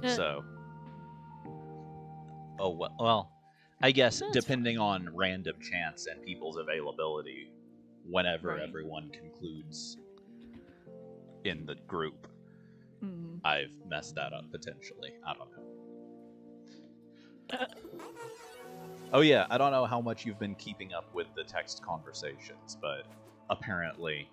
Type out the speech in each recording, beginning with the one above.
So, well, I guess depending on random chance and people's availability, whenever everyone concludes in the group, I've messed that up potentially. I don't know. Oh yeah, I don't know how much you've been keeping up with the text conversations, but apparently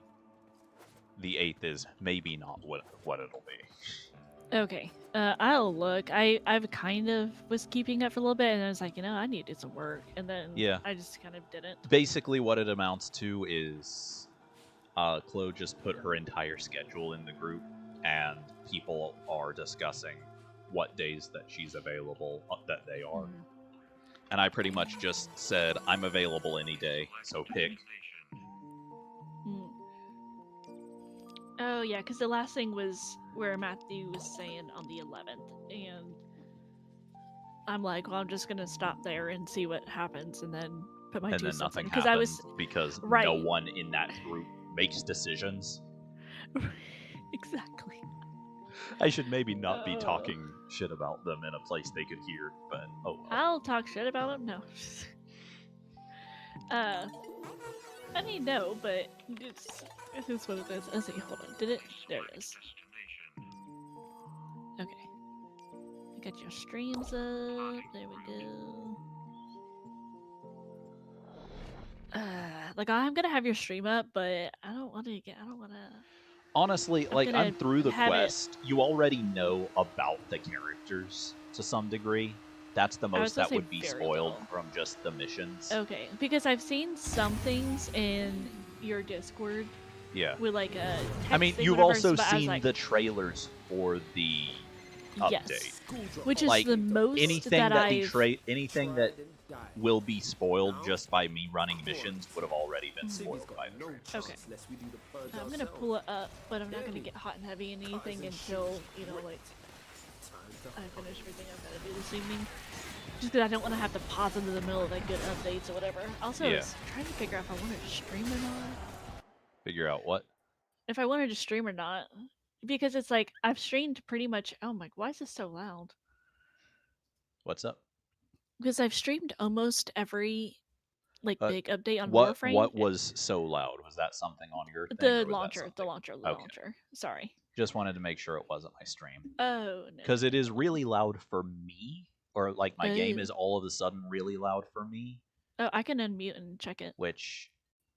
the 8th is maybe not what it'll be. Okay, I'll look. I've kind of was keeping up for a little bit, and I was like, I need to do some work, and then I just kind of didn't. Basically, what it amounts to is, Chloe just put her entire schedule in the group, and people are discussing what days that she's available that they are. And I pretty much just said, I'm available any day, so pick. Oh, yeah, because the last thing was where Matthew was saying on the 11th, and I'm like, well, I'm just going to stop there and see what happens, and then put my 2 cents in. And then nothing happens because no one in that group makes decisions. Exactly. I should maybe not be talking shit about them in a place they could hear, but oh well. I'll talk shit about them? No. I mean, no, but it is what it is. Let's see, hold on. Did it? There it is. Okay. I got your streams up. There we go. Like, I'm gonna have your stream up, but I don't want to. Honestly, like, I'm through the quest. You already know about the characters to some degree. That's the most that would be spoiled from just the missions. Okay, because I've seen some things in your Discord. Yeah. With like a. I mean, you've also seen the trailers for the update. Yes. Which is like, the most anything anything that will be spoiled just by me running missions would have already been spoiled by the trailers. Okay. I'm gonna pull it up, but I'm not gonna get hot and heavy in anything until, like, I finish everything I've got to do this evening. Just because I don't want to have to pause into the middle of like good updates or whatever. Also, I was trying to figure out if I wanted to stream or not. Figure out what? If I wanted to stream or not. Because it's like, I've streamed pretty much... Oh my... Why is this so loud? What's up? Because I've streamed almost every, like, big update on Warframe. What was so loud? Was that something on your thing? The launcher. Sorry. Just wanted to make sure it wasn't my stream. Oh, no. Because it is really loud for me. Or, like, my game is all of a sudden really loud for me. Oh, I can unmute and check it. Which,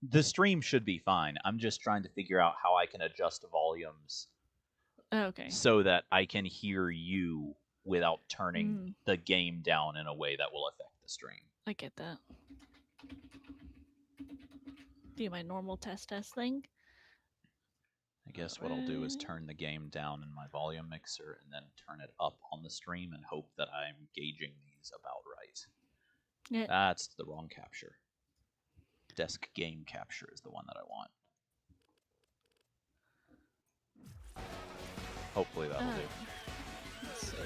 the stream should be fine. I'm just trying to figure out how I can adjust volumes. Oh, okay. So that I can hear you without turning the game down in a way that will affect the stream. I get that. Do my normal test thing. I guess what I'll do is turn the game down in my volume mixer and then turn it up on the stream and hope that I'm gauging these about right. Yeah. That's the wrong capture. Desk game capture is the one that I want. Hopefully that'll do. Let's see.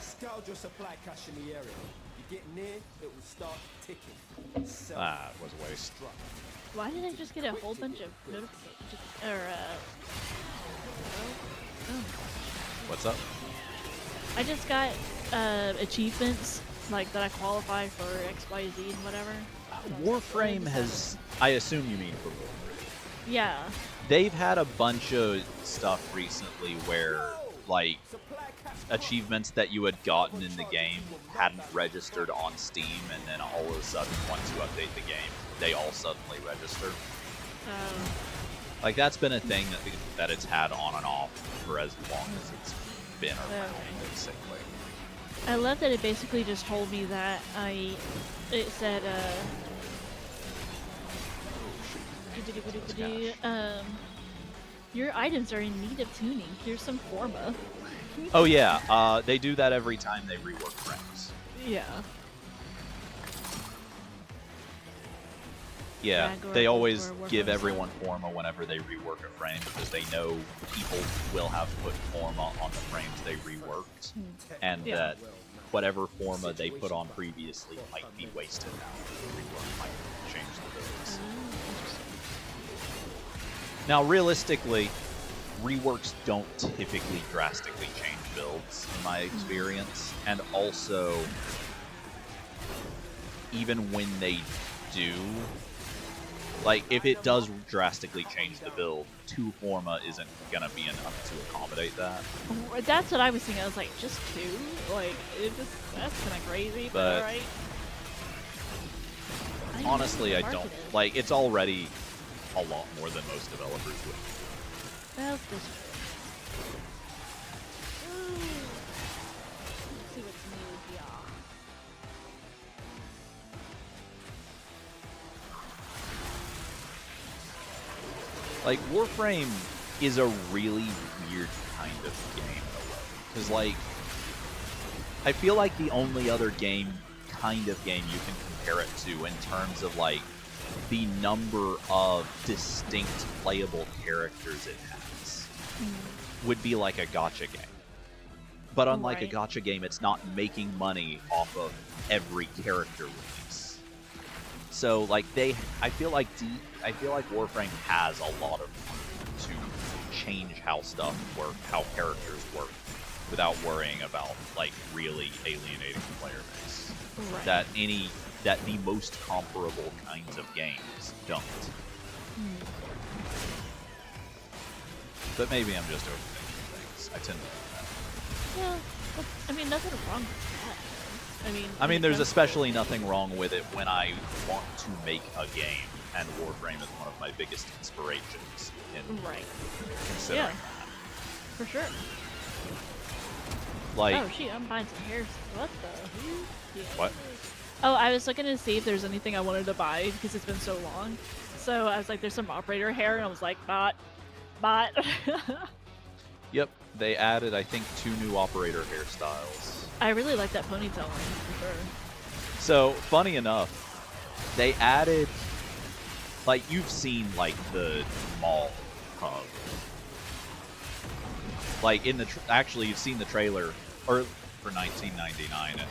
Scout your supply cache in the area. You get near, it will start ticking. It was a waste. Why did I just get a whole bunch of notifications? What's up? I just got achievements like that I qualify for XYZ and whatever. Warframe has... I assume you mean for Warframe. Yeah. They've had a bunch of stuff recently where, like, achievements that you had gotten in the game hadn't registered on Steam, and then all of a sudden, once you update the game, they all suddenly register. Like, that's been a thing that it's had on and off for as long as it's been around, basically. I love that it basically just told me that it said, your items are in need of tuning. Here's some Forma. Oh yeah, they do that every time they rework frames. Yeah. Yeah, they always give everyone Forma whenever they rework a frame because they know people will have put Forma on the frames they reworked, and that whatever forma they put on previously might be wasted now. The rework might change the builds. Now, realistically, reworks don't typically drastically change builds, in my experience. And also, even when they do, like, if it does drastically change the build, 2 forma isn't gonna be enough to accommodate that. That's what I was thinking. I was like, just 2? Like, that's kind of crazy, but alright. Honestly, I don't. Like, it's already a lot more than most developers would. That's just true. Let's see what's new here. Like, Warframe is a really weird kind of game, because, like, I feel like the only other kind of game you can compare it to in terms of, like, the number of distinct playable characters it has would be like a gacha game. But unlike a gacha game, it's not making money off of every character release. So, like, I feel like Warframe has a lot of room to change how stuff work, how characters work, without worrying about, like, really alienating the player base. Right. That the most comparable kinds of games don't. But maybe I'm just overthinking things. I tend to do that. Yeah, but, I mean, nothing wrong with that. I mean, there's especially nothing wrong with it when I want to make a game, and Warframe is one of my biggest inspirations in considering that. For sure. Like, oh shit, I'm buying some hairs. What the? Yeah. What? Oh, I was looking to see if there's anything I wanted to buy because it's been so long. So I was like, there's some operator hair, and I was like, bot. Yep, they added, I think, 2 new operator hairstyles. I really like that ponytail one, for sure. So, funny enough, they added, like, you've seen, like, the mall hub. Like, actually, you've seen the trailer for 1999, and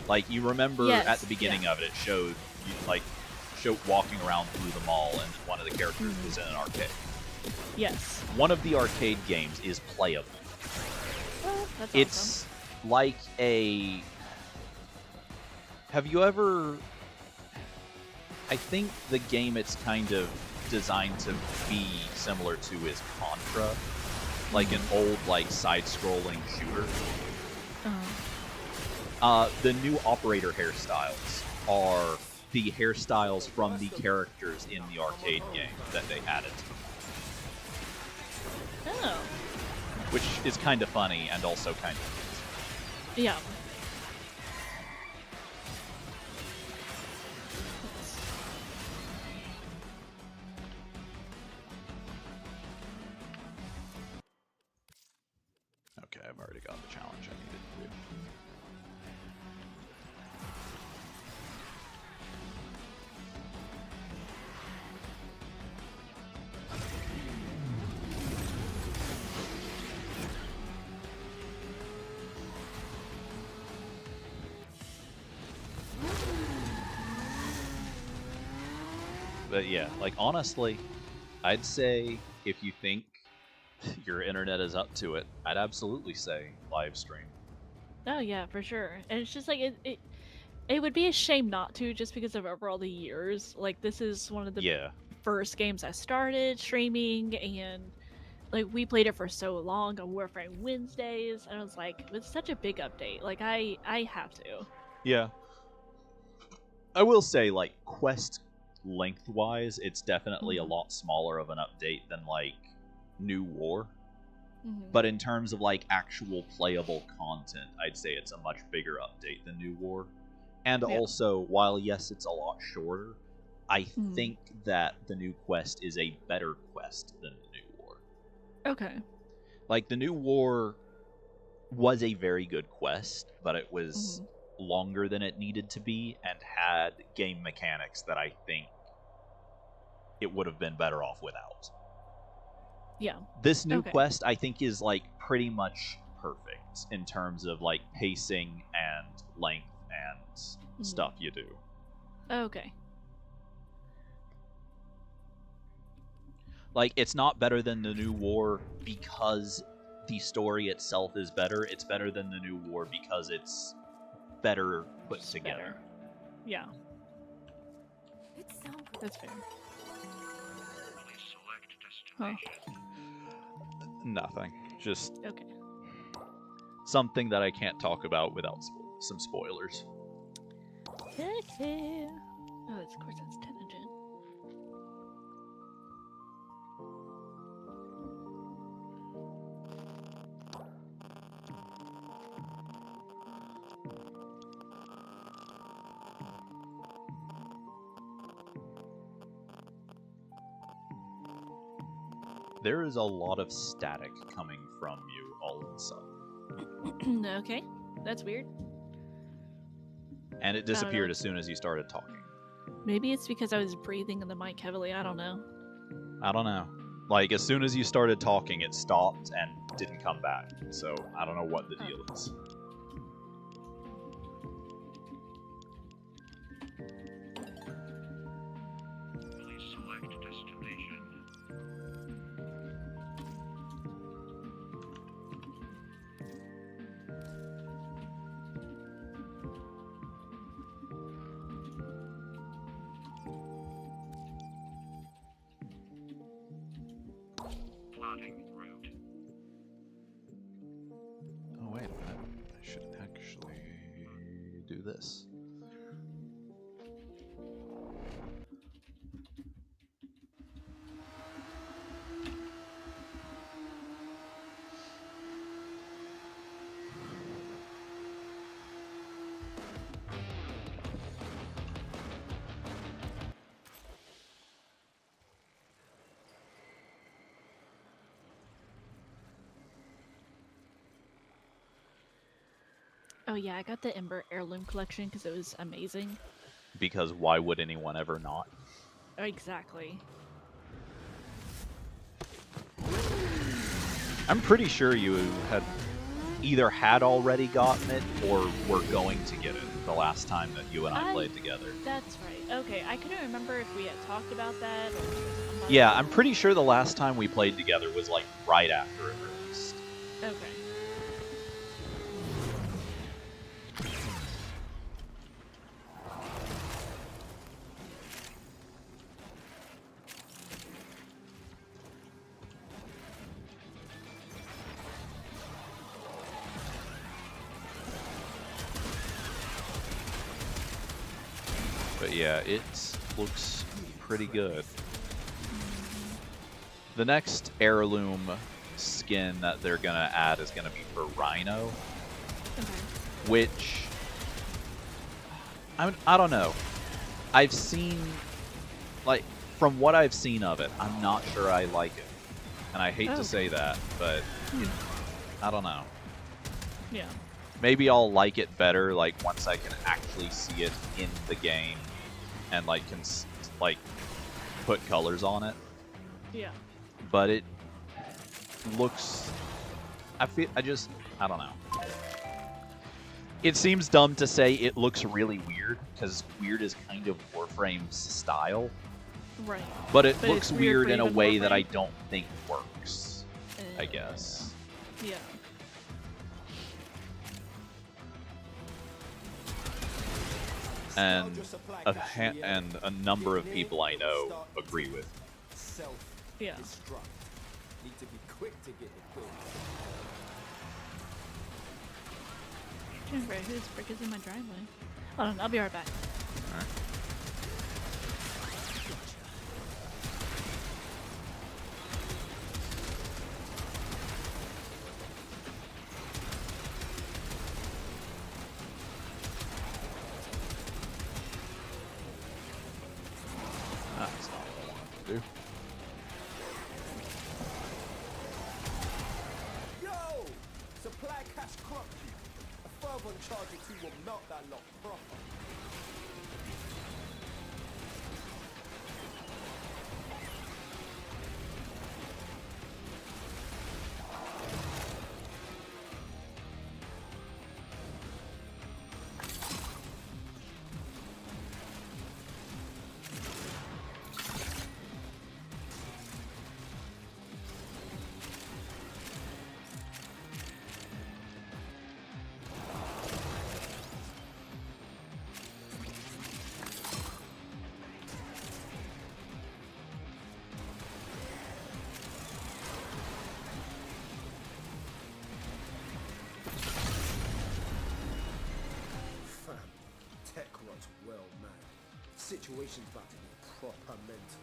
like, you remember at the beginning of it, it showed you, like, walking around through the mall, and one of the characters was in an arcade. Yes. One of the arcade games is playable. Well, that's it's awesome. Like a... Have you ever... I think the game it's kind of designed to be similar to is Contra. Like an old, like, side-scrolling shooter. The new operator hairstyles are the hairstyles from the characters in the arcade game that they added to them. Oh. Which is kind of funny and also kind of Yeah. Okay, I've already got the challenge I needed to do. But yeah, like, honestly, I'd say if you think your internet is up to it, I'd absolutely say live stream. Oh yeah, for sure. And it's just like it would be a shame not to, just because of over all the years. Like, this is one of the first games I started streaming, and like, we played it for so long on Warframe Wednesdays, and I was like, it's such a big update. Like, I have to. Yeah. I will say, like, quest lengthwise, it's definitely a lot smaller of an update than, like, New War. But in terms of, like, actual playable content, I'd say it's a much bigger update than New War. And also, while yes, it's a lot shorter, I think that the new quest is a better quest than the New War. Okay. Like, the New War was a very good quest, but it was longer than it needed to be and had game mechanics that I think it would have been better off without. Yeah. This new quest, I think, is, like, pretty much perfect in terms of like pacing and length and stuff you do. Okay. Like, it's not better than the New War because the story itself is better. It's better than the New War because it's better put Just together. better. Yeah. That's fair. Huh. Nothing. Just Okay. something that I can't talk about without some spoilers. Okay. Oh, of course that's tangent. There is a lot of static coming from you all of a sudden. Okay. That's weird. And it disappeared as soon as you started talking. Maybe it's because I was breathing in the mic heavily. I don't know. I don't know. Like, as soon as you started talking, it stopped and didn't come back. So, I don't know what the deal is. Please select destination. Plotting route. Oh, wait a minute. I should actually do this. Oh yeah, I got the Ember Heirloom collection because it was amazing. Because why would anyone ever not? Exactly. I'm pretty sure you had either had already gotten it or were going to get it the last time that you and I played together. That's right. Okay, I couldn't remember if we had talked about that or... Yeah, I'm pretty sure the last time we played together was like right after it released. Okay. But yeah, it looks pretty good. The next heirloom skin that they're gonna add is gonna be for Rhino, Okay. which I don't know. I've seen, like, from what I've seen of it, I'm not sure I like it, and I hate to say that, but I don't know. Yeah. Maybe I'll like it better, like, once I can actually see it in the game and like can like put colors on it. Yeah. But it looks, I don't know. It seems dumb to say it looks really weird, because weird is kind of Warframe's style. Right. But it But looks it's weird weird for in a even way that I Warframe? don't think works, I guess. Yeah. And a number of people I know agree with. Yeah. Need to be quick to get it built. Remember whose brick is in my driveway? Hold on, I'll be right back. Alright. That's not what I wanted to do. Yo! Supply cash crop you. A further charge or two will melt that lot proper. Situation's about to be proper mental.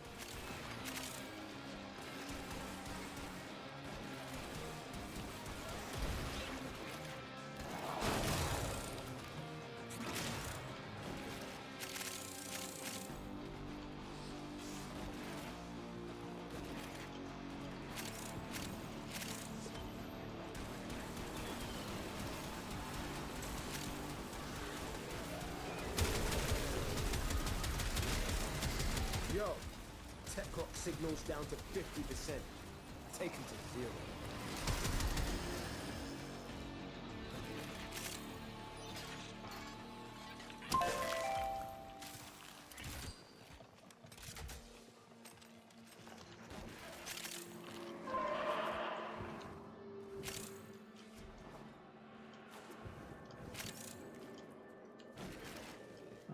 Yo, tech clock signals down to 50%. Take him to 0.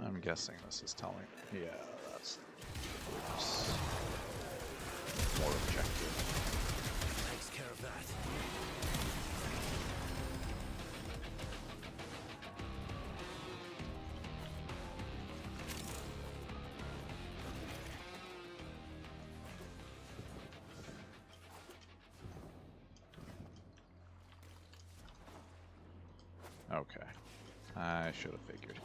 I'm guessing this is telling. Yeah, that's more objective. Takes care of that. Okay. I should have figured.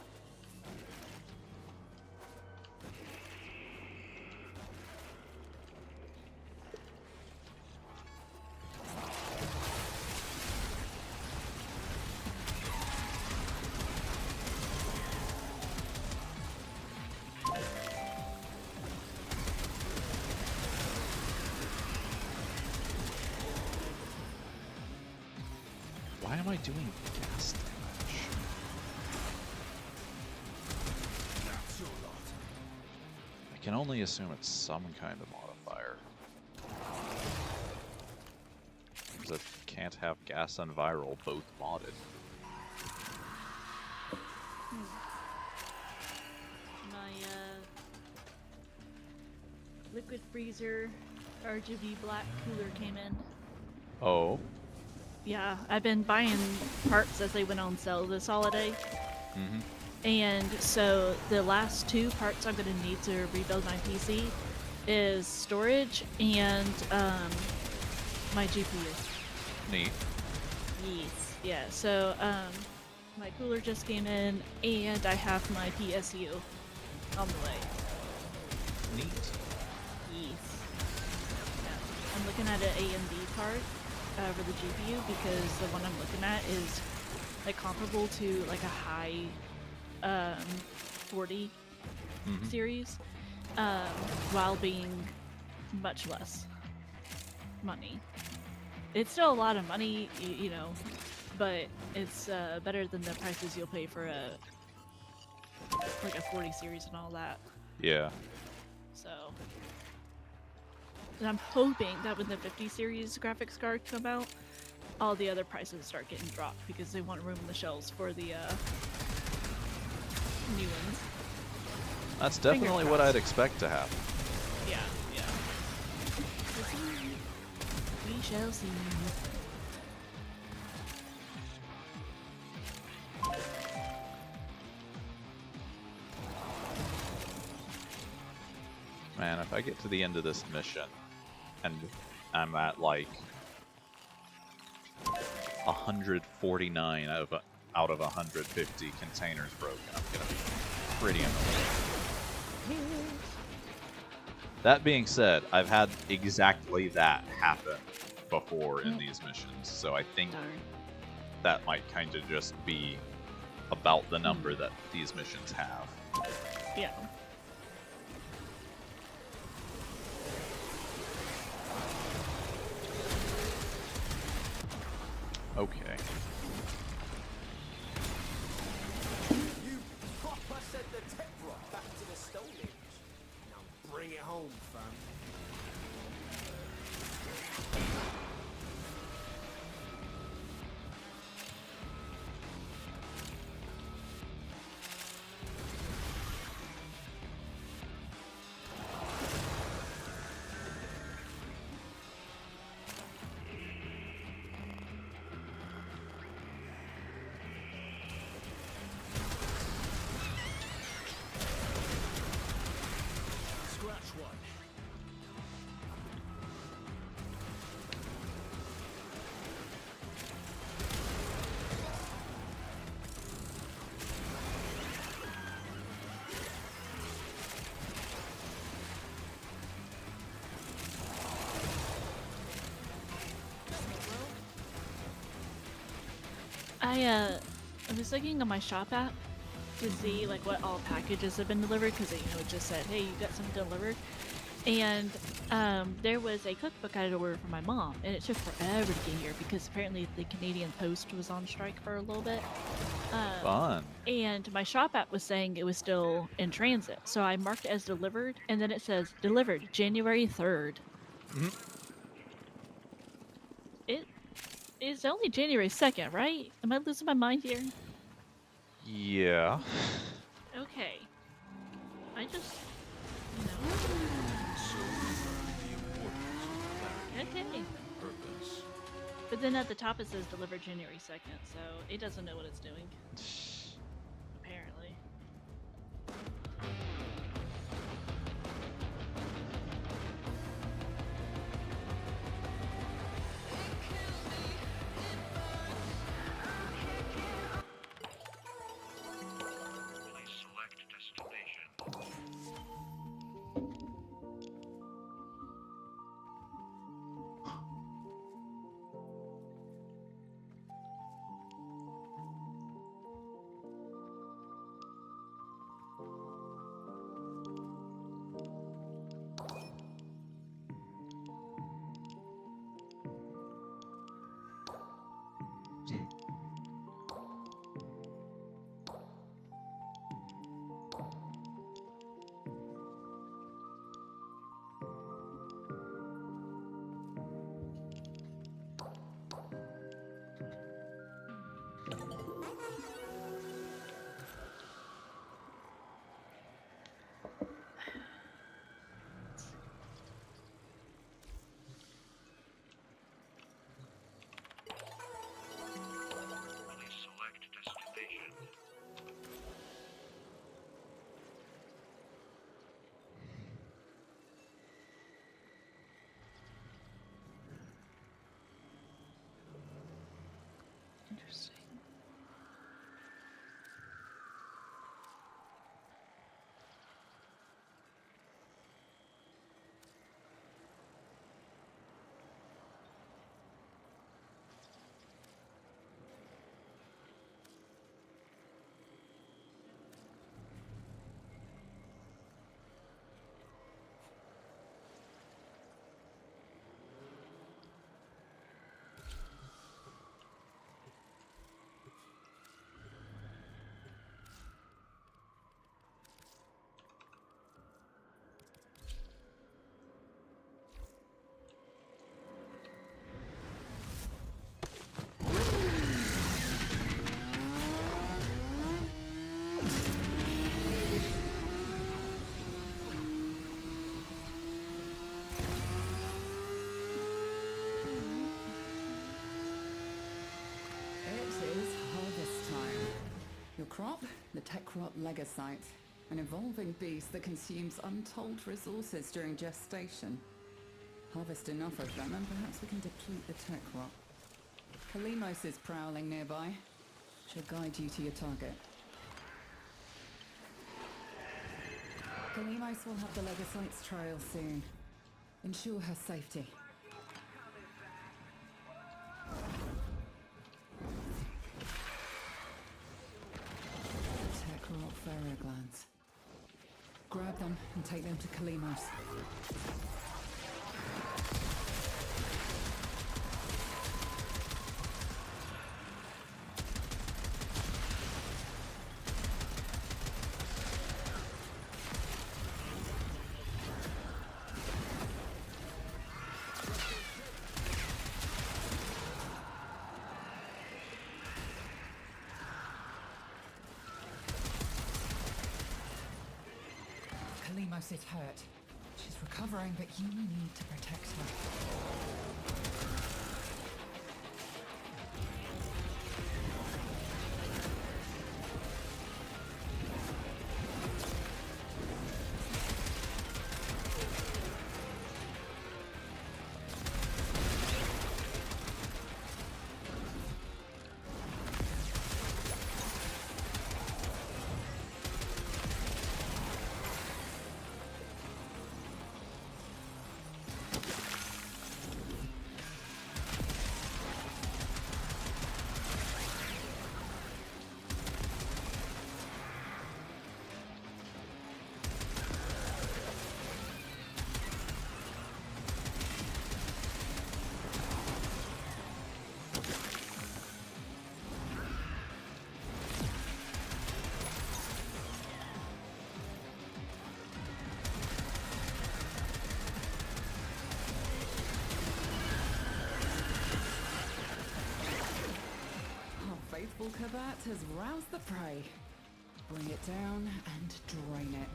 Why am I doing gas damage? That's your lot. I can only assume it's some kind of modifier. Because it can't have gas and viral both modded. My liquid freezer RGB black cooler came in. Oh. Yeah, I've been buying parts as they went on sale this holiday. Mm-hmm. And so the last 2 parts I'm going to need to rebuild my PC is storage and my GPU. Neat. Yes. Yeah, so my cooler just came in and I have my PSU on the way. Neat. Yes. Yeah. I'm looking at an AMD card for the GPU because the one I'm looking at is like comparable to like a high 40 Mm-hmm. series while being much less money. It's still a lot of money, you know, but it's better than the prices you'll pay for a like a 40 series and all that. Yeah. So, and I'm hoping that when the 50 series graphics card come out, all the other prices start getting dropped because they want room in the shelves for the new ones. That's definitely what I'd expect to happen. Yeah, yeah. We shall see. Man, if I get to the end of this mission and I'm at like 149 out of 150 containers broken, I'm gonna be pretty annoyed. That being said, I've had exactly that happen before in these missions, so I think Darn. that might kind of just be about the number that these missions have. Yeah. Okay. You proper sent the tech rock back to the Stone Age. Now bring it home, fam. I was looking on my shop app to see like what all packages have been delivered because it just said, hey, you got something delivered, and there was a cookbook I had to order for my mom, and it took forever to get here because apparently the Canadian Post was on strike for a little bit. Fun. And my shop app was saying it was still in transit, so I marked it as delivered, and then it says delivered January 3rd. It is only January 2nd, right? Am I losing my mind here? Yeah. Okay. I just, you know. So we learn the importance of clarity Okay. and purpose. But then at the top it says delivered January 2nd, so it doesn't know what it's doing. Apparently. Please select destination. Please select destination. Interesting. It is harvest time. Your crop, the Tekrot legosite, an evolving beast that consumes untold resources during gestation. Harvest enough of them and perhaps we can deplete the Tekrot. Kalimos is prowling nearby. She'll guide you to your target. Kalimos will have the legosite's trail soon. Ensure her safety. Tekrot pharaoh glands. Grab them and take them to Kalimos. Kalimos is hurt. She's recovering, but you need to protect her. Kabat has roused the prey. Bring it down and drain it.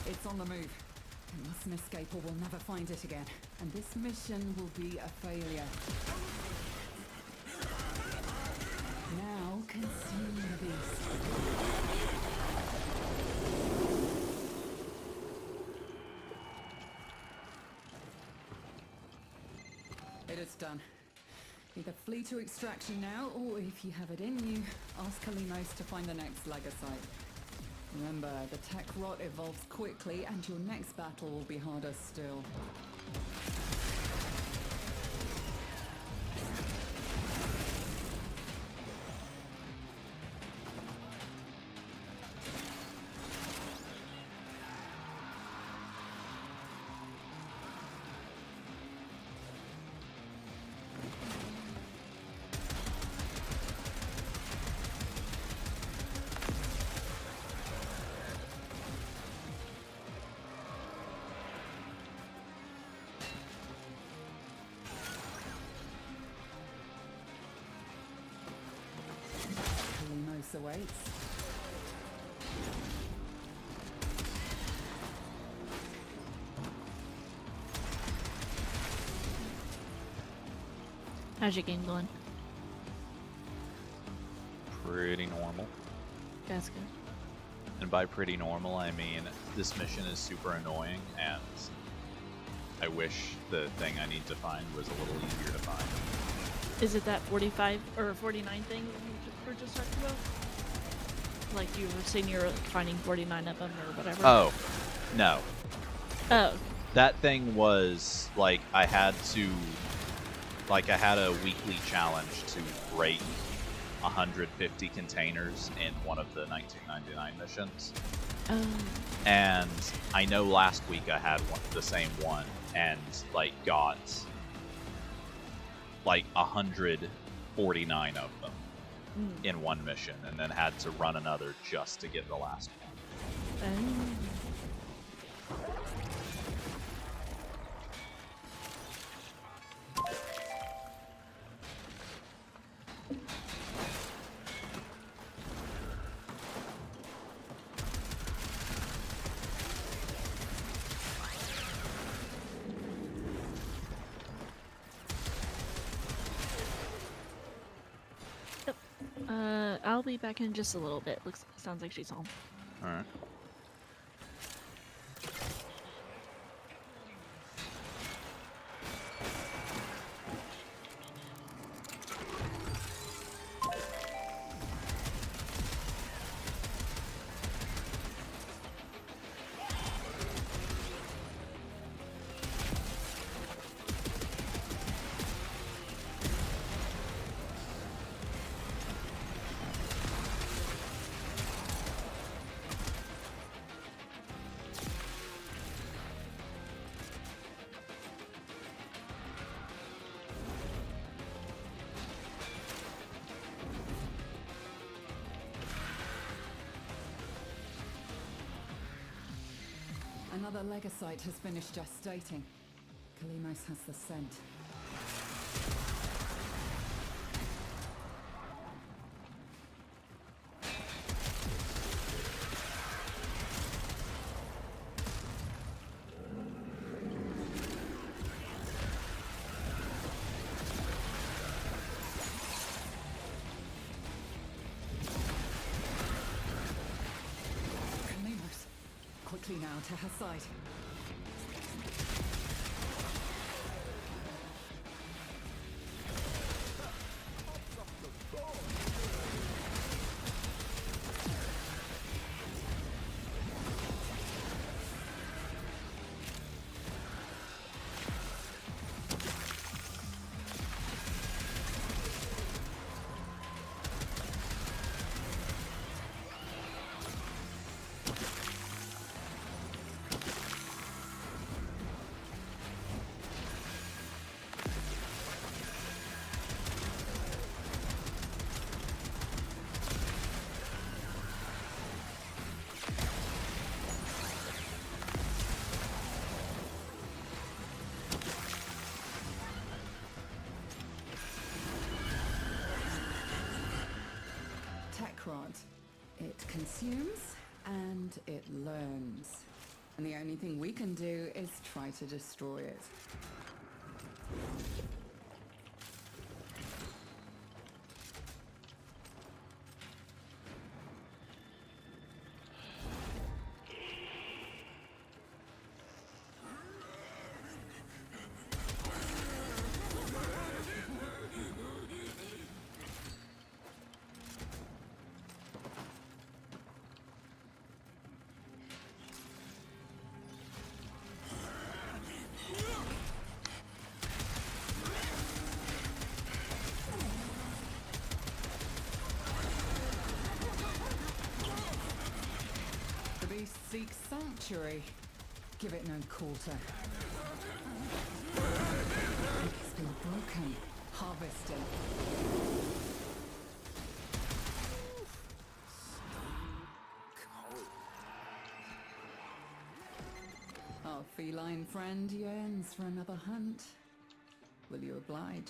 It's on the move. It mustn't escape or we'll never find it again. And this mission will be a failure. Now consume the beast. It is done. Either flee to extraction now, or if you have it in you, ask Kalimos to find the next Legasite. Remember, the tech rot evolves quickly, and your next battle will be harder still. Kalimos awaits. How's your game going? Pretty normal. That's good. And by pretty normal, I mean this mission is super annoying, and I wish the thing I need to find was a little easier to find. Is it that 45 or 49 thing that you were just talking about? Like you were saying you're like finding 49 of them or whatever? Oh, no. Oh. That thing was, like, I had a weekly challenge to break 150 containers in one of the 1999 missions. Oh. And I know last week I had the same one, and, like, got, like, 149 of them in one mission, and then had to run another just to get the last one. Oh. I'll be back in just a little bit. Sounds like she's home. All right. Another Legasite has finished gestating. Kalimos has the scent. Kalimos, quickly now to her side. rod. It consumes and it learns. And the only thing we can do is try to destroy it. The beast seeks sanctuary. Give it no quarter. It's been broken. Harvesting. Our feline friend yearns for another hunt. Will you oblige?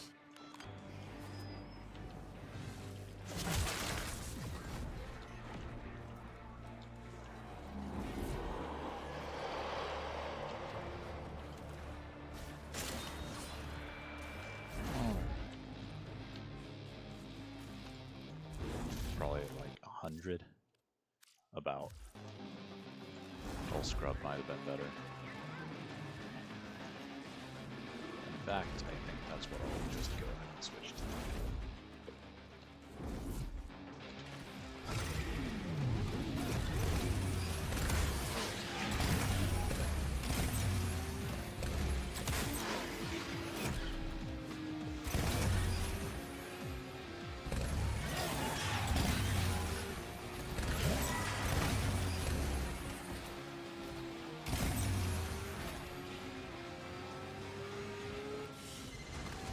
Probably like 100. About. Full scrub might have been better. In fact, I think that's what I'll just go ahead and switch to.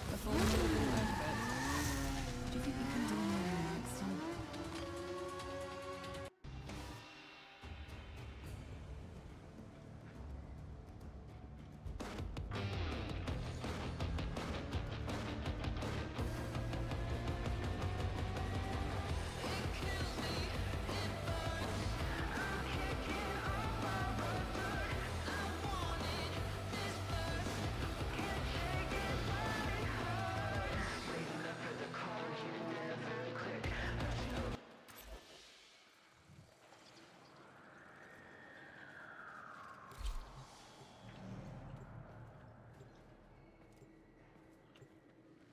A full meal will be worth it. Do you think you can do more next time?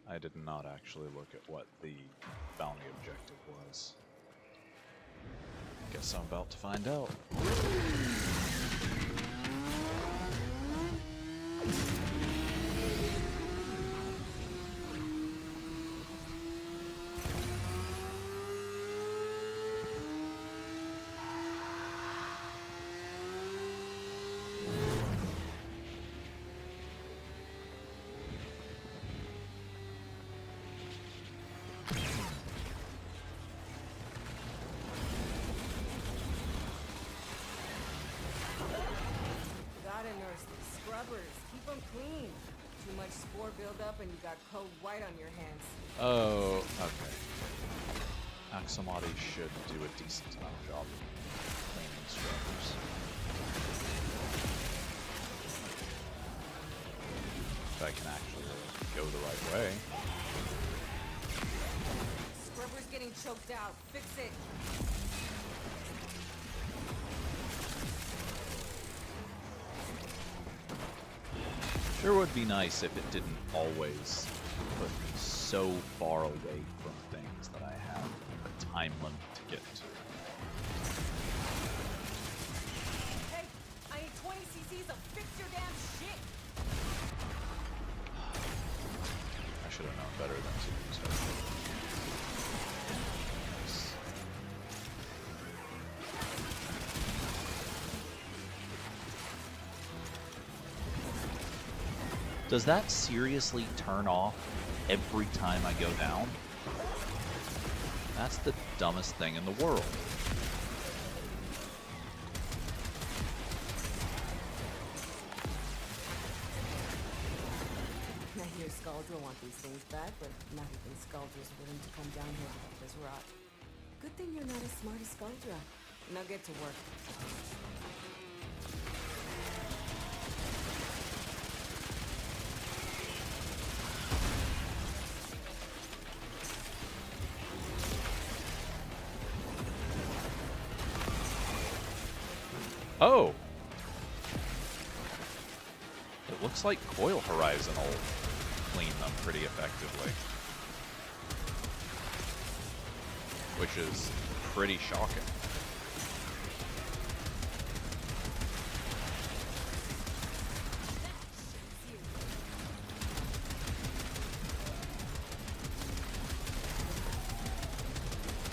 I did not actually look at what the bounty objective was. Guess I'm about to find out. Gotta nurse these scrubbers. Keep them clean. Too much spore buildup and you got cold white on your hands. Oh, okay. Axolotl should do a decent enough job of cleaning scrubbers. If I can actually go the right way. Scrubber's getting choked out. Fix it. Sure would be nice if it didn't always put me so far away from things that I have a time limit to get to. Hey, I need 20 cc's of fix your damn shit. I should have known better than to start. Does that seriously turn off every time I go down? That's the dumbest thing in the world. I hear Scaldra want these things back, but not even Scaldra's willing to come down here to help us rot. Good thing you're not as smart as Skuldra. Now get to work. Oh! It looks like Coil Horizon will clean them pretty effectively. Which is pretty shocking.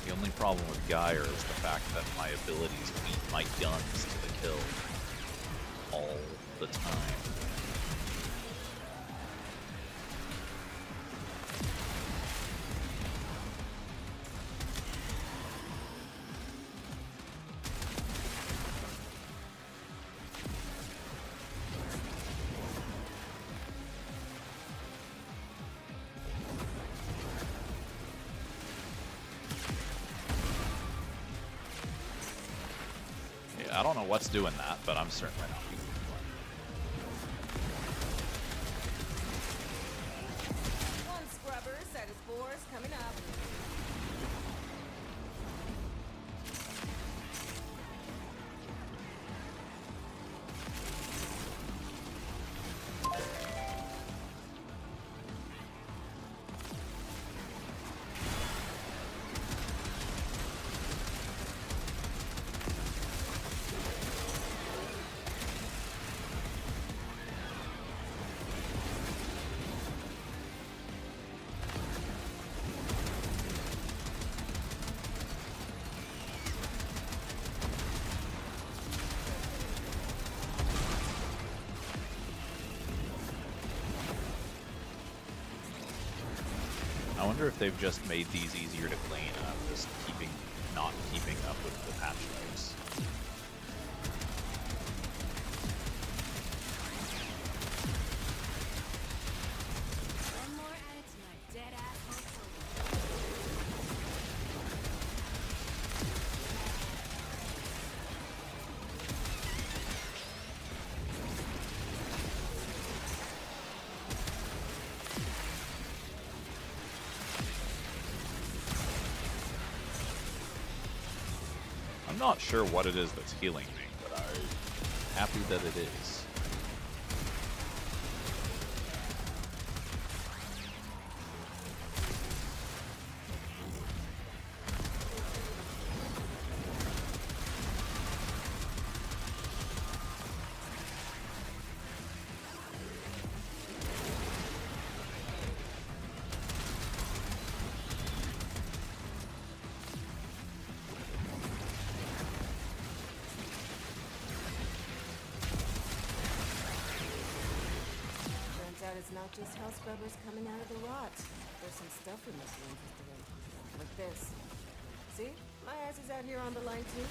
The only problem with Gyre is the fact that my abilities beat my guns to the kill all the time. I don't know what's doing that, but I'm certainly not using it. Come on, scrubbers, status 4's coming up. I wonder if they've just made these easier to clean and I'm just not keeping up with the patch notes. One more added to my dead asshole. I'm not sure what it is that's healing me, but I'm happy that it is. Turns out it's not just house scrubbers coming out of the rot. There's some stuff we must be interested in. Like this. See? My ass is out here on the line too.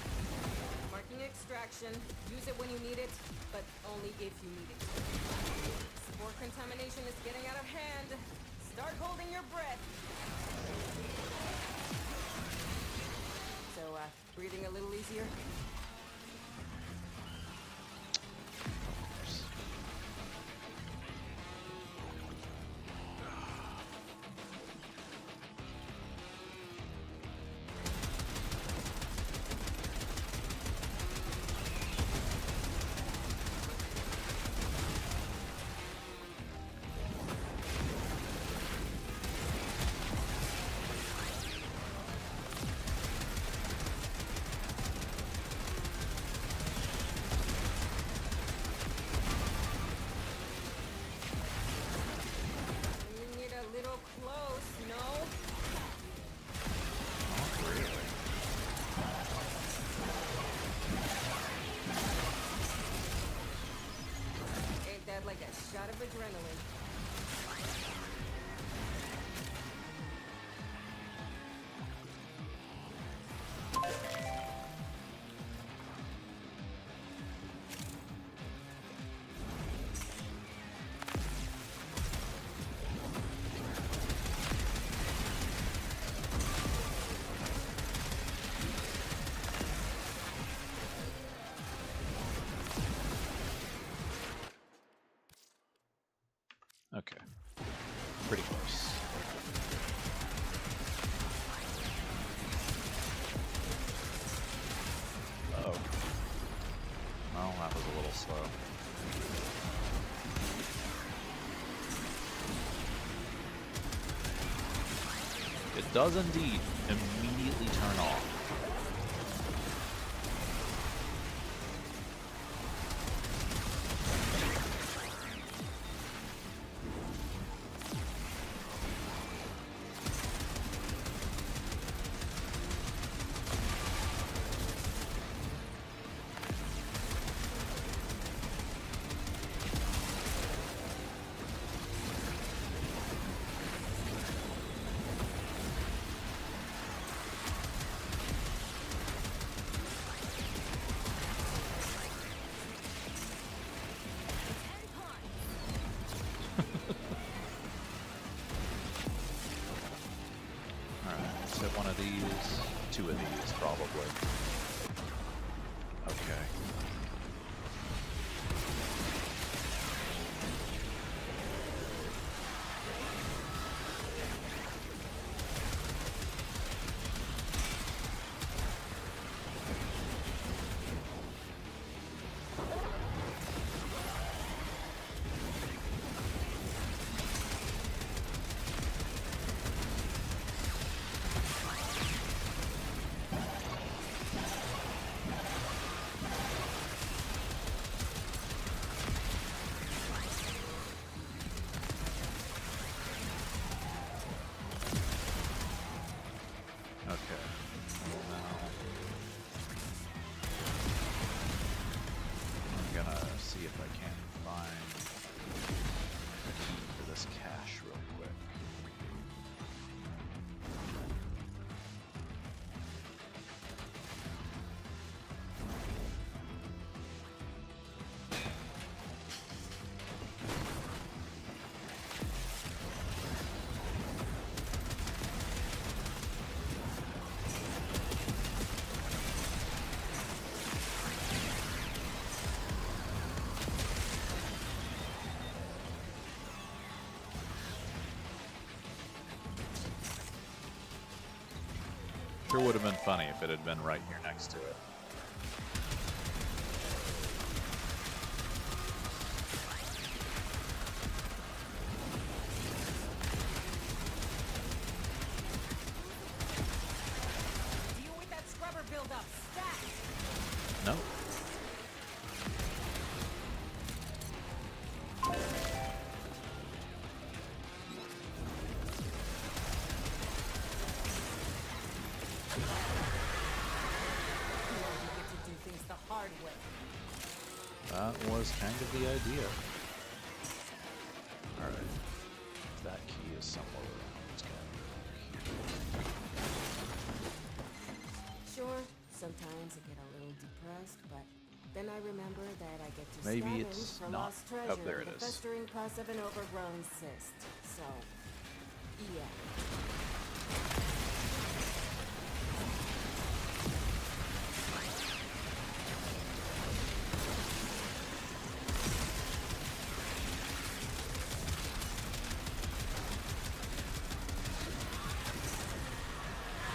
Marking extraction. Use it when you need it, but only if you need it. Spore contamination is getting out of hand. Start holding your breath. So, breathing a little easier? Bringing it a little close, no? Ain't that like a shot of adrenaline? Okay. Pretty close. Uh-oh. Well, that was a little slow. It does indeed immediately turn off. Hit one of these, two of these probably. Okay. Okay. Now I'm gonna see if I can find a key for this cache real quick. Sure would have been funny if it had been right here next to it. Deal with that scrubber buildup. Stat! No. You get to do things the hard way. That was kind of the idea. Alright. That key is somewhere around. It's gotta be over here. Sure, sometimes I get a little depressed, but then I remember that I get to Maybe scavenge it's for not. lost treasure Oh, there in it the is. festering pus of an overgrown cyst. So, yeah.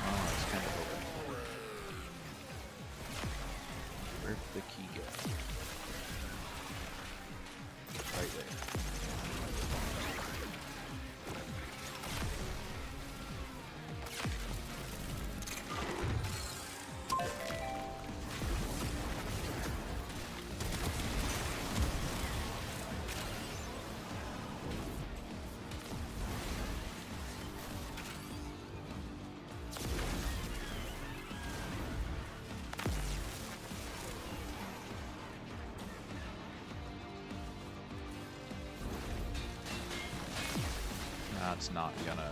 Oh, it's kind of over here. Where'd the key go? Right there. That's not gonna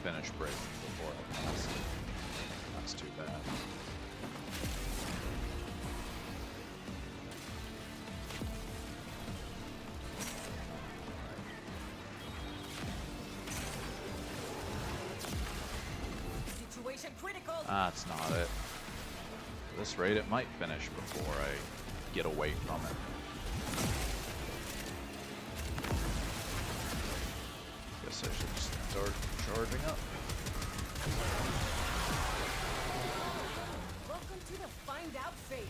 finish breaking before I pass it. That's too bad. Situation critical! That's not it. At this rate, it might finish before I get away from it. guess I should start charging up. Welcome to the find out phase.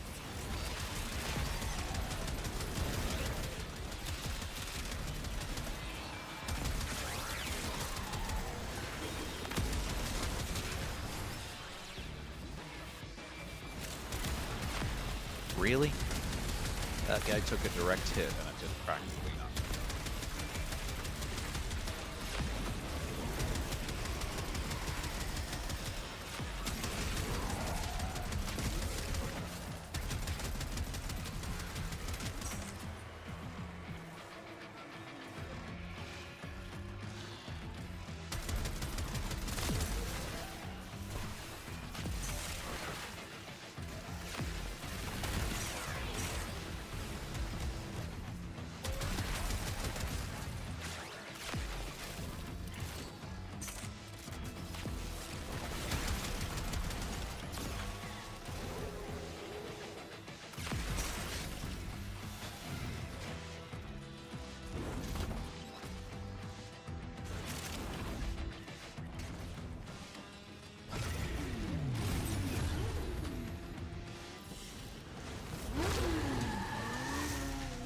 Really? That guy took a direct hit and it did practically nothing.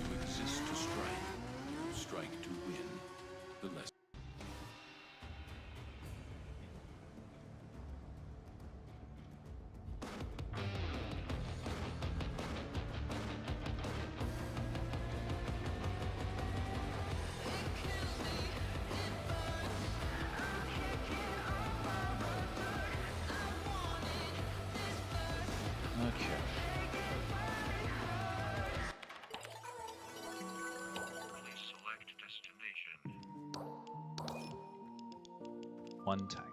To exist to strike, strike to win. The lesson. Okay. Please select destination. One tank.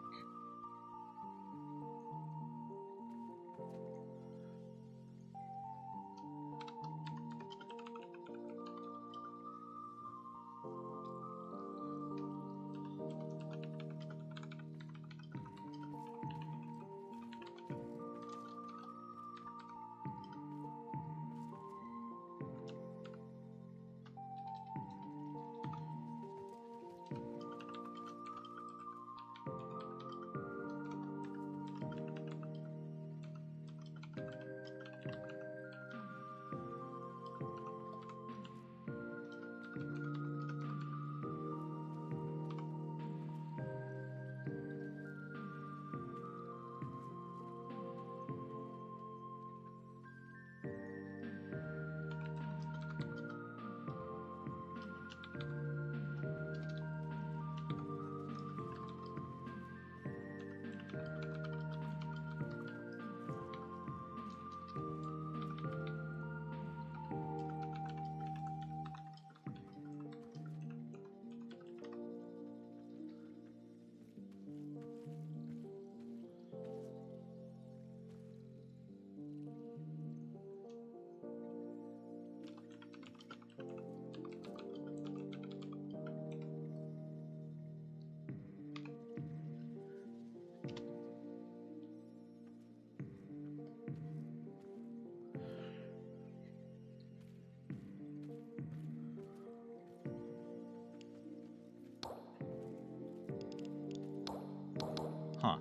Huh.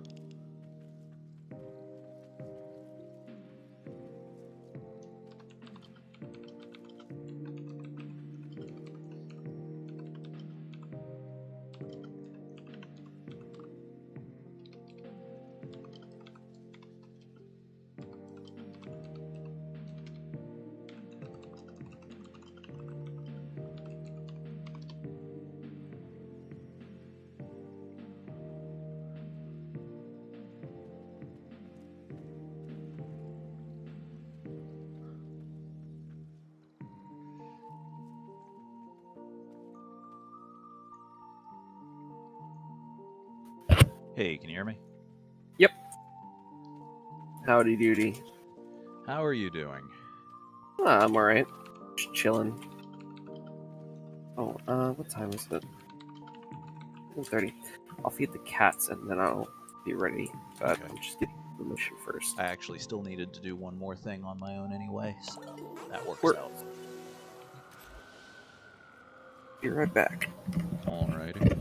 Hey, can you hear me? Yep. Howdy doody. How are you doing? I'm alright. Just chilling. Oh, what time is it? 1:30. I'll feed the cats and then I'll be ready. But Okay. I'm just getting permission first. I actually still needed to do one more thing on my own anyway, so that works We're- out. Be right back. Alrighty.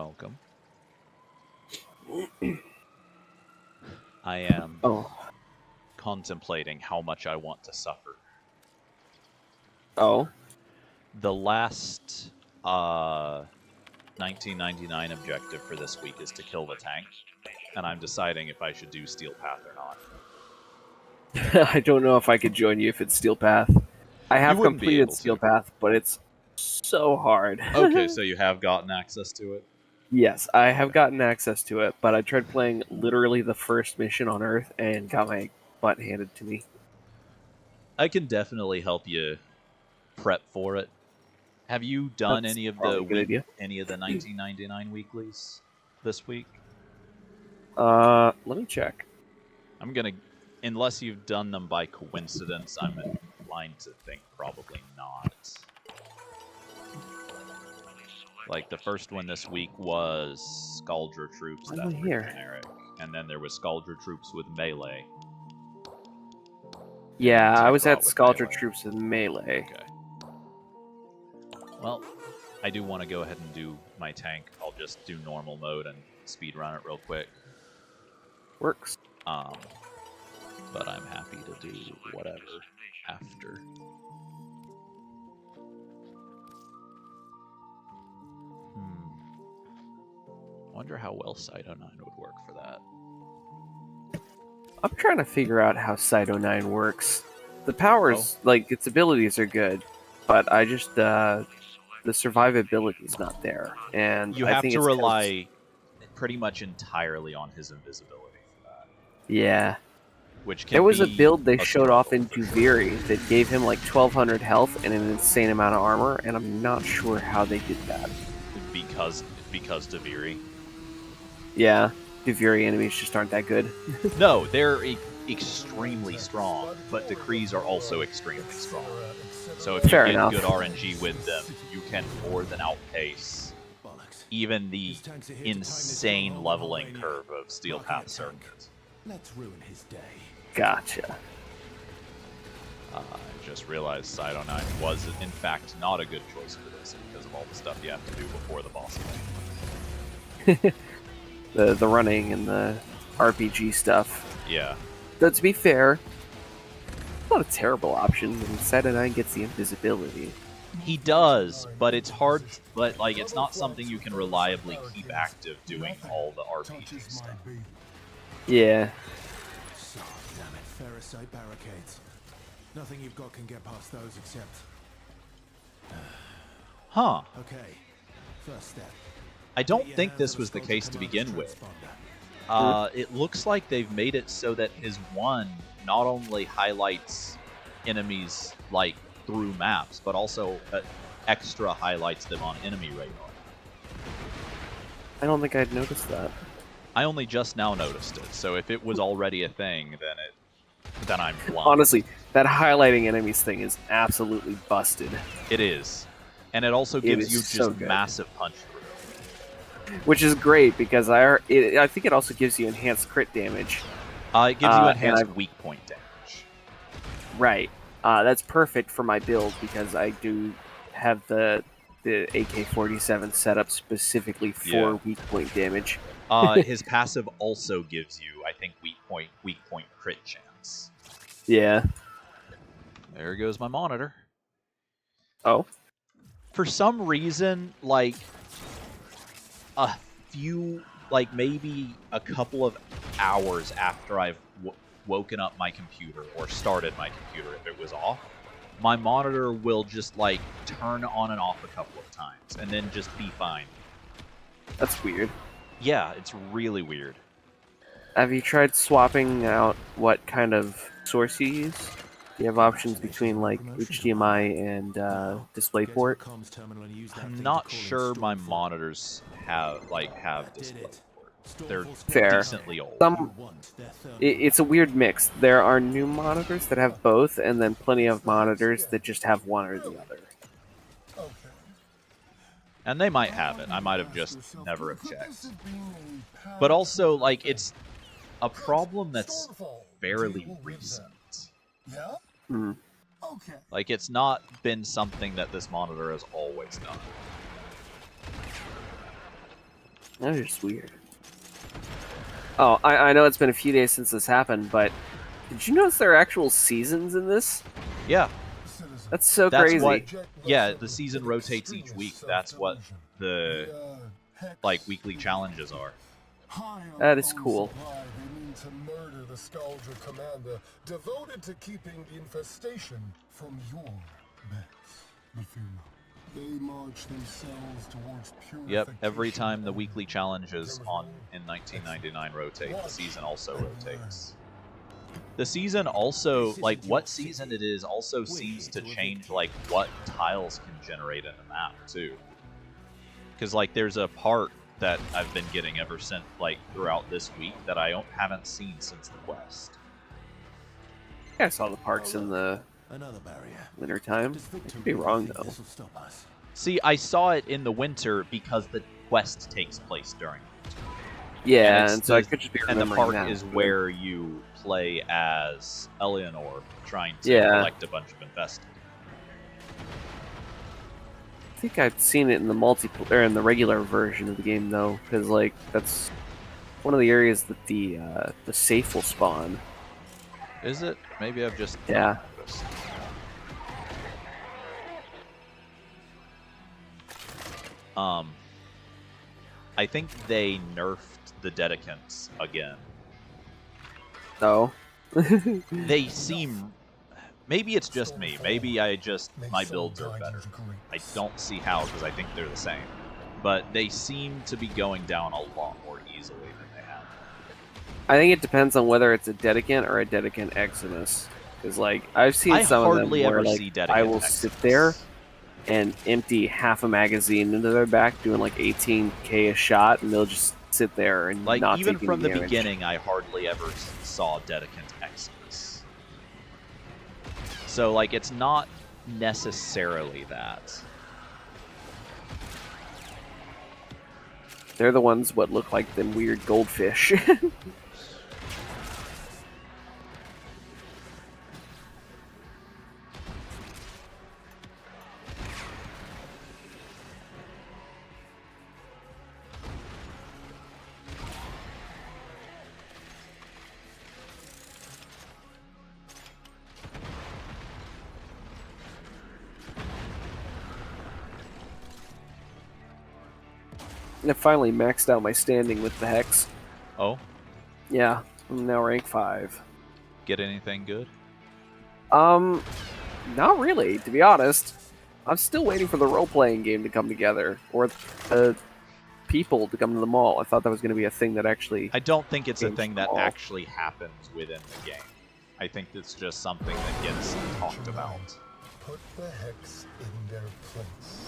welcome. I am contemplating how much I want to suffer. Oh. The last 1999 objective for this week is to kill the tank, and I'm deciding if I should do Steel Path or not. I don't know if I could join you if it's Steel Path. I have wouldn't be completed able Steel to. Path, but it's so hard. Okay, so you have gotten access to it? Yes, I have gotten access to it, but I tried playing literally the first mission on Earth and got my butt handed to me. I can definitely help you prep for it. Have you done That's any of probably the a good idea. 1999 weeklies this week? Let me check. I'm gonna, unless you've done them by coincidence, I'm inclined to think probably not. Like, the first one this week was Scaldra Troops. That's pretty generic. And then there was Scaldra Troops with melee. Yeah, I was at with Scaldra melee. Troops with melee. Okay. Well, I do want to go ahead and do my tank. I'll just do normal mode and speed run it real quick. Works. But I'm happy to do whatever after. Wonder how well Cyto 9 would work for that. I'm trying to figure out how Cyto 9 works. The powers, like, its abilities are good, but I just, the survivability is not there. And You I have think to it's rely pretty much entirely on his invisibility for that. Yeah. Which can There was a be build they a showed off struggle, in for sure. Duviri that gave him like 1200 health and an insane amount of armor, and I'm not sure how they did that. Because Daviri. Yeah, Duviri enemies just aren't that good. No, they're extremely strong, but decrees are also extremely strong. So if you Fair get enough. good RNG with them, you can more than outpace even the insane leveling curve of Steel Path Circuit. Let's ruin his day. Gotcha. I just realized Cyto 9 was, in fact, not a good choice for this because of all the stuff you have to do before the boss fight. The running and the RPG stuff. Yeah. Though to be fair, not a terrible option. And Cyto 9 gets the invisibility. He does, but it's hard, but like it's not something you can reliably keep active doing all the RPG stuff. Yeah. So, damn it, ferrocite barricades. Nothing you've got can get past those except... Huh. Okay, first step. I don't think this was the case to begin with. It looks like they've made it so that his one not only highlights enemies like through maps, but also extra highlights them on enemy radar. I don't think I'd noticed that. I only just now noticed it, so if it was already a thing, then I'm blind. Honestly, that highlighting enemies thing is absolutely busted. It is. And it also gives you just massive punch through. Which is great because I think it also gives you enhanced crit damage. It gives you enhanced weak point damage. Right. That's perfect for my build because I do have the AK-47 set up specifically for weak point damage. His passive also gives you, I think, weak point crit chance. Yeah. There goes my monitor. Oh. For some reason, like a few, like maybe a couple of hours after I've woken up my computer or started my computer, if it was off, my monitor will just like turn on and off a couple of times and then just be fine. That's weird. Yeah, it's really weird. Have you tried swapping out what kind of source you use? Do you have options between like HDMI and DisplayPort? I'm not sure my monitors have DisplayPort. They're decently old. It's a weird mix. There are new monitors that have both, and then plenty of monitors that just have one or the other. And they might have it. I might have just never have checked. But also, like, it's a problem that's fairly recent. Mm. Like, it's not been something that this monitor has always done. That was just weird. Oh, I know it's been a few days since this happened, but did you notice there are actual seasons in this? Yeah, That's so that's crazy. what. Yeah, the season rotates each week. That's what the like weekly challenges are. That is cool. They mean to murder the Scaldra commander, devoted to keeping the infestation from your backs. But fear not. They march themselves towards purification. Yep, every time the weekly challenges on in 1999 rotate, the season also rotates. The season also, like what season it is, also seems to change like what tiles can generate in the map too. Because like there's a part that I've been getting ever since like throughout this week that I haven't seen since the quest. I saw the parks in the winter time. I could be wrong though. See, I saw it in the winter because the quest takes place during winter. Yeah, and so I could just be and the remembering park that. is where you play as Eleanor trying to Yeah. collect a bunch of infested. I think I've seen it in the multiplayer, in the regular version of the game though, because like that's one of the areas that the safe will spawn. Is it? Maybe I've just Yeah. noticed. I think they nerfed the Dedicants again. Oh. They seem... Maybe it's just me. Maybe my builds are better. I don't see how, because I think they're the same. But they seem to be going down a lot more easily than they have. I think it depends on whether it's a Dedicant or a Dedicant Eximus. Because, like, I've seen some of them hardly where, ever like, see Dedicant I will Eximus. sit there and empty half a magazine into their back, doing like 18k a shot, and they'll just sit there and Like, not even take from any the damage. beginning, I hardly ever saw Dedicant Eximus. So, like, it's not necessarily that. They're the ones what look like them weird goldfish. I finally maxed out my standing with the Hex. Oh? Yeah, I'm now rank 5. Get anything good? Not really, to be honest. I'm still waiting for the role-playing game to come together, or the people to come to the mall. I thought that was going to be a thing that actually... I don't think it's a Games thing that mall. actually happens within the game. I think it's just something that gets talked about. Put the Hex in their place.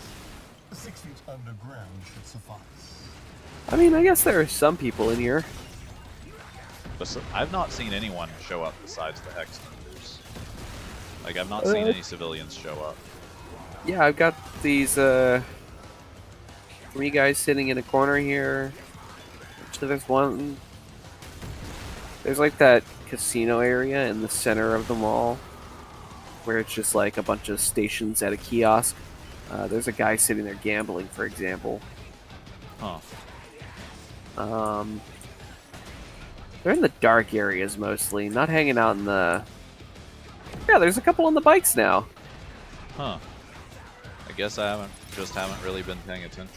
6 feet underground should suffice. I mean, I guess there are some people in here. But I've not seen anyone show up besides the Hex members. Like, I've not seen any civilians show up. Yeah, I've got these, 3 guys sitting in a corner here. So there's one... There's like that casino area in the center of the mall, where it's just like a bunch of stations at a kiosk. There's a guy sitting there gambling, for example. Huh. They're in the dark areas mostly, not hanging out in the... Yeah, there's a couple on the bikes now. Huh. I guess I haven't really been paying attention.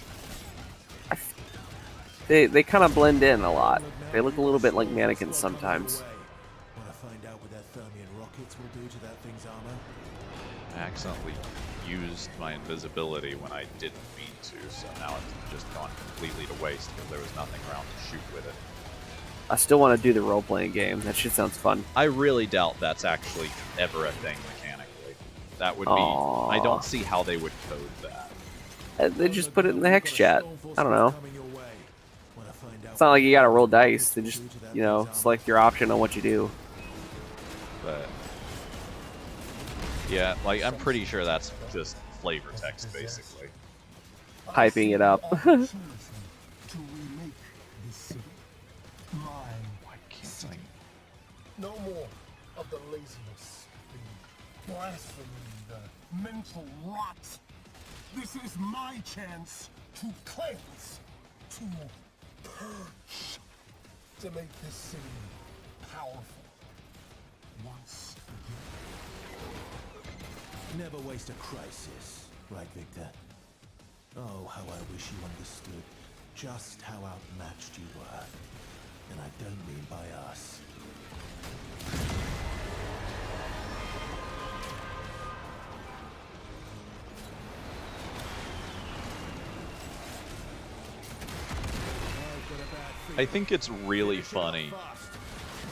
They kind of blend in a lot. They look a little bit like mannequins sometimes. Want to find out what that Thermian rockets will do to that thing's armor? I accidentally used my invisibility when I didn't mean to, so now it's just gone completely to waste because there was nothing around to shoot with it. I still want to do the role-playing game. That shit sounds fun. I really doubt that's actually ever a thing mechanically. That would be... Aww. I don't see how they would code that. They just put it in the Hex chat. I don't know. It's not like you gotta roll dice. They just, you know, select your option on what you do. But... yeah, like, I'm pretty sure that's just flavor text, basically. Hyping it up. To remake this city. Why can't I... No more of the laziness, the blasphemy, the mental rot. This is my chance to cleanse, to purge to make this city powerful once again. Never waste a crisis, right, Victor? Oh, how I wish you understood just how outmatched you were. And I don't mean by us. I think it's really funny,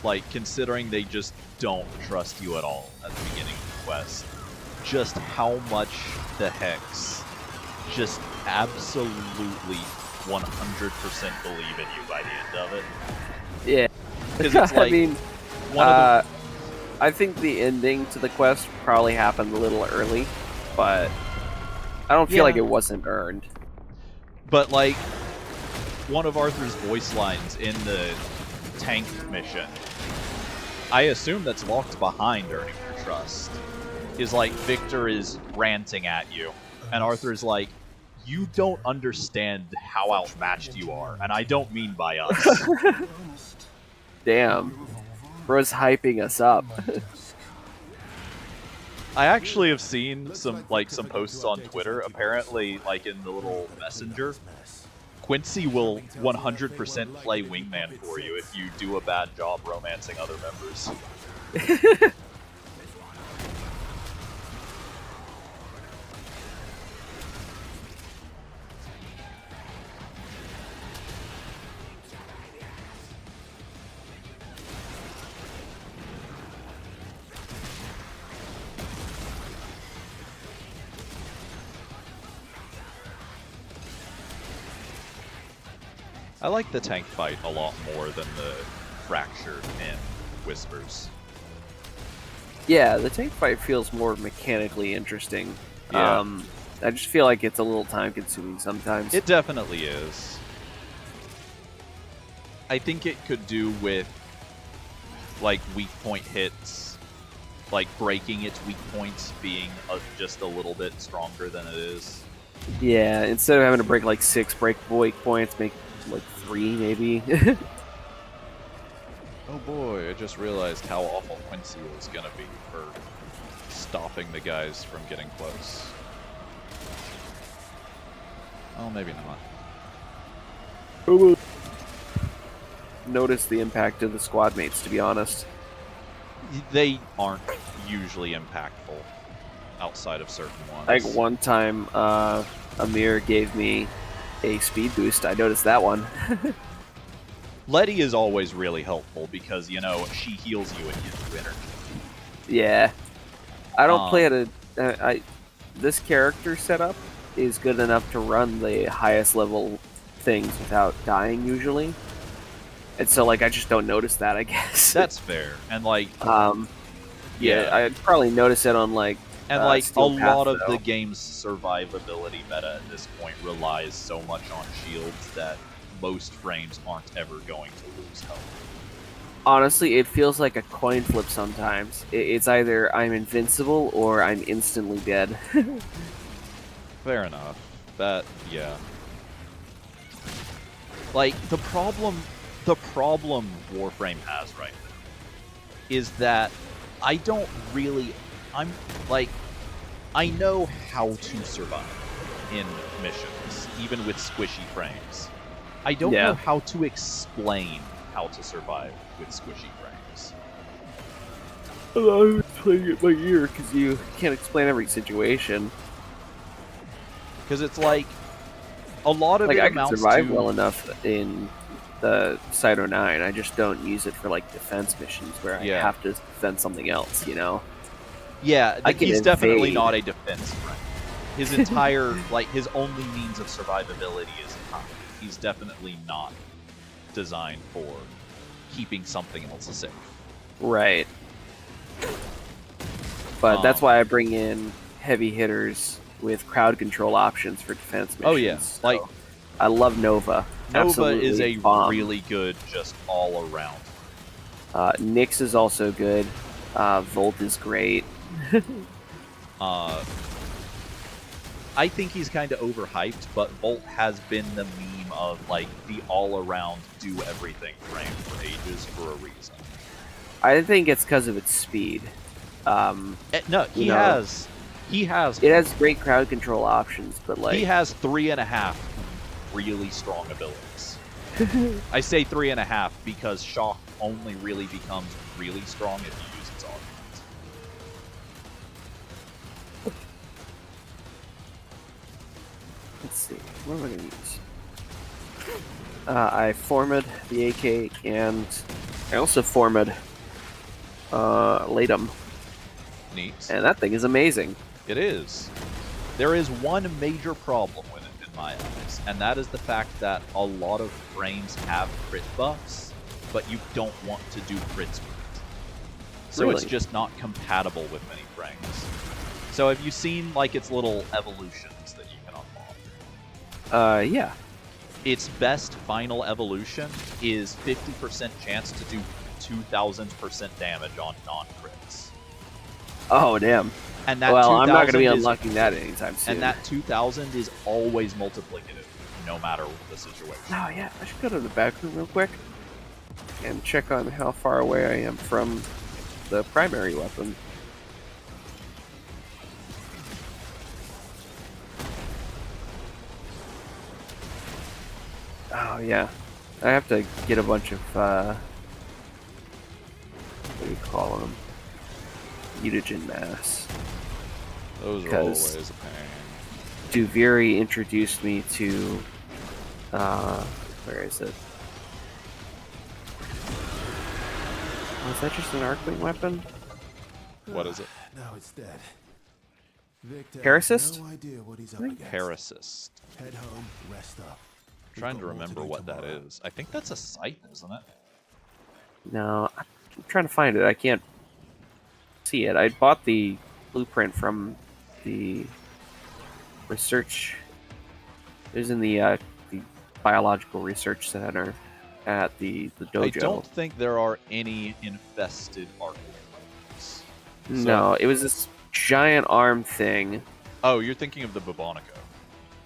like, considering they just don't trust you at all at the beginning of the quest, just how much the Hex just absolutely 100% believe in you by the end of it. Yeah. Because it's like, I mean, one of I think the ending to the quest probably happened a little early, but I don't feel like it wasn't earned. But like, one of Arthur's voice lines in the tank mission, I assume that's locked behind earning your trust, is like Victor is ranting at you, and Arthur's like, you don't understand how outmatched you are, and I don't mean by us. Damn. Bro's hyping us up. I actually have seen some posts on Twitter, apparently like in the little messenger, Quincy will 100% play wingman for you if you do a bad job romancing other members. I like the tank fight a lot more than the Fractured and Whispers. Yeah, the tank fight feels more mechanically interesting. Yeah. I just feel like it's a little time consuming sometimes. It definitely is. I think it could do with like weak point hits, like breaking its weak points being just a little bit stronger than it is. Yeah, instead of having to break like 6 weak points, make like 3 maybe. Oh boy, I just realized how awful Quincy was gonna be for stopping the guys from getting close. Oh, maybe not. Notice the impact of the squad mates, to be honest. They aren't usually impactful outside of certain ones. Like one time, Amir gave me a speed boost. I noticed that one. Letty is always really helpful because, you know, she heals you and gives you energy. Yeah. I don't play at a... this character setup is good enough to run the highest level things without dying, usually. And so, like, I just don't notice that, I guess. That's fair. And, like... yeah, I'd probably notice it on, like... And, like, a lot of though. the game's survivability meta at this point relies so much on shields that most frames aren't ever going to lose health. Honestly, it feels like a coin flip sometimes. It's either I'm invincible or I'm instantly dead. Fair enough. That, yeah. Like, the problem Warframe has right now is that I don't really... I know how to survive in missions, even with squishy frames. I don't know how to explain how to survive with squishy frames. I was playing it by ear because you can't explain every situation. Because it's like a lot of like it I can amounts survive to... well enough in the Cyto 9. I just don't use it for like defense missions where I have to defend something else, you know? Yeah, he's definitely invade. not a defense friend. His entire, like, his only means of survivability is attack. He's definitely not designed for keeping something else safe. Right. But that's why I bring in heavy hitters with crowd control options for defense missions. Oh yeah, So like I love Nova. Nova Absolutely is a bomb. really good just all around. Nyx is also good. Volt is great. I think he's kind of overhyped, but Volt has been the meme of like the all-around do everything frame for ages for a reason. I think it's because of its speed. No, he has. It has great crowd control options, but like he has 3.5 really strong abilities. I say 3.5 because Shock only really becomes really strong if you use its augment. Let's see, what am I gonna use? I formed the AK, and I also formed Latum. Neat. And that thing is amazing. It is. There is one major problem with it in my eyes, and that is the fact that a lot of frames have crit buffs, but you don't want to do crits with it. So Really? it's just not compatible with many frames. So have you seen like its little evolutions that you can unlock? Yeah. Its best final evolution is 50% chance to do 2000% damage on non-crits. Oh, damn. And that well, I'm not going to be 2000 is- unlocking that anytime soon. And that 2000 is always multiplicative, no matter the situation. Oh, yeah. I should go to the back room real quick and check on how far away I am from the primary weapon. Oh, yeah. I have to get a bunch of, what do you call them? Mutagen mass. Those are Because- always a pain. Duviri introduced me to, where is it? Was that just an Arcwing weapon? What is it? Now it's dead. Victor Parasist? has no idea what he's up I think against. Parasist. Head home, rest up. I'm trying to remember what that is. I think that's a scythe, isn't it? No, I'm trying to find it. I can't see it. I bought the blueprint from the research. It was in the biological research center at the dojo. I don't think there are any infested Arcwings. No, it was this giant arm thing. Oh, you're thinking of the Bubonico.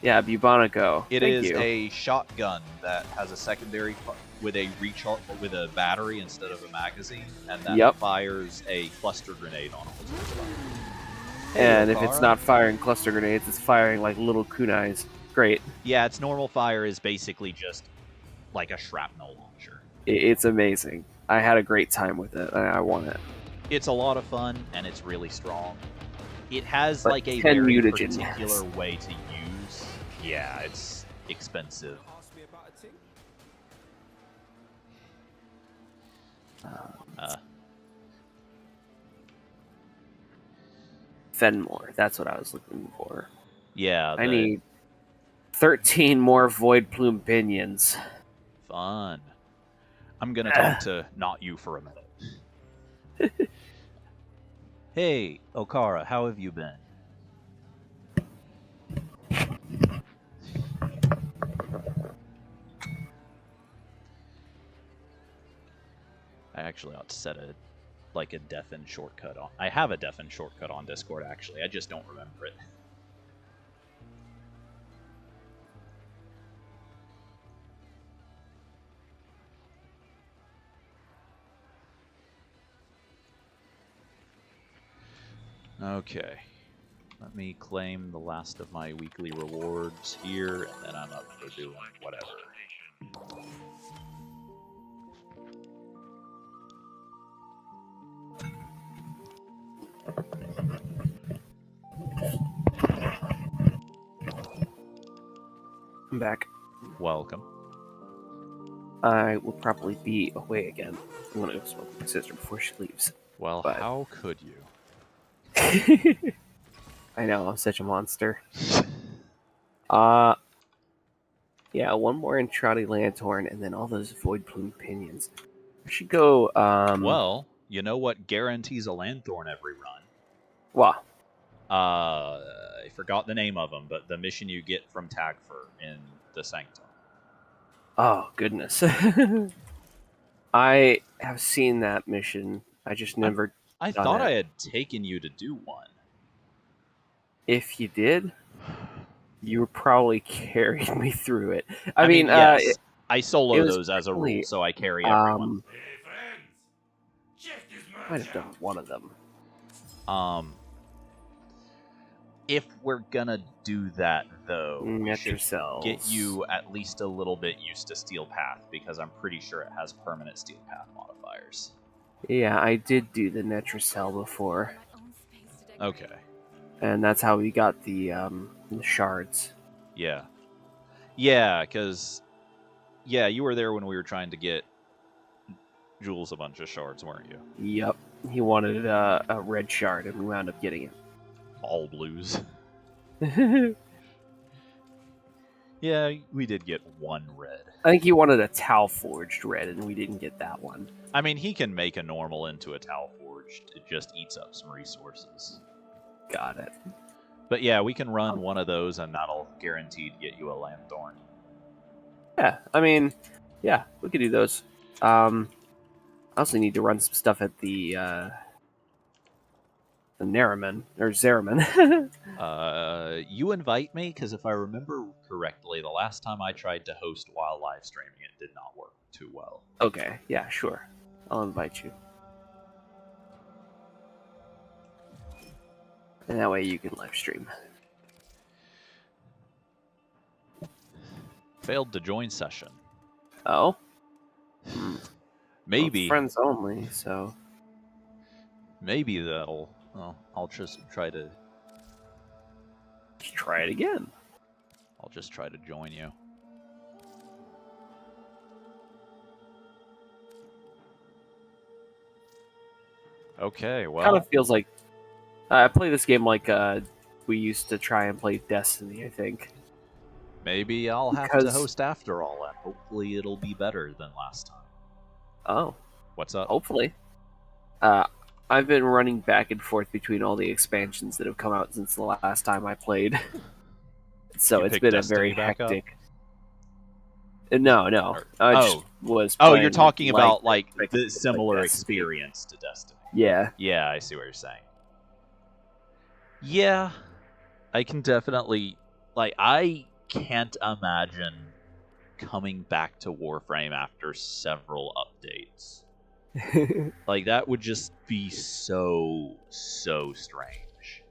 Yeah, Bubonico. It Thank is you. a shotgun that has a secondary with a recharge with a battery instead of a magazine, and that Yep. fires a cluster grenade on it. And if it's not firing cluster grenades, it's firing like little kunais. Great. Yeah, its normal fire is basically just like a shrapnel launcher. It's amazing. I had a great time with it, and I want it. It's a lot of fun, and it's really strong. It has But like a 10 very mutagen. particular way to use. Yeah, it's expensive. Fenmore. That's what I was looking for. Yeah, I need 13 more Void Plume Pinions. fun. I'm gonna talk to not you for a minute. Hey, Okara, how have you been? I actually ought to set a deafen shortcut on. I have a deafen shortcut on Discord actually. I just don't remember it. Okay. Let me claim the last of my weekly rewards here, and then I'm up for doing whatever. I'm back. Welcome. I will probably be away again. I'm gonna go smoke with my sister before she leaves. Well, But- how could you? I know, I'm such a monster. Yeah, one more Entrati Lanthorn, and then all those Void Plume Pinions. I should go, Well, you know what guarantees a Lanthorn every run? Well, I forgot the name of them, but the mission you get from Tagfer in the Sanctum. oh, goodness. I have seen that mission. I just never... I done thought it. I had taken you to do one. If you did, You were probably carrying me through it. I mean, yes, I it solo was those as a rule, probably, so I carry everyone. Hey, friends! Check this might match have done out! one of them. If we're gonna do that, though, we should Metrocells. get you at least a little bit used to Steel Path, because I'm pretty sure it has permanent Steel Path modifiers. Yeah, I did do the Netracell before, Okay. and that's how we got the shards. Yeah. Yeah, because... Yeah, you were there when we were trying to get Jules a bunch of shards, weren't you? Yep, he wanted a red shard, and we wound up getting All blues. it. Yeah, we did get one red. I think he wanted a Tau Forged red, and we didn't get that one. I mean, he can make a normal into a Tau Forged. It just eats up some resources. Got it. But yeah, we can run one of those, and that'll guaranteed get you a Lanthorn. Yeah, I mean, yeah, we could do those. I also need to run some stuff at the Nariman, or Zeraman. You invite me, because if I remember correctly, the last time I tried to host while live streaming, it did not work too well. Okay, yeah, sure. I'll invite you. And that way you can live stream. Failed to join session. Oh? Maybe. Well, friends only, so... Maybe that'll... Well, I'll just try to... Let's try it again. I'll just try to join you. Okay, well... Kind of feels like... I play this game like we used to try and play Destiny, I think. Maybe I'll have to host after all, and hopefully it'll be better than last time. Oh. What's up? Hopefully. I've been running back and forth between all the expansions that have come out since the last time I played. So it's been Destiny a very back up? hectic... No. I just was Oh, playing you're talking about, like, like the similar Destiny. experience to Destiny. Yeah. Yeah, I see what you're saying. Yeah, I can definitely... Like, I can't imagine coming back to Warframe after several updates. Like, that would just be so strange.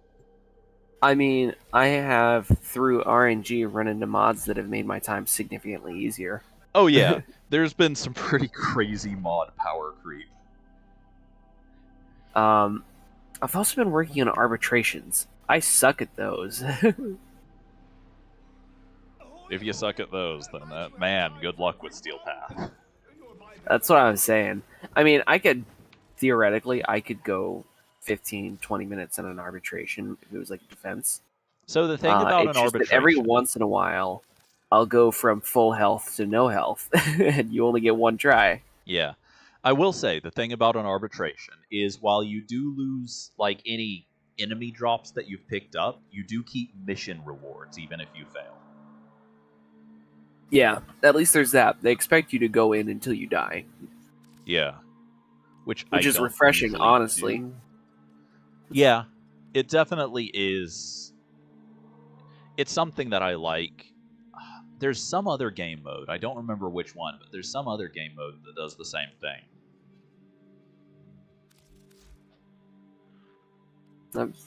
I mean, I have, through RNG, run into mods that have made my time significantly easier. Oh yeah, there's been some pretty crazy mod power creep. I've also been working on arbitrations. I suck at those. If you suck at those, then man, good luck with Steel Path. That's what I was saying. I mean, theoretically, I could go 15, 20 minutes in an arbitration if it was like a defense. So the thing about it's an just that arbitration... every once in a while, I'll go from full health to no health, and you only get one try. Yeah. I will say, the thing about an arbitration is while you do lose, like, any enemy drops that you've picked up, you do keep mission rewards, even if you fail. Yeah, at least there's that. They expect you to go in until you die. Yeah. Which is refreshing, honestly. Do. Yeah, it definitely is. It's something that I like. There's some other game mode, I don't remember which one, but there's some other game mode that does the same thing.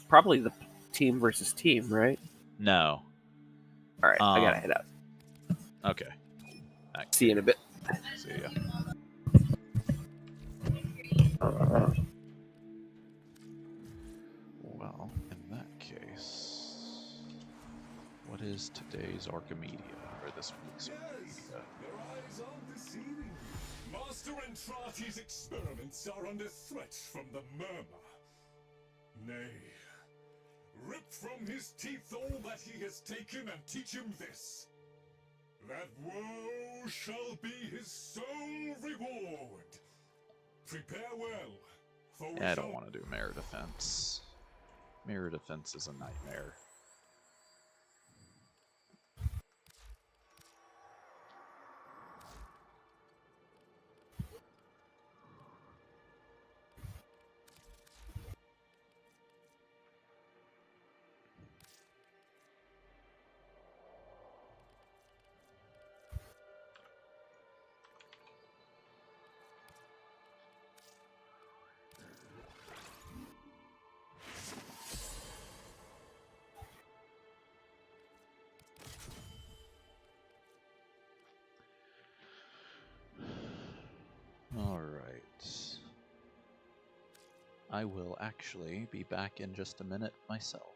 Probably the team versus team, right? No. Alright, I gotta head out. Okay. See you in a bit. See ya. Well, in that case, what is today's Archimedia, or this week's Archimedia? Their eyes aren't deceiving. Master Entrati's experiments are under threat from the Murmur. Nay, rip from his teeth all that he has taken and teach him this. That woe shall be his sole reward. Prepare well, for we I shall... don't want to do Mirror Defense. Mirror Defense is a nightmare. I will actually be back in just a minute myself.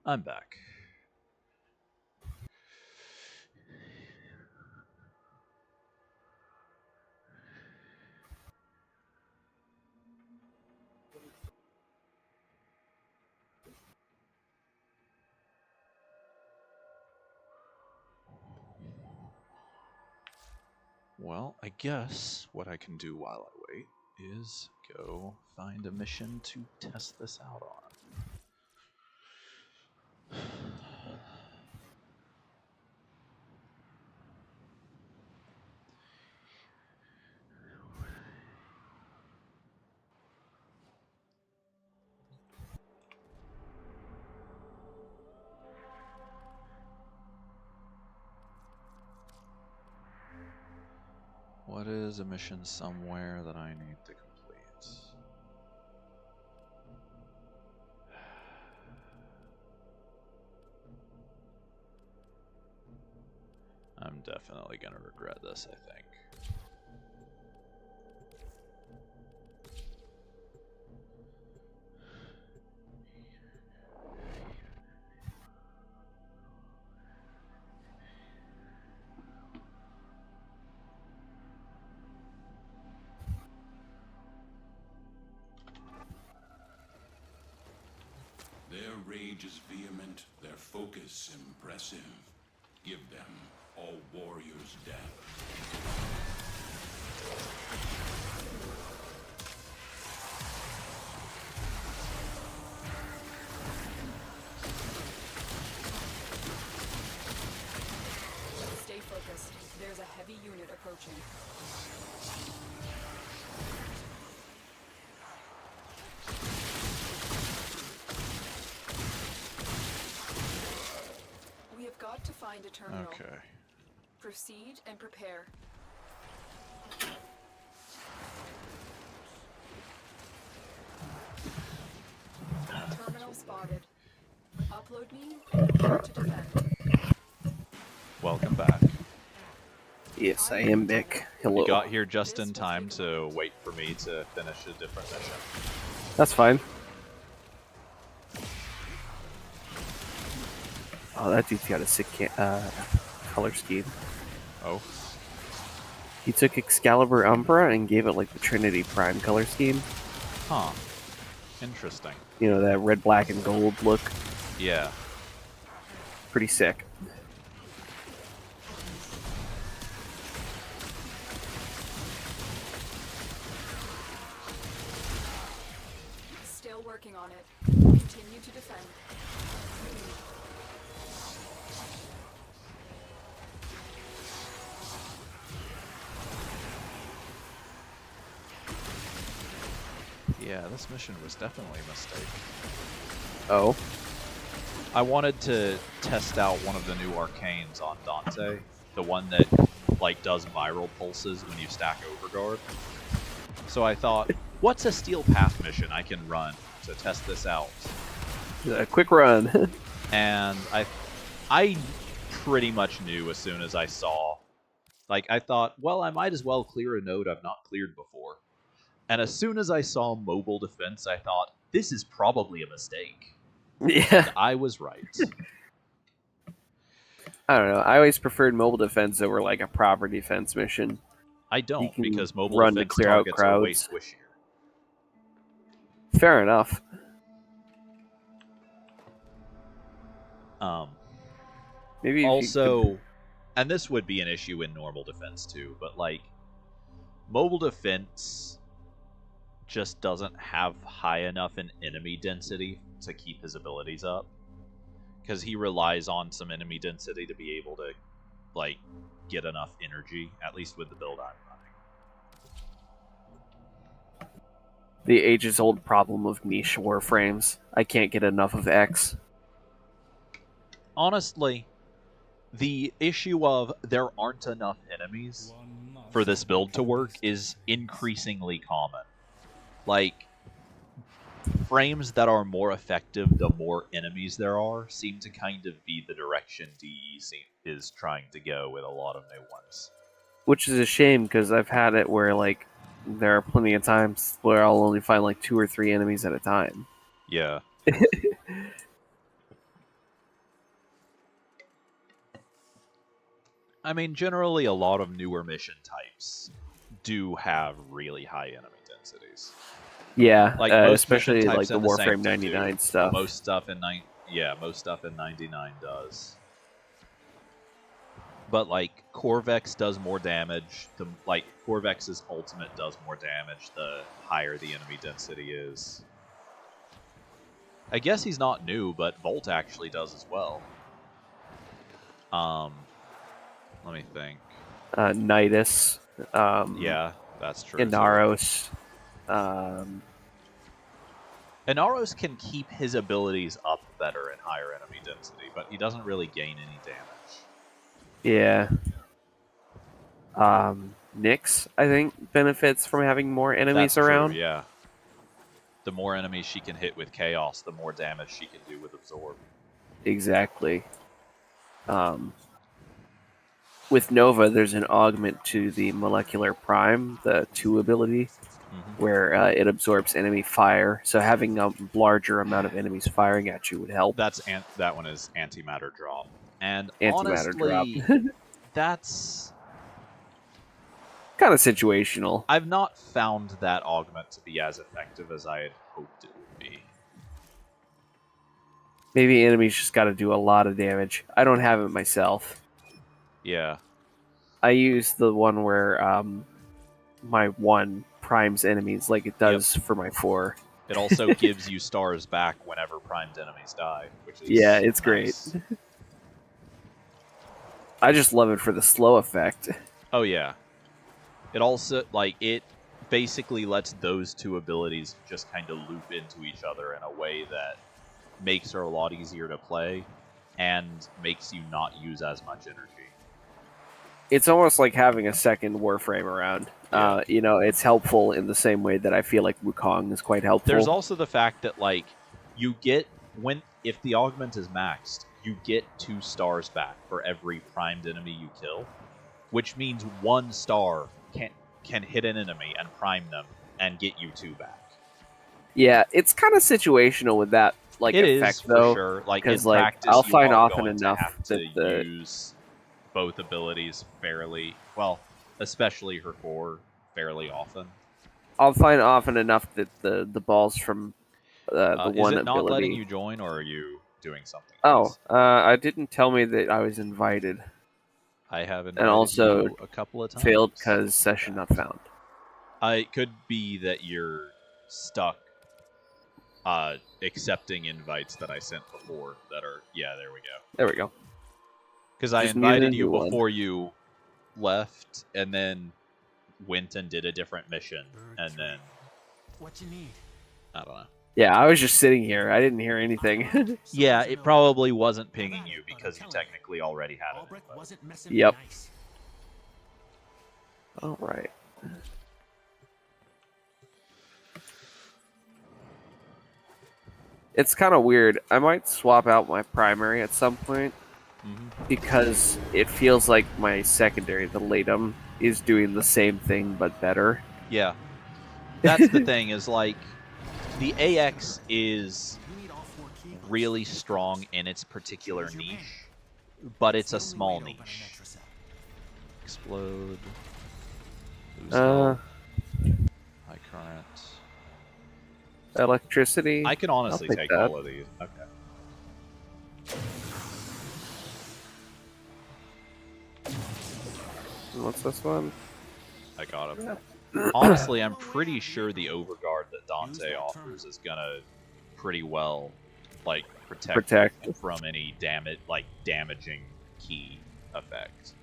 I'm back. Well, I guess what I can do while I wait is go find a mission to test this out on. What is a mission somewhere that I need to complete? I'm definitely going to regret this, I think. Their rage is vehement, their focus impressive. Give them all warriors' death. Stay focused. There's a heavy unit approaching. We have got to find a terminal. Okay. Proceed and prepare. Terminal spotted. Upload me and prepare to defend. Welcome back. Yes, I am Mick. Hello. You got here just in time to wait for me to finish a different mission. That's fine. Oh, that dude's got a sick color scheme. Oh? He took Excalibur Umbra and gave it like the Trinity Prime color scheme. Huh. Interesting. You know, that red, black, and gold look. Yeah. Pretty sick. Still working on it. Continue to defend. Yeah, this mission was definitely a mistake. Oh? I wanted to test out one of the new arcanes on Dante. The one that, like, does viral pulses when you stack Overguard. So I thought, what's a Steel Path mission I can run to test this out? A quick run. And I pretty much knew as soon as I saw. Like, I thought, well, I might as well clear a node I've not cleared before. And as soon as I saw mobile defense, I thought, this is probably a mistake. Yeah. And I was right. I don't know. I always preferred mobile defense over like a proper defense mission. I don't, can because mobile run to defense clear out targets are way crowds. squishier. Fair enough. Maybe if Also, and this would be an issue in normal defense too, but like, mobile defense just doesn't have high enough an enemy density to keep his abilities up. Because he relies on some enemy density to be able to, like, get enough energy, at least with the build I'm running. the ages-old problem of niche warframes. I can't get enough of X. Honestly, the issue of there aren't enough enemies for this build to work is increasingly common. Like, frames that are more effective the more enemies there are seem to kind of be the direction DE is trying to go with a lot of new ones. Which is a shame, because I've had it where, like, there are plenty of times where I'll only find, like, 2 or 3 enemies at a time. Yeah. I mean, generally, a lot of newer mission types do have really high enemy densities. Yeah, Like most mission especially like types the in the Warframe Sanctum 99 do. stuff. Most stuff in most stuff in 99 does. But like Corvex does more damage. Corvex's ultimate does more damage the higher the enemy density is. I guess he's not new, but Volt actually does as well. Let me think. Nidus. Yeah, that's true. Inaros. Inaros can keep his abilities up better in higher enemy density, but he doesn't really gain any damage. Yeah. Nyx, I think, benefits from having more enemies That's around. true, yeah. The more enemies she can hit with Chaos, the more damage she can do with Absorb. Exactly. With Nova, there's an augment to the Molecular Prime, the 2 ability, where it absorbs enemy fire. So having a larger amount of enemies firing at you would help. That one is Antimatter Drop. And Antimatter honestly, drop. that's kind of situational. I've not found that augment to be as effective as I had hoped it would be. Maybe enemies just got to do a lot of damage. I don't have it myself. Yeah. I use the one where my 1 primes enemies like it does for my 4. It also gives you stars back whenever primed enemies die, which is yeah, it's nice. great. I just love it for the slow effect. Oh yeah. It also it basically lets those 2 abilities just kind of loop into each other in a way that makes her a lot easier to play and makes you not use as much energy. It's almost like having a second Warframe around. Yeah. It's helpful in the same way that I feel like Wukong is quite helpful. There's also the fact that you get if the augment is maxed, you get 2 stars back for every primed enemy you kill, which means 1 star can hit an enemy and prime them and get you 2 back. Yeah, it's kind of situational with that it effect is, though. for sure. Because in practice, I'll you find are often going enough to have to use both abilities fairly well, especially her 4 fairly often. I'll find often enough that the balls from the one is it not ability. letting you join, or are you doing something? I didn't tell me that I was invited. I have invited and also you a couple of times. Failed because session not found. It could be that you're stuck accepting invites that I sent before that are... Yeah, there we go. There we go. Because I invited you before you left, and then went and did a different mission, and then... What you need? I don't know. Yeah, I was just sitting here. I didn't hear anything. Yeah, it probably wasn't pinging you because you technically already had it. Yep. All right. It's kind of weird. I might swap out my primary at some point because it feels like my secondary, the Latum, is doing the same thing but better. Yeah. That's the thing, is the AX is really strong in its particular niche, but it's a small niche. Explode. High current. Electricity. I can honestly take all of these. Okay. What's this one? I got him. Honestly, I'm pretty sure the overguard that Dante offers is gonna pretty well protect from any damaging key effect.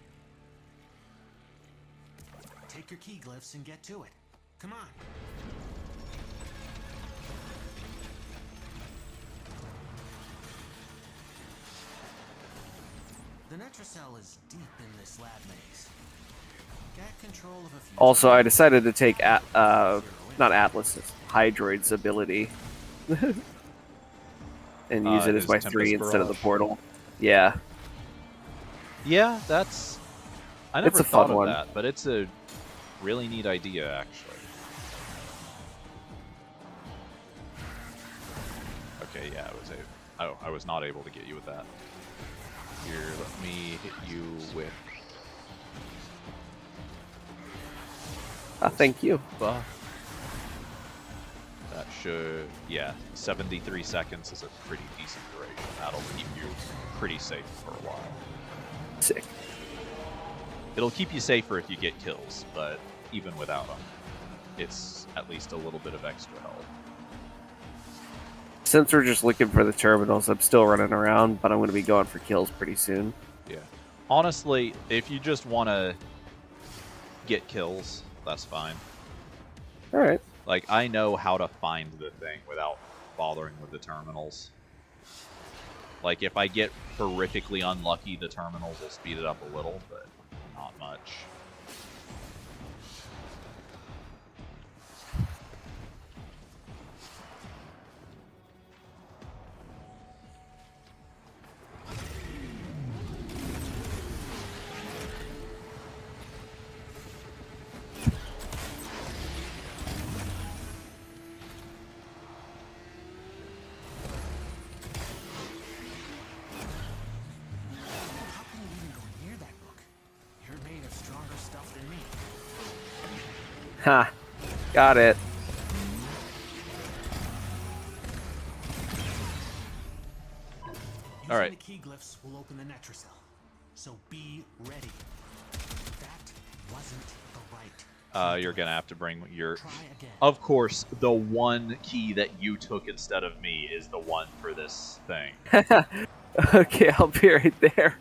Take your key glyphs and get to it. Come on. The Netracell is deep in this lab maze. Get control of a few. Also, I decided to take not Atlas's Hydroid's ability and use it as my 3 instead of the portal. Yeah. Yeah, that's. I never It's a thought fun of one. that, but it's a really neat idea, actually. Okay, yeah, I was not able to get you with that. Here, let me hit you with Thank you. buff. That should, yeah, 73 seconds is a pretty decent duration. That'll keep you pretty safe for a while. Sick. It'll keep you safer if you get kills, but even without them, it's at least a little bit of extra health. Since we're just looking for the terminals, I'm still running around, but I'm going to be going for kills pretty soon. Yeah. Honestly, if you just want to get kills, that's fine. Alright. Like, I know how to find the thing without bothering with the terminals. Like, if I get horrifically unlucky, the terminals will speed it up a little, but not much. How can you even go near that book? You're made of stronger stuff than me. Ha. Got it. All right. Using the key glyphs will open the Netracell. So be ready. That wasn't the right. You're gonna have to bring your... Try again. Of course, the one key that you took instead of me is the one for this thing. Okay, I'll be right there.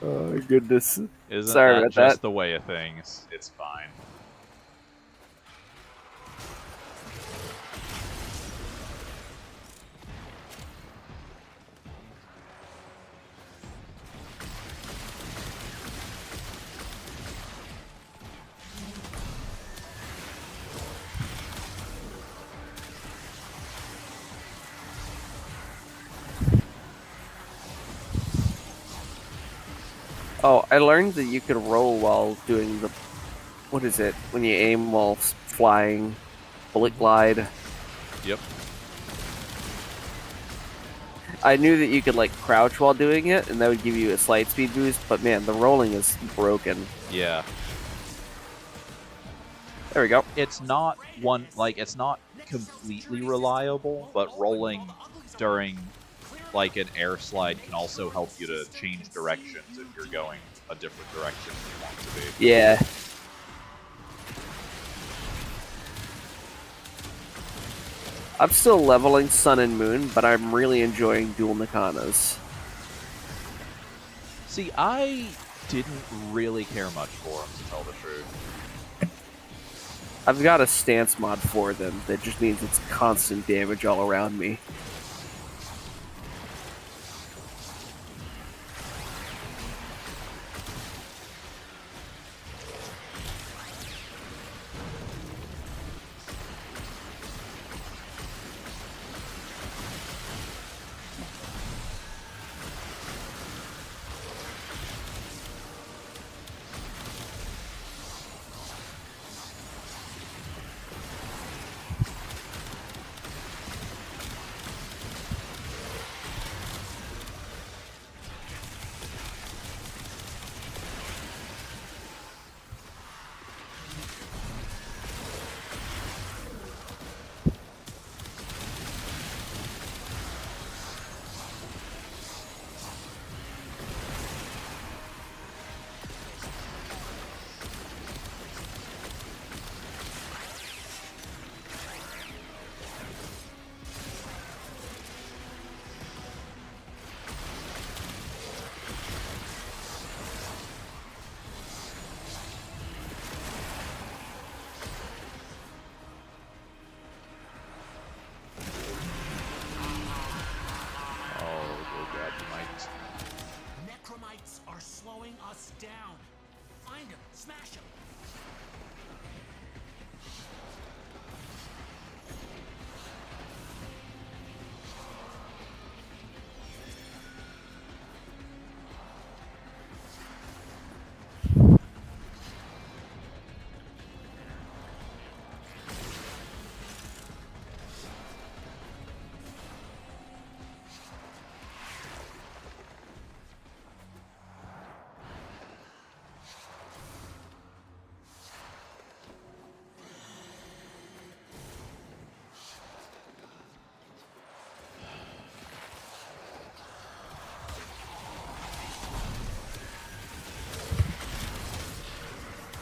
Oh, goodness. Isn't Sorry that about just that. the way of things? It's fine. Oh, I learned that you could roll while doing the... What is it? When you aim while flying. Bullet glide. Yep. I knew that you could, like, crouch while doing it, and that would give you a slight speed boost, but man, the rolling is broken. Yeah. There we go. It's not one, like, it's not completely reliable, but rolling during, like, an air slide can also help you to change directions if you're going a different direction than you want to be. Yeah. I'm still leveling Sun and Moon, but I'm really enjoying Dual Nakanas. See, I didn't really care much for them, to tell the truth. I've got a stance mod for them that just means it's constant damage all around me. Necromites are slowing us down. Find them, smash them.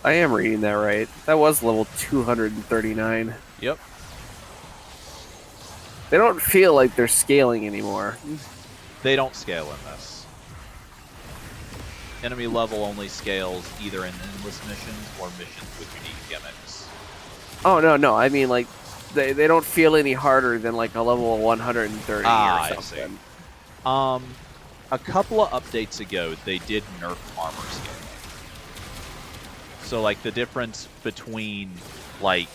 I am reading that right. That was level 239. Yep. They don't feel like they're scaling anymore. They don't scale in this. Enemy level only scales either in endless missions or missions with unique gimmicks. Oh, no. I mean, like, they don't feel any harder than, like, a level 130 or something. I see. A couple of updates ago, they did nerf armor scaling. So, like, the difference between, like,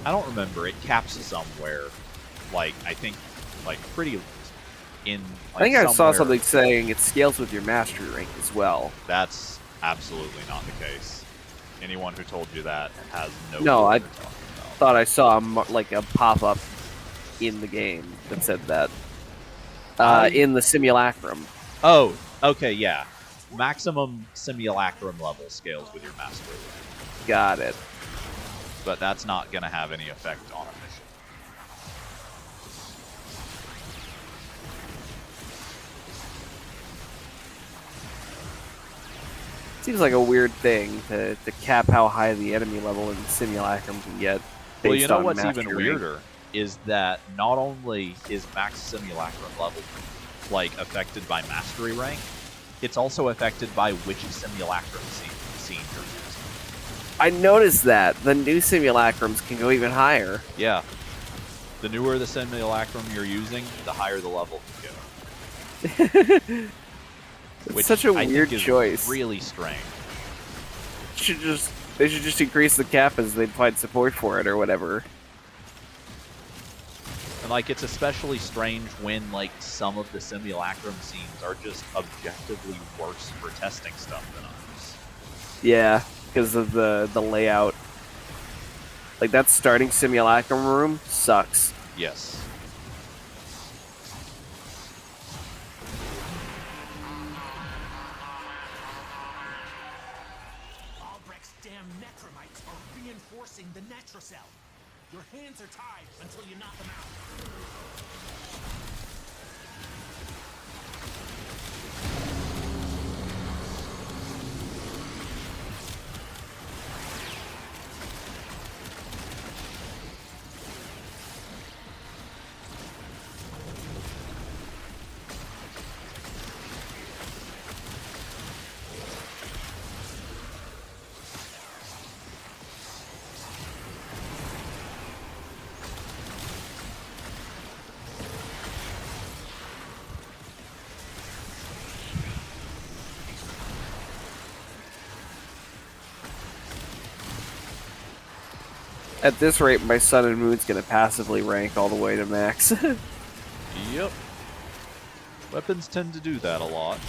I don't remember, it caps somewhere. Like, I think, like, pretty in. Like, I think I saw something saying it scales with your mastery rank as well. That's absolutely not the case. Anyone who told you that has no. No, I thought I saw like a pop-up in the game that said that. In the simulacrum. Oh, okay, yeah. Maximum simulacrum level scales with your mastery rank. Got it. But that's not going to have any effect on a mission. Seems like a weird thing to cap how high the enemy level in Simulacrum can get. Well, you know what's even weirder is that not only is max Simulacrum level like affected by mastery rank, it's also affected by which Simulacrum scene you're using. I noticed that the new Simulacrums can go even higher. Yeah, the newer the Simulacrum you're using, the higher the level can go. It's such a weird choice. Really strange. They should just increase the cap as they'd find support for it or whatever. And like, it's especially strange when like some of the Simulacrum scenes are just objectively worse for testing stuff than others. Yeah, because of the layout. Like that starting Simulacrum room sucks. Yes. The Netrocell. Your hands are tied until you knock them out. At this rate, my Sun and Moon's gonna passively rank all the way to max. Yep. Weapons tend to do that a lot.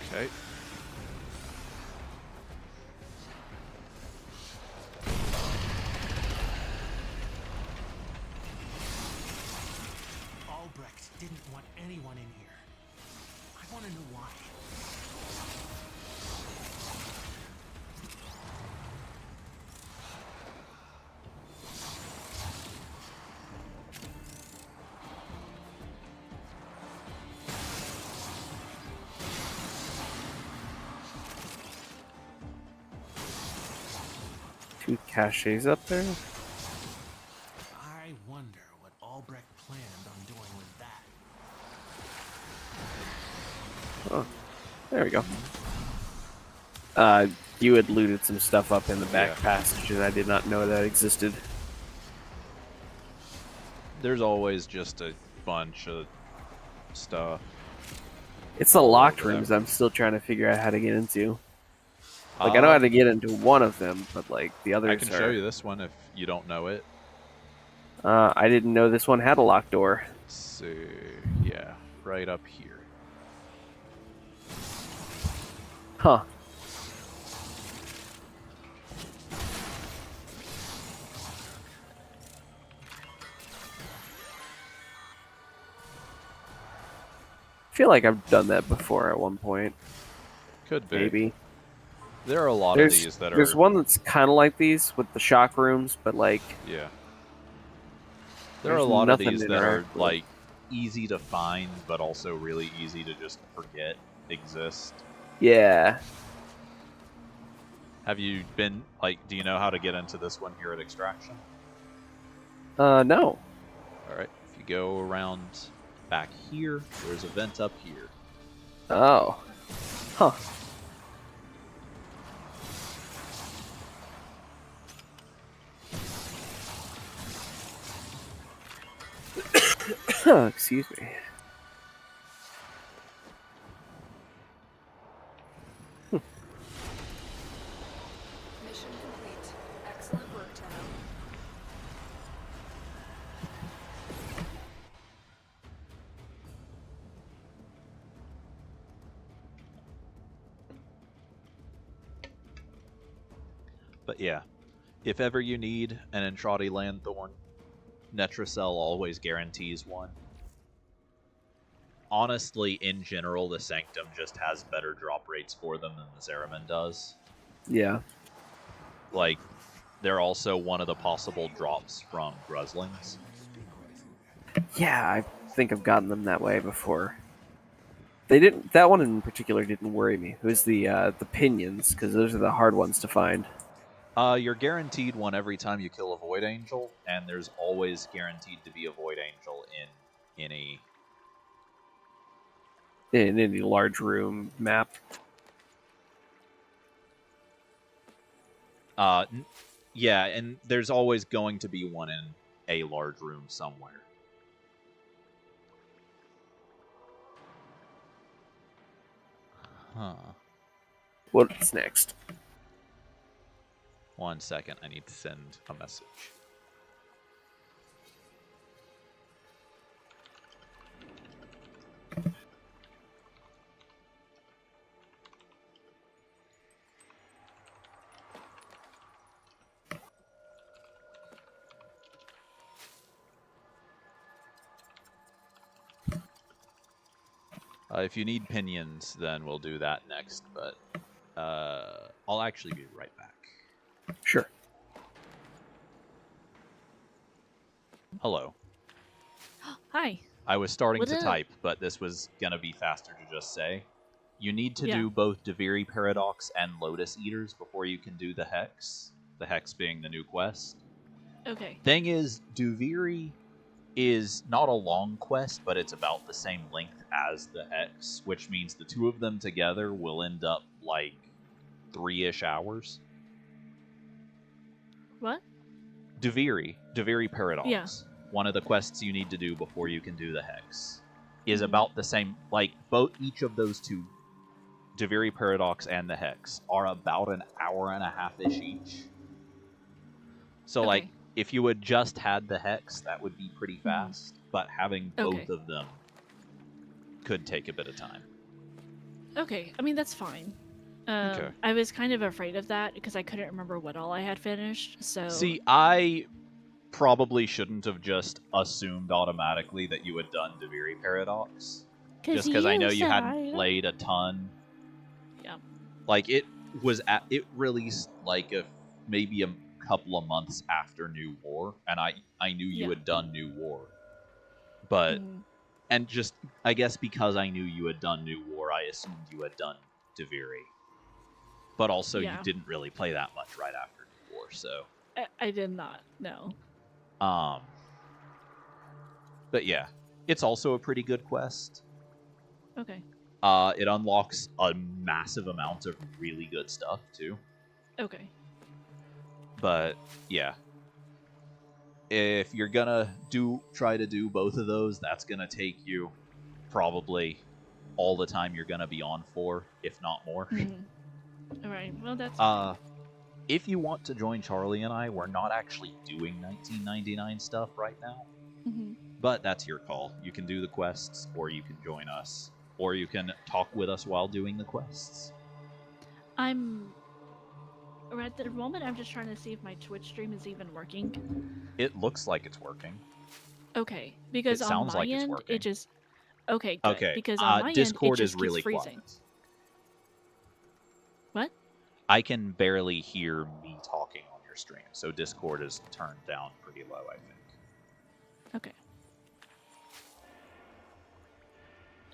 Okay. Albrecht didn't want anyone in here. I want to know why. Two caches up there. I wonder what Albrecht planned on doing with that. Oh, there we go. You had looted some stuff up in the back passage, and I did not know that existed. There's always just a bunch of stuff. It's the locked rooms I'm still trying to figure out how to get into. Like, I know how to get into one of them, but, like, the others I can show you this one if you don't know it. I didn't know this one had a locked door. So, yeah, right up here. Huh. I feel like I've done that before at one point. Could be. Maybe. There are a lot of these that are... There's one that's kind of like these with the shock rooms, but like... Yeah. There are a lot of these that are, like, easy to find, but also really easy to just forget exist. Yeah. Have you been, like, do you know how to get into this one here at Extraction? No. Alright, if you go around back here, there's a vent up here. Oh. Huh. Excuse me. Mission complete. Excellent work, Tenno. But yeah, if ever you need an Entrati Landthorn, Netracell always guarantees one. Honestly, in general, the Sanctum just has better drop rates for them than the Zeraman does. Yeah. Like, they're also one of the possible drops from Gruslings. Yeah, I think I've gotten them that way before. They didn't. That one in particular didn't worry me. It was the pinions, because those are the hard ones to find. You're guaranteed one every time you kill a Void Angel, and there's always guaranteed to be a Void Angel in any large room map. Yeah, and there's always going to be one in a large room somewhere. Huh. What's next? 1 second, I need to send a message. If you need pinions, then we'll do that next, but I'll actually be right back. Sure. Hello. Hi. I was starting What to up? type, but this was going to be faster to just say. You need to do both Deviri Paradox and Lotus Eaters before you can do the Hex. The Hex being the new quest. Okay. Thing is, Deviri is not a long quest, but it's about the same length as the Hex, which means the two of them together will end up like 3-ish hours. What? Deviri Paradox. Yeah. One of the quests you need to do before you can do the Hex is about the same, like, each of those two, Deviri Paradox and the Hex, are about an hour and a half-ish each. So, like, if you had just had the Hex, that would be pretty fast, but having both of them could take a bit of time. Okay, I mean, that's fine. Okay. I was kind of afraid of that because I couldn't remember what all I had finished, so... See, I probably shouldn't have just assumed automatically that you had done Deviri Paradox. Just because I know you hadn't played a ton. Yeah. Like, it released like maybe a couple of months after New War, and I knew you had done New War. But, and just, I guess because I knew you had done New War, I assumed you had done Deviri. But also, you didn't really play that much right after New War, so... I did not, no. But yeah, it's also a pretty good quest. Okay. It unlocks a massive amount of really good stuff, too. Okay. But, yeah. If you're gonna try to do both of those, that's gonna take you probably all the time you're gonna be on for, if not more. Alright, well that's fine. If you want to join Charlie and I, we're not actually doing 1999 stuff right now. Mm-hmm. But that's your call. You can do the quests, or you can join us, or you can talk with us while doing the quests. At the moment, I'm just trying to see if my Twitch stream is even working. It looks like it's working. Okay, because It on sounds my like it's end, working. it just... Okay, good. Okay, Because on my Discord end, it is just really keeps freezing. quiet. What? I can barely hear me talking on your stream, so Discord is turned down pretty low, I think. Okay.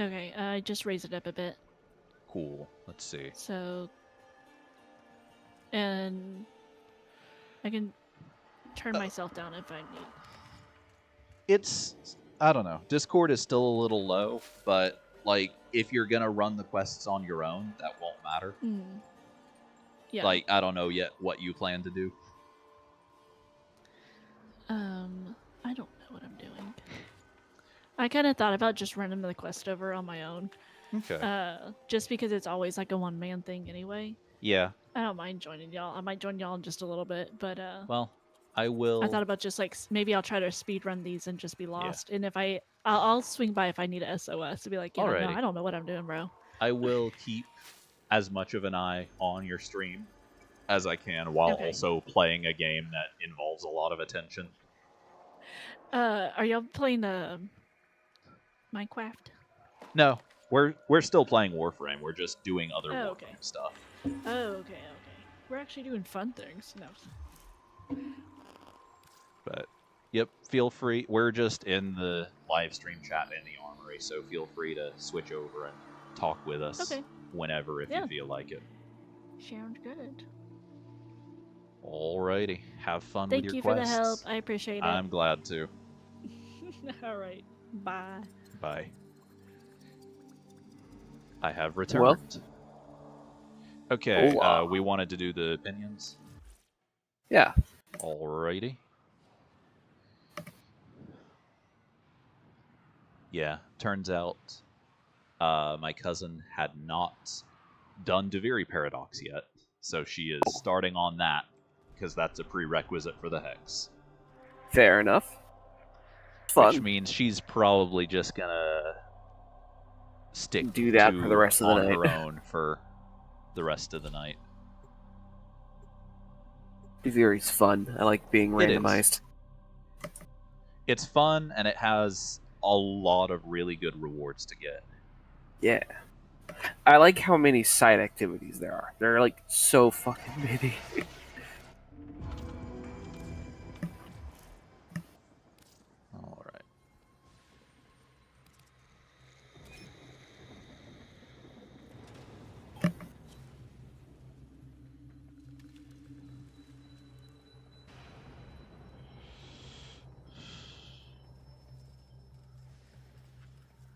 Okay, I just raised it up a bit. Cool. Let's see. So... And... I can turn myself down if I need. It's... I don't know. Discord is still a little low, but, like, if you're gonna run the quests on your own, that won't matter. Yeah. Like, I don't know yet what you plan to do. I don't know what I'm doing. I kind of thought about just running the quest over on my own. Okay. Just because it's always like a one-man thing anyway. Yeah. I don't mind joining y'all. I might join y'all in just a little bit, but Well, I will. I thought about just like maybe I'll try to speed run these and just be lost. And if I'll swing by if I need a SOS to be like, no, I don't know what I'm doing, bro. I will keep as much of an eye on your stream as I can while also playing a game that involves a lot of attention. Are y'all playing Minecraft? No, we're still playing Warframe. We're just doing other Warframe stuff. Oh, okay. We're actually doing fun things. No. But, yep, feel free. We're just in the live stream chat in the Armory, so feel free to switch over and talk with us whenever if you feel like it. Sounds good. Alrighty. Have fun Thank with your you quests. for the help. I appreciate it. I'm glad to. All right. Bye. Bye. I have returned. Okay, we wanted to do the opinions? Yeah. Alrighty. Yeah, turns out my cousin had not done Deviri Paradox yet, so she is starting on that, because that's a prerequisite for the Hex. Fair enough. Fun. Which means she's probably just gonna do that for the rest of the night. On her own for the rest of the night. Deviri's fun. I like being randomized. It's fun, and it has a lot of really good rewards to get. Yeah. I like how many side activities there are. There are like so fucking many. Alright.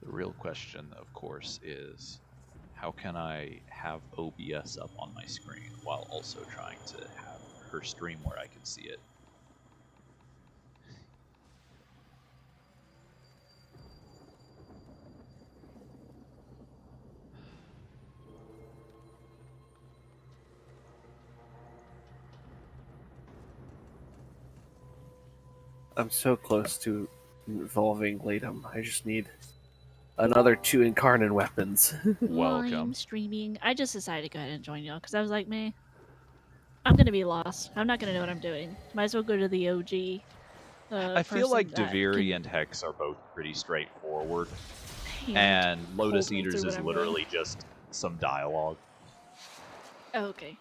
The real question, of course, is how can I have OBS up on my screen while also trying to have her stream where I can see it? I'm so close to evolving Latum. I just need another 2 incarnate weapons. Welcome. I'm streaming. I just decided to go ahead and join y'all because I was like, man, I'm gonna be lost. I'm not gonna know what I'm doing. Might as well go to the OG. I feel like Deviri and Hex are both pretty straightforward, and Lotus Eaters is literally just some dialogue. Oh, okay.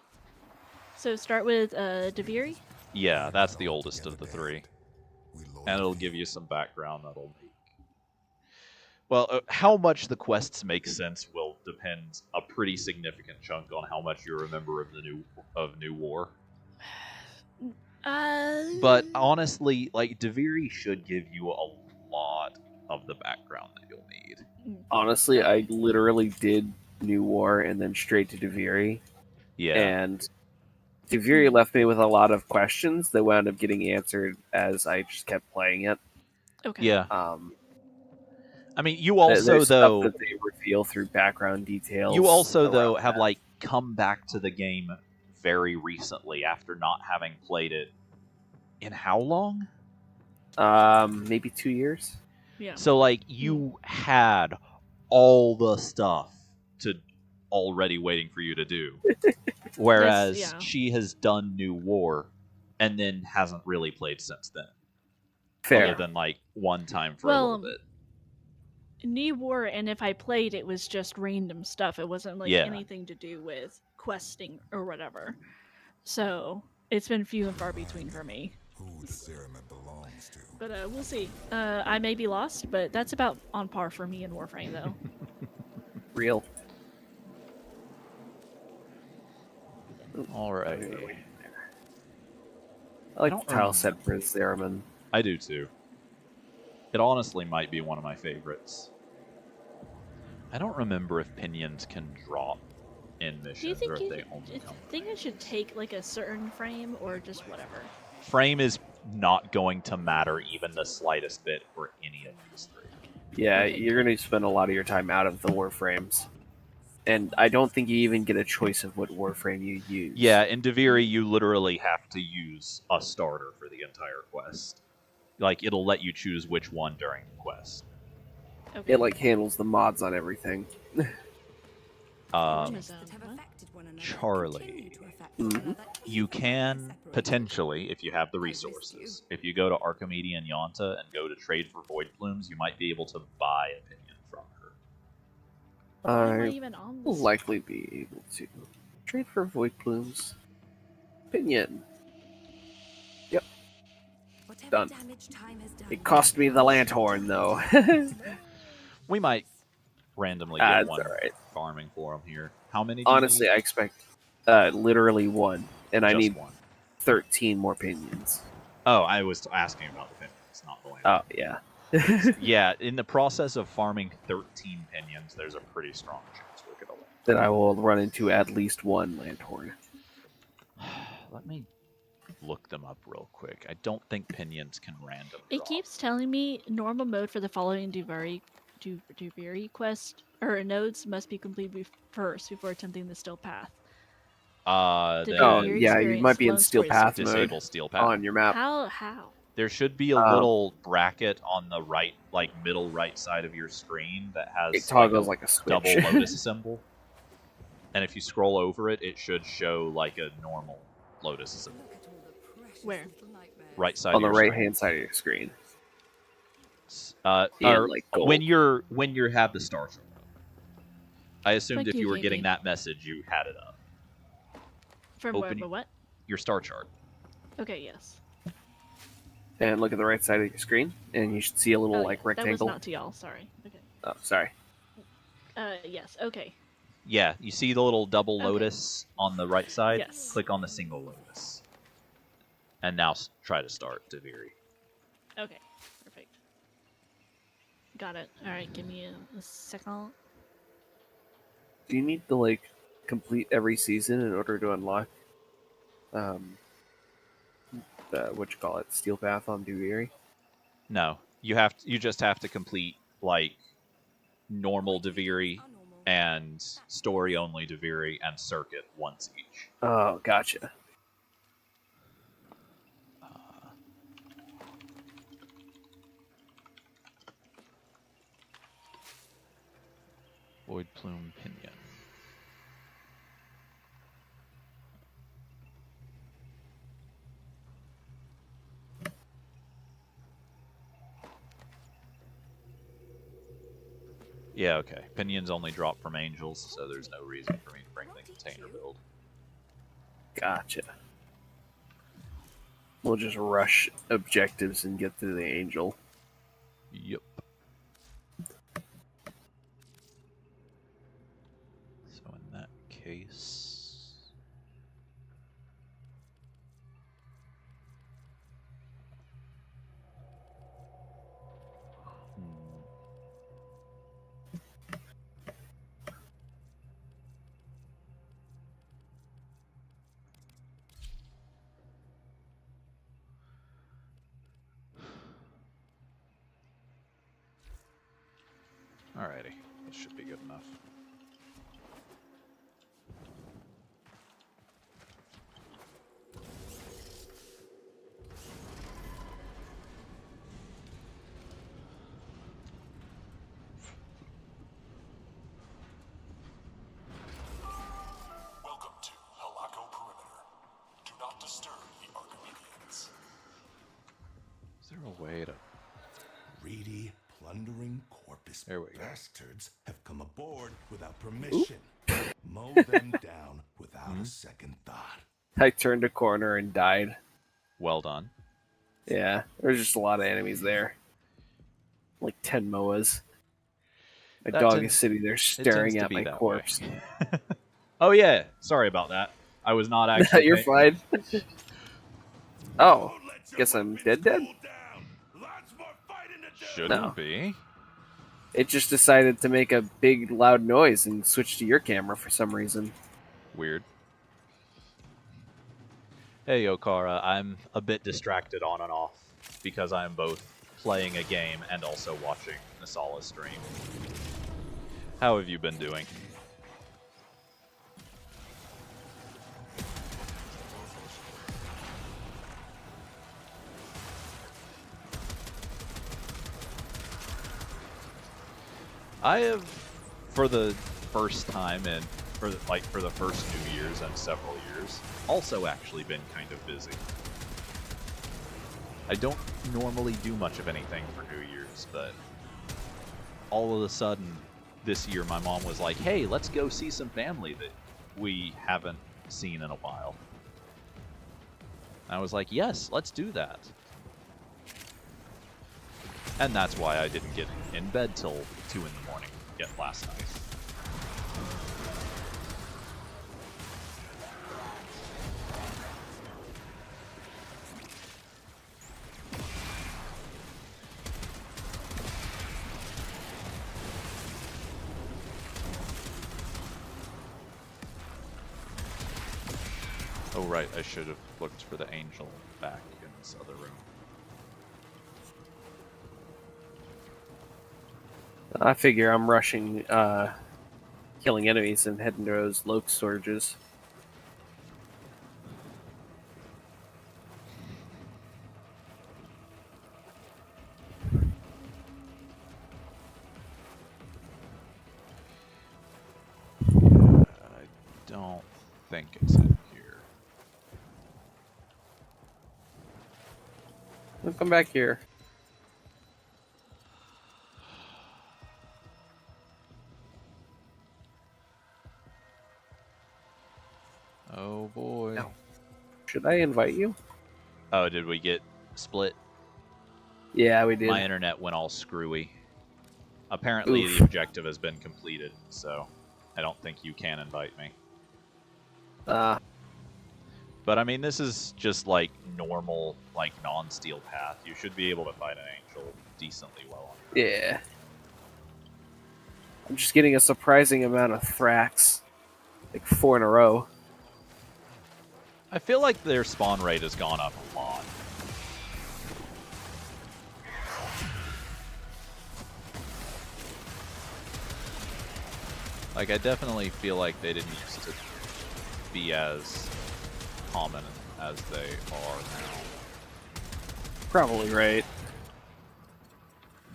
So start with Deviri? Yeah, that's the oldest of the 3. And it'll give you some background that'll make... Well, how much the quests make sense will depend a pretty significant chunk on how much you remember of New War. But honestly, like, Deviri should give you a lot of the background that you'll need. Honestly, I literally did New War and then straight to Deviri. Yeah. And Deviri left me with a lot of questions that wound up getting answered as I just kept playing it. Okay. Yeah. I mean, you also, though... stuff that they reveal through background details. You also, though, have, like, come back to the game very recently after not having played it in how long? Maybe 2 years. Yeah. So like you had all the stuff to already waiting for you to do. Whereas yeah. she has done New War and then hasn't really played since then. Fair. Other than like one time for a little bit. New War, and if I played, it was just random stuff. It wasn't like anything to do with questing or whatever. So it's been few and far between for me. Who the Cereman belongs to. But we'll see. I may be lost, but that's about on par for me in Warframe, though. Real. Alright. I like the tile set for Cereman. I do too. It honestly might be one of my favorites. I don't remember if pinions can drop in missions. Do you think or if they only think it should take like a certain frame or just whatever? Frame is not going to matter even the slightest bit for any of these three. Yeah, you're going to spend a lot of your time out of the Warframes. And I don't think you even get a choice of what Warframe you use. Yeah, in Deviri, you literally have to use a starter for the entire quest. Like, it'll let you choose which one during the quest. Okay. It, like, handles the mods on everything. Charlie. Mm-hmm. You can, potentially, if you have the resources, if you go to Archimedean Yonta and go to trade for Void Plumes, you might be able to buy a pinion from her. I will likely be able to trade for Void Plumes. Pinion. Yep. Done. It cost me the Lanthorn, though. We might randomly get one right. farming for them here. How many? Honestly, I expect literally one, and I need one. 13 more pinions. Oh, I was asking about the pinions, not the Lanthorn. Oh, yeah. Yeah, in the process of farming 13 pinions, there's a pretty strong chance we're going to win. Then I will run into at least one Lanthorn. Let me look them up real quick. I don't think pinions can random It drop. keeps telling me normal mode for the following Deviri quest or nodes must be completed first before attempting the Steel Path. Yeah, you might be in Steel Path mode. Disable Steel Path on your map. How? There should be a little bracket on the right, like middle right side of your screen that has it toggles like a switch. Double lotus symbol. And if you scroll over it, it should show like a normal lotus symbol. Where? Right side on the of your right screen. hand side of your screen. Or like gold. when you have the star chart. I assumed Thank if you, you were JP. getting that message, you had it up. From Open where, what? Your star chart. Okay, yes. And look at the right side of your screen, and you should see a little like rectangle. That was not to y'all. Sorry. Okay. Oh, sorry. Yes. Okay. Yeah, you see the little double lotus on the right side? Yes. Click on the single lotus. And now try to start Deviri. Okay. Perfect. Got it. All right. Give me a second. Do you need to like complete every season in order to unlock what you call it, Steel Path on Deviri? No, you just have to complete like normal Deviri and story only Deviri and circuit once each. Oh, gotcha. Void Plume Pinion. Yeah, okay. Pinions only drop from angels, so there's no reason for me to bring the container build. Gotcha. We'll just rush objectives and get to the angel. Yep. So in that case... Alrighty, that should be good enough. These There we go. bastards have come aboard without permission. Mow them down without a second thought. I turned a corner and died. Well done. Yeah, there's just a lot of enemies there. Like 10 MOAs. My That dog tends- is sitting there it tends staring to at be my that corpse. way. Oh yeah, sorry about that. I was not actually. You're fine. Oh, guess I'm dead. Shouldn't No. be. It just decided to make a big loud noise and switch to your camera for some reason. Weird. Hey Okara, I'm a bit distracted on and off because I'm both playing a game and also watching Nasala stream. How have you been doing? I have, for the first time and for the first New Year's and several years, also actually been kind of busy. I don't normally do much of anything for New Year's, but all of a sudden this year my mom was like, hey, let's go see some family that we haven't seen in a while. I was like, yes, let's do that. And that's why I didn't get in bed till 2 in the morning yet last night. Oh right, I should have looked for the angel back in this other room. I figure I'm rushing, killing enemies and heading to those low storages. I don't think it's in here. I'll come back here. Oh boy. No. Should I invite you? Oh, did we get split? Yeah, we did. My internet went all screwy. Apparently Oof. the objective has been completed, so I don't think you can invite me. But I mean, this is just like normal, like non-steel path. You should be able to fight an angel decently well. Yeah. I'm just getting a surprising amount of Thrax. Like 4 in a row. I feel like their spawn rate has gone up a lot. Like, I definitely feel like they didn't used to be as common as they are now. Probably right.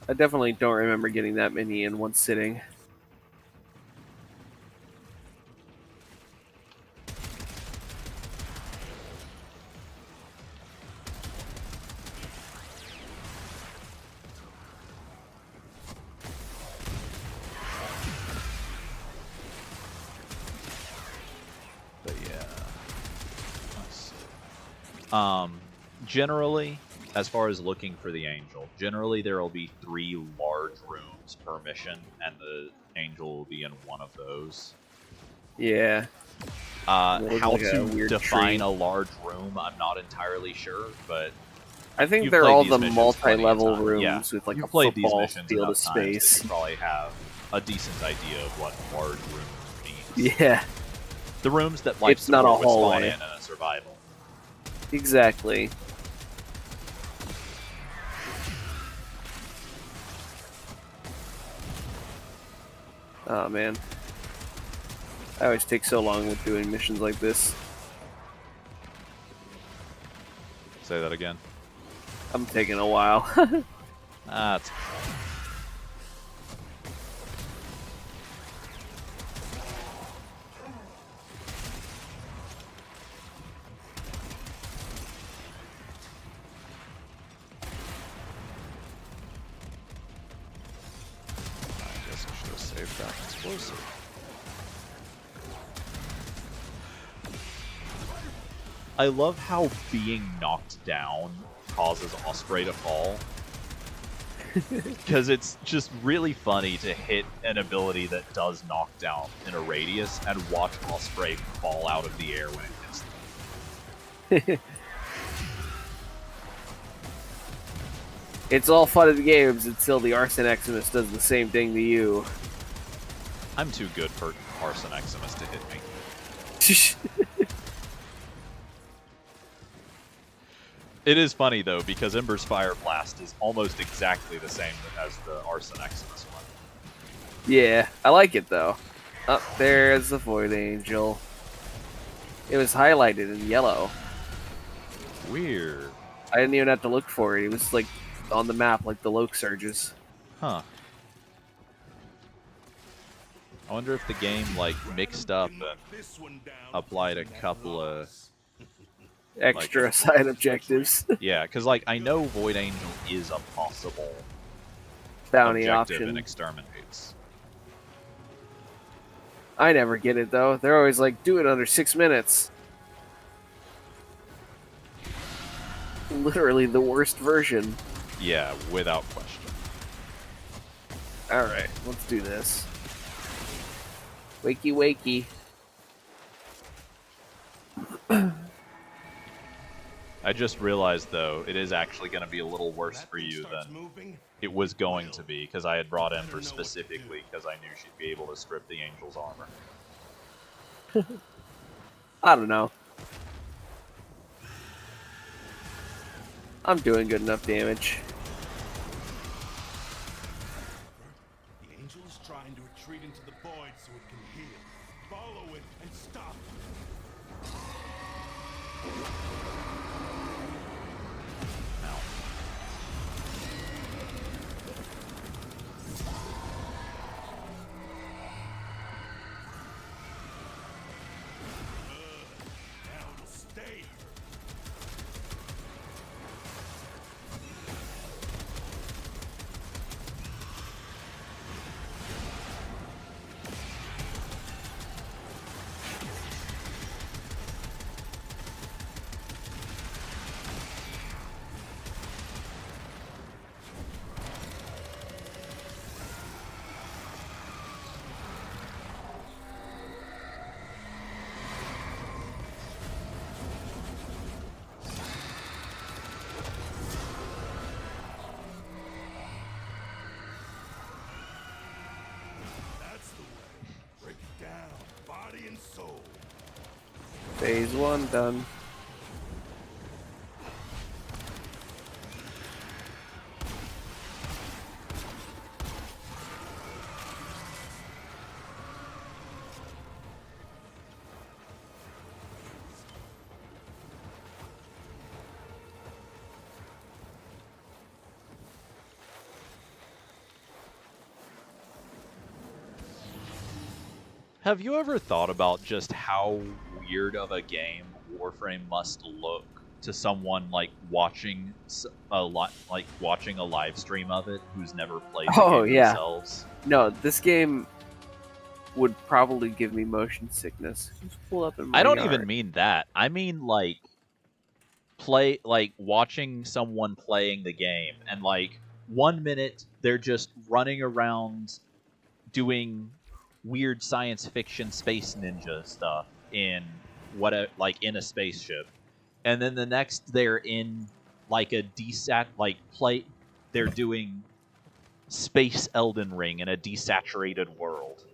I definitely don't remember getting that many in one sitting. But yeah. Let's see. Generally, as far as looking for the angel, generally there will be 3 large rooms per mission, and the angel will be in one of those. Yeah. How like to a weird define tree. a large room, I'm not entirely sure, but I think you've they're played all these the missions plenty of multi-level times. rooms Yeah, with like you've a played these football missions field of enough times that space. you probably have a decent idea of what large rooms means. Yeah, The rooms that life It's not a support would spawn hallway. in a survival. exactly. Oh man. I always take so long with doing missions like this. Say that again. I'm taking a while. That's closer. I love how being knocked down causes Osprey to fall. Because it's just really funny to hit an ability that does knock down in a radius and watch Osprey fall out of the air when it hits them. It's all fun and games until the Arson Eximus does the same thing to you. I'm too good for Arson Eximus to hit me. It is funny, though, because Ember's Fire Blast is almost exactly the same as the Arson Eximus one. Yeah, I like it, though. Up there's the Void Angel. It was highlighted in yellow. Weird. I didn't even have to look for it. It was, like, on the map, like the Loke Surges. Huh. I wonder if the game, like, mixed up and applied a couple of extra side objectives. Yeah, because, like, I know Void Angel is a possible bounty objective option in Exterminates. I never get it, though. They're always like, do it under 6 minutes. Literally the worst version. Yeah, without question. Alright, let's do this. Wakey, wakey. I just realized, though, it is actually going to be a little worse for you than it was going to be, because I had brought Ember specifically because I knew she'd be able to strip the Angel's armor. I don't know. I'm doing good enough damage. The Angel is trying to retreat into the void so it can heal. Follow it and stop it. Now it'll stay. Phase 1 done. Have you ever thought about just how weird of a game Warframe must look to someone like watching a live stream of it who's never played the game themselves? No, this game would probably give me motion sickness. Just pull up in my I don't yard. even mean that. I mean like watching someone playing the game and like 1 minute they're just running around doing weird science fiction space ninja stuff in in a spaceship, and then the next they're in like a they're doing space Elden Ring in a desaturated world,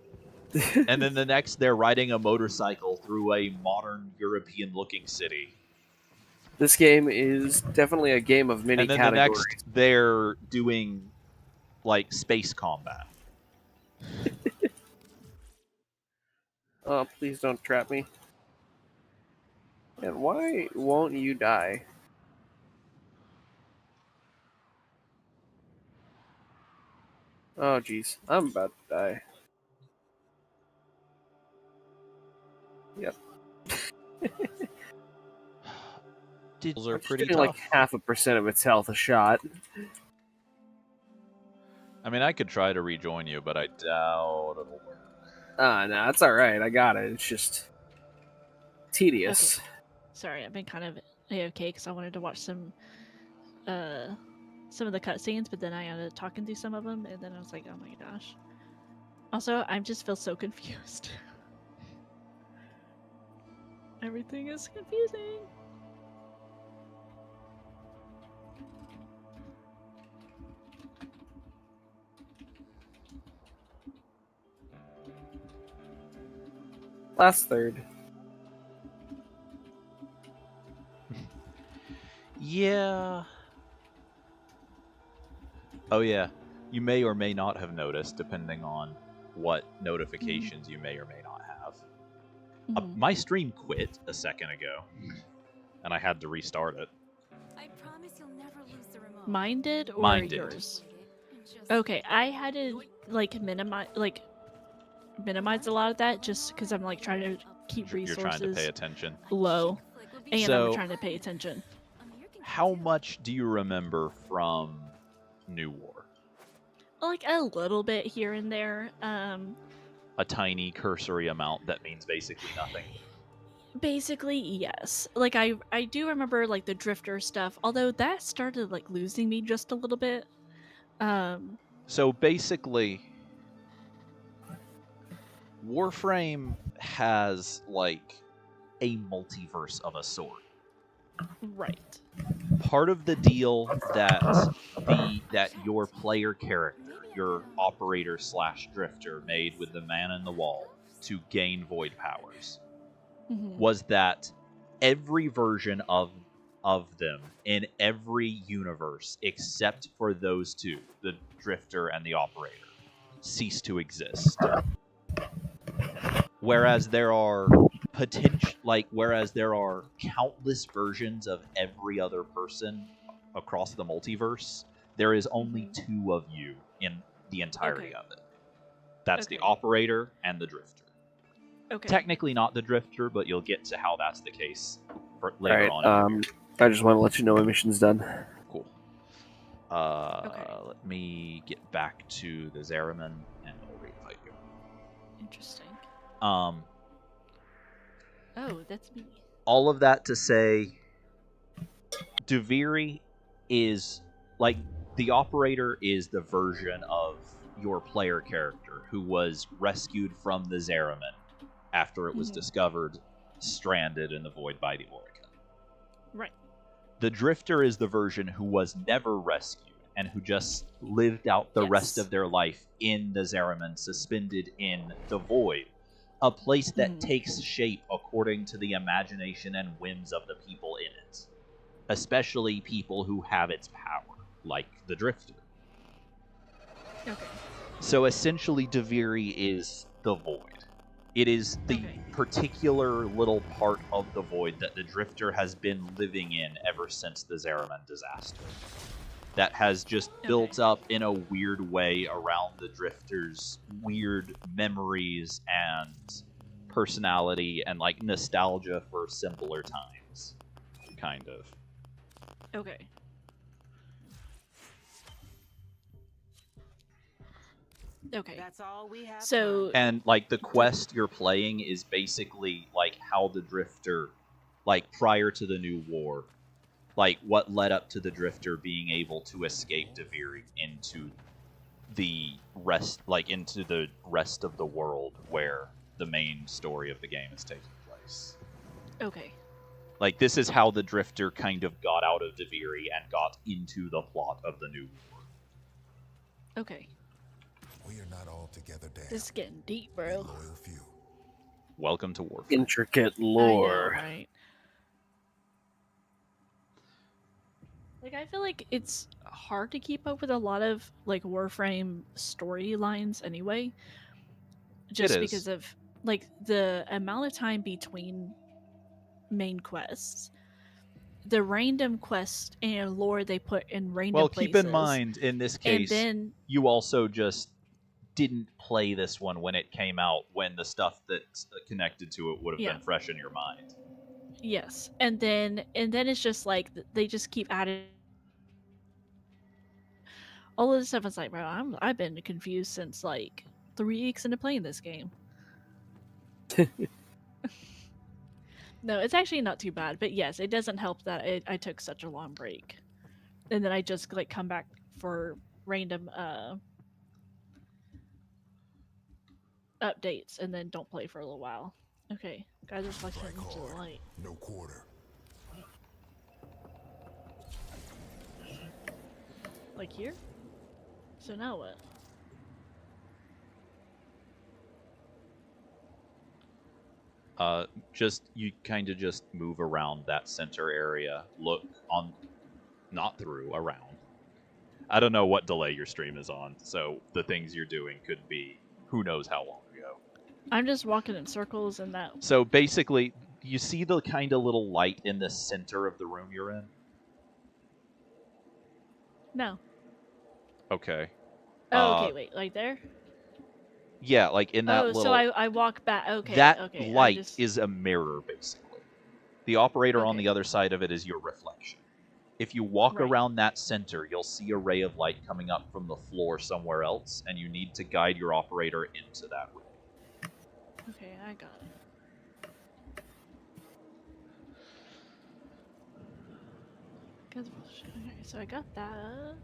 and then the next they're riding a motorcycle through a modern European looking city. This game is definitely a game of many and then categories. The next they're doing like space combat. Oh, please don't trap me. And why won't you die? Oh, jeez. I'm about to die. Yep. Those are I'm pretty shooting tough. like 0.5% of its health a shot. I mean, I could try to rejoin you, but I doubt it'll work. No, it's alright. I got it. It's just tedious. Okay. Sorry, I've been kind of AFK because I wanted to watch some of the cutscenes, but then I ended up talking through some of them, and then I was like, oh my gosh. Also, I just feel so confused. Everything is confusing. Last third. Yeah. Oh yeah. You may or may not have noticed, depending on what notifications you may or may not have. My stream quit a second ago, and I had to restart it. I promise you'll never lose the remote. Mine did or Mine did. yours? Okay, I had to like minimize a lot of that just because I'm like trying to keep resources You're trying to pay attention. low, and So- I'm trying to pay attention. How much do you remember from New War? Like a little bit here and there. A tiny cursory amount that means basically nothing. Basically, yes. Like I do remember like the drifter stuff, although that started like losing me just a little bit. So basically, Warframe has like a multiverse of a sort. Right. Part of the deal that your player character, your operator / drifter, made with the man in the wall to gain void powers was that every version of them in every universe except for those two, the drifter and the operator, cease to exist. Whereas there are countless versions of every other person across the multiverse, there is only two of you in the entirety of it. That's the operator and the drifter. Okay. Technically not the drifter, but you'll get to how that's the case later on. I just want to let you know my mission's done. Cool. Let me get back to the Zeraman and I'll reinvite you. Interesting. Oh, that's me. All of that to say, Duviri is like the operator is the version of your player character who was rescued from the Zeraman after it was discovered stranded in the void by the Oricon. Right. The drifter is the version who was never rescued and who just lived out the rest of their life in the Zeraman, suspended in the void. A place that takes shape according to the imagination and whims of the people in it. Especially people who have its power, like the Drifter. Okay. So essentially, Duviri is the void. It is the particular little part of the void that the Drifter has been living in ever since the Zeraman disaster. That has just built up in a weird way around the Drifter's weird memories and personality and like nostalgia for simpler times, kind of. Okay. Okay. That's all we have. So And like the quest you're playing is basically like how the Drifter, like prior to the New War, like what led up to the Drifter being able to escape Duviri into the rest of the world where the main story of the game is taking place. Okay. Like this is how the Drifter kind of got out of Duviri and got into the plot of the New War. Okay. We are not all together, Dan. This is getting deep, bro. Loyal few. Welcome to Warframe. Intricate I know, lore. right? Like I feel like it's hard to keep up with a lot of like Warframe storylines anyway. Just because of like the amount of time between main quests. The random quests and lore they put in random places. Keep in mind, in this case, then, you also just didn't play this one when it came out, when the stuff that's connected to it would have been fresh in your mind. Yes, and then it's just like they just keep adding all of this stuff. It's like, bro, I've been confused since like 3 weeks into playing this game. No, it's actually not too bad, but yes, it doesn't help that I took such a long break, and then I just like come back for random updates, and then don't play for a little while. Okay, guys, reflection into the light. No quarter. Like here. So now what? Just you kind of just move around that center area. Look on, not through, around. I don't know what delay your stream is on, so the things you're doing could be who knows how long ago. I'm just walking in circles and that. So basically, you see the kind of little light in the center of the room you're in? No. Okay. Oh, okay, wait, like there? Yeah, like in that little... so I walk back. Okay, that okay. light is a mirror, basically. The operator on Okay. the other side of it is your reflection. If you walk Right. around that center, you'll see a ray of light coming up from the floor somewhere else, and you need to guide your operator into that ray. Okay, I got it. Okay, so I got that.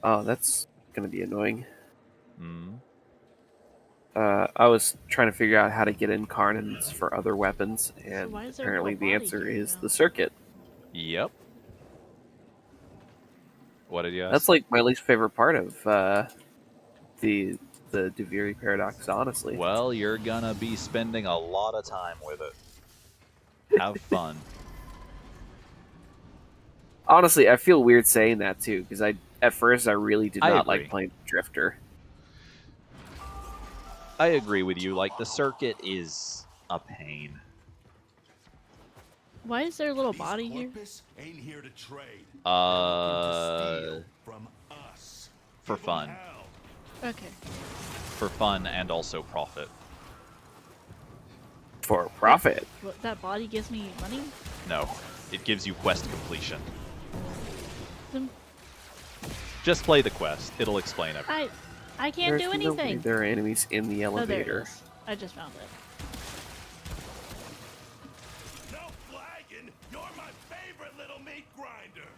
Oh, that's gonna be annoying. Hmm. I was trying to figure out how to get incarnates for other weapons, and why is there a apparently little the body answer here is now? the circuit. Yep. What did you ask? That's like my least favorite part of the Duviri paradox, honestly. Well, you're gonna be spending a lot of time with it. Have fun. Honestly, I feel weird saying that too, because at first I really did I not agree. like playing Drifter. I agree with you. Like, the circuit is a pain. Why is there a little body here? Ain't here to trade. From us. For fun. Okay. For fun and also profit. For profit? What, that body gives me money? No. It gives you quest completion. Then Just play the quest. It'll explain everything. I can't do There's no way anything. there are enemies in the Oh, there it elevator. is. I just found it. No flagging. You're my favorite little meat grinder.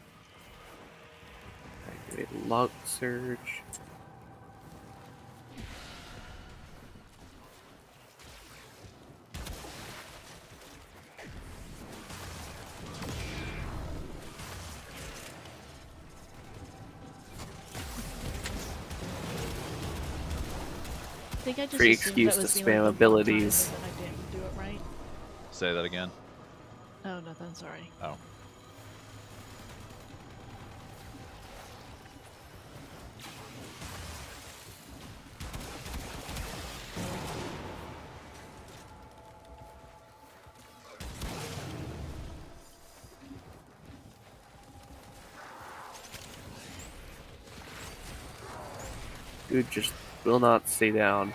Activate log surge. I think I just Free assumed excuse that to was the spam only abilities. one, but then I didn't do it right. Say that again. Oh, nothing. Sorry. Oh. Dude just will not stay down.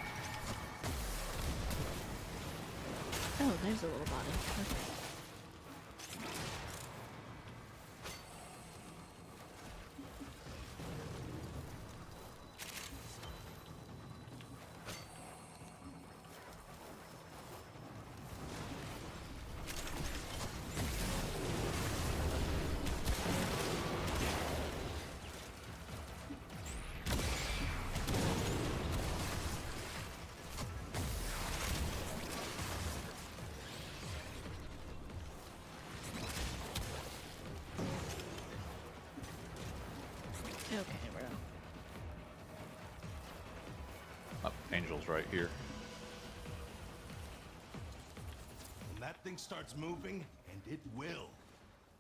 Oh, there's a little body. Okay. Okay, we're done. Oh, Angel's right here. When that thing starts moving, and it will,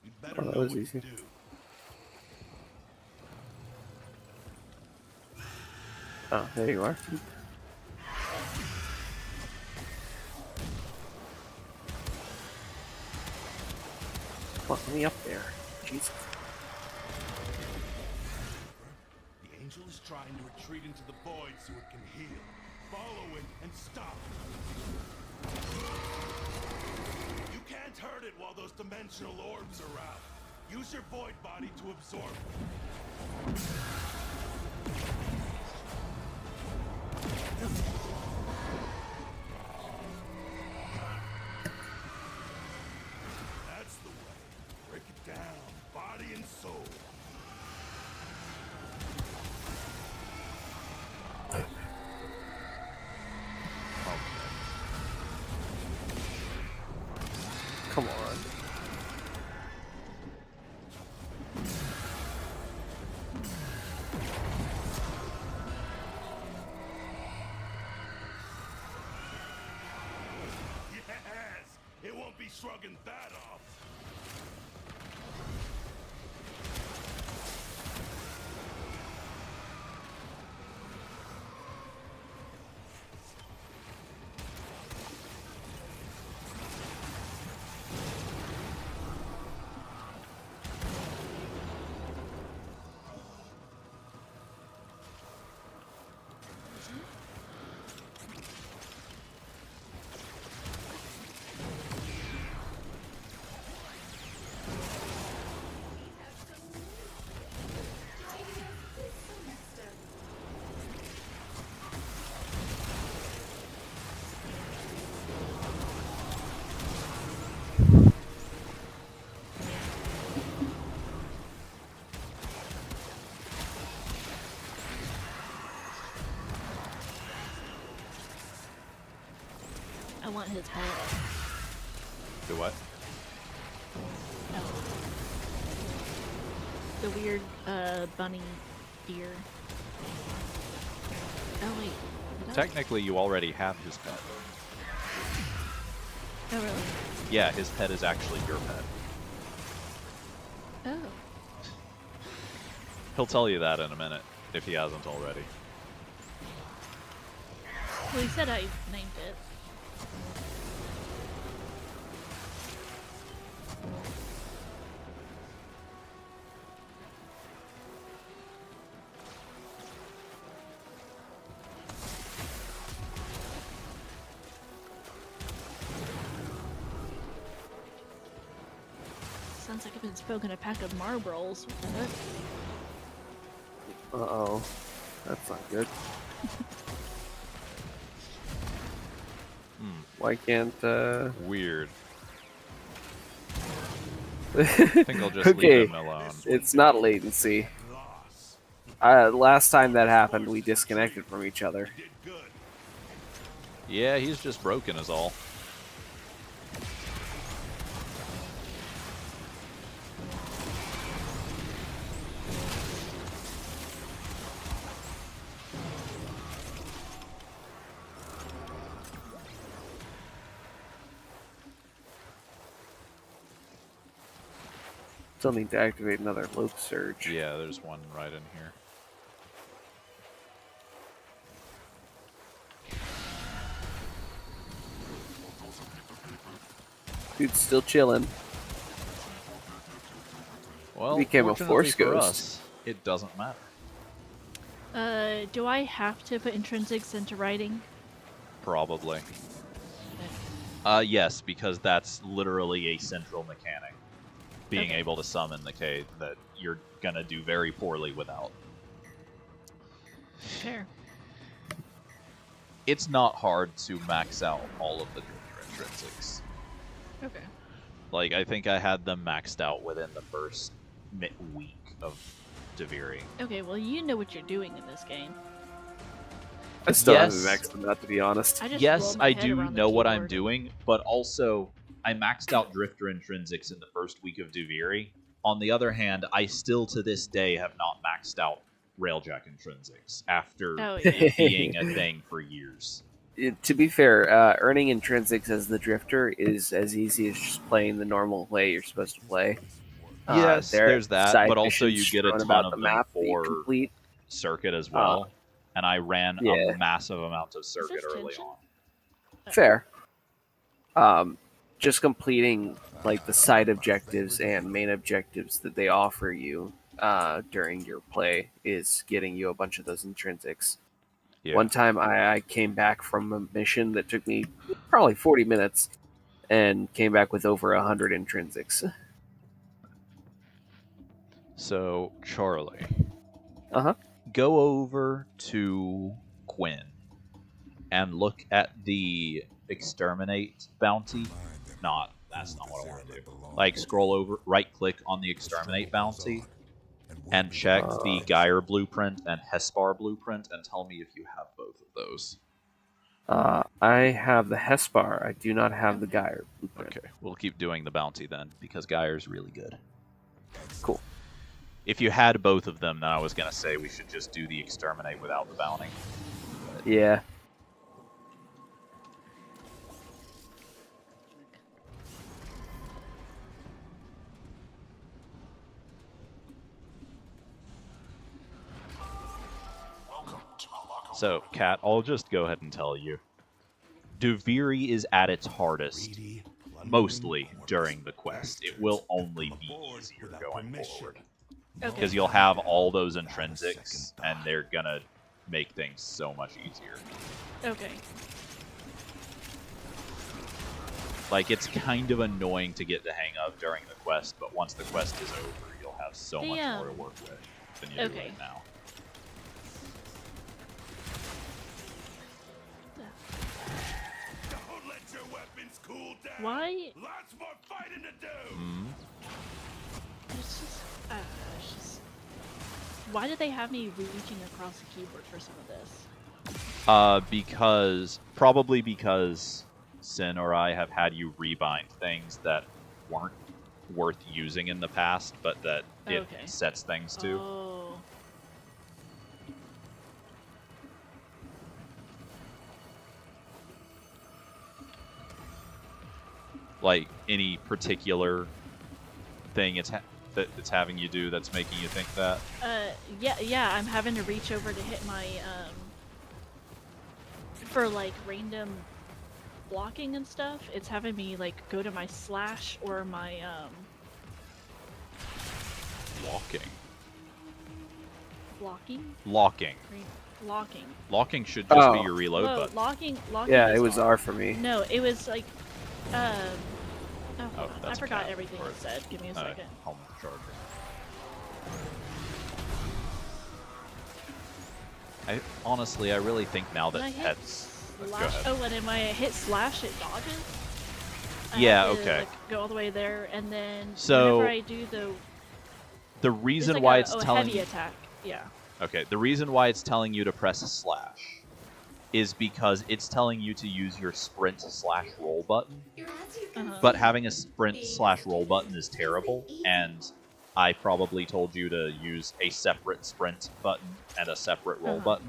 you better Oh, that know was what easy. to do. Oh, there you are. Come on, let me up there. Jesus. The angel is trying to retreat into the void so it can heal. Follow it and stop it. You can't hurt it while those dimensional orbs are out. Use your void body to absorb it. shrugging that off. I want his pet. Do what? Oh. The weird, bunny deer. Oh wait. Did I? Technically, you already have his pet. Oh really? Yeah, his pet is actually your pet. Oh. He'll tell you that in a minute, if he hasn't already. Well, he said I named it. Sounds like I've been smoking a pack of Marlboros. Uh-oh. That's not good. Why can't, Weird. I think I'll just okay. leave him alone. It's not latency. Last time that happened, we disconnected from each other. Yeah, he's just broken is all. Still need to activate another loop surge. Yeah, there's one right in here. Dude's still chilling. Well, Became a fortunately force for ghost. us, it doesn't matter. Do I have to put intrinsics into writing? Probably. Yes, because that's literally a central mechanic. Being able to summon the cave that you're gonna do very poorly without. Fair. It's not hard to max out all of the intrinsics. Okay. Like, I think I had them maxed out within the first week of Deviri. Okay, well you know what you're doing in this game. I still haven't Yes. maxed them out, to be honest. Yes, I do know what I'm doing, but also I maxed out Drifter Intrinsics in the first week of Duviri. On the other hand, I still to this day have not maxed out Railjack Intrinsics after it being a thing for years. To be fair, earning intrinsics as the drifter is as easy as just playing the normal way you're supposed to play. Yes, there's that, side but also you missions get a thrown ton about of the them map that you for complete. Circuit as well, and I ran yeah. a massive amount of Circuit early on. Fair. Just completing like the side objectives and main objectives that they offer you during your play is getting you a bunch of those intrinsics. Yeah. One time I came back from a mission that took me probably 40 minutes and came back with over 100 intrinsics. So, Charlie. Uh-huh. Go over to Quinn and look at the exterminate bounty. That's not what I want to do. Like, scroll over, right-click on the exterminate bounty, and check the Geyer blueprint and Hespar blueprint, and tell me if you have both of those. I have the Hespar. I do not have the Geyer blueprint. Okay, we'll keep doing the bounty then, because Geyer's really good. Cool. If you had both of them, then I was going to say we should just do the exterminate without the bounty. Yeah. So, Kat, I'll just go ahead and tell you. Duviri is at its hardest, mostly during the quest. It will only be easier going forward. Because you'll have all those intrinsics, and they're gonna make things so much easier. Okay. Like, it's kind of annoying to get the hang of during the quest, but once the quest is over, you'll have so much more to work with than you do right now. Don't let your weapons cool down. Why? Lots more fighting to do. It's just, why did they have me reaching across the keyboard for some of this? Probably because Sin or I have had you rebind things that weren't worth using in the past, but that it sets things to. Oh. Like any particular thing it's having you do that's making you think that? Yeah, I'm having to reach over to hit my, for like random blocking and stuff, it's having me like go to my slash or my, Locking. Blocking? Locking. Locking. Locking should just be your reload Whoa, button. Locking Yeah, it was R for me. No, it was like, I that's forgot Cat. everything it said. Give me a second. Home charger. Honestly, I really think now that heads. Go ahead. Oh, and when I hit slash, it dodges? Yeah, I have to, okay. like, go all the way there, and then So, whenever I do the reason like why a, it's telling heavy you... attack, yeah. Okay, the reason why it's telling you to press a slash is because it's telling you to use your sprint slash roll button. But having a sprint slash roll button is terrible, and I probably told you to use a separate sprint button and a separate roll button.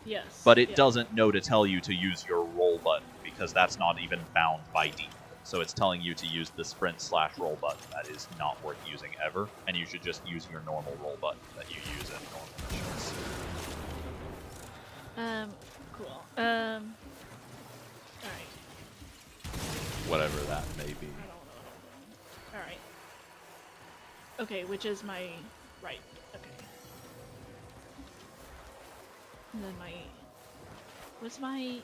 Yes. But it doesn't know to tell you to use your roll button, because that's not even bound by default. So it's telling you to use the sprint slash roll button. That is not worth using ever, and you should just use your normal roll button that you use in normal missions. Cool. Alright. Whatever that may be. Alright. Okay, which is my right. Okay. And then my... What's my... Is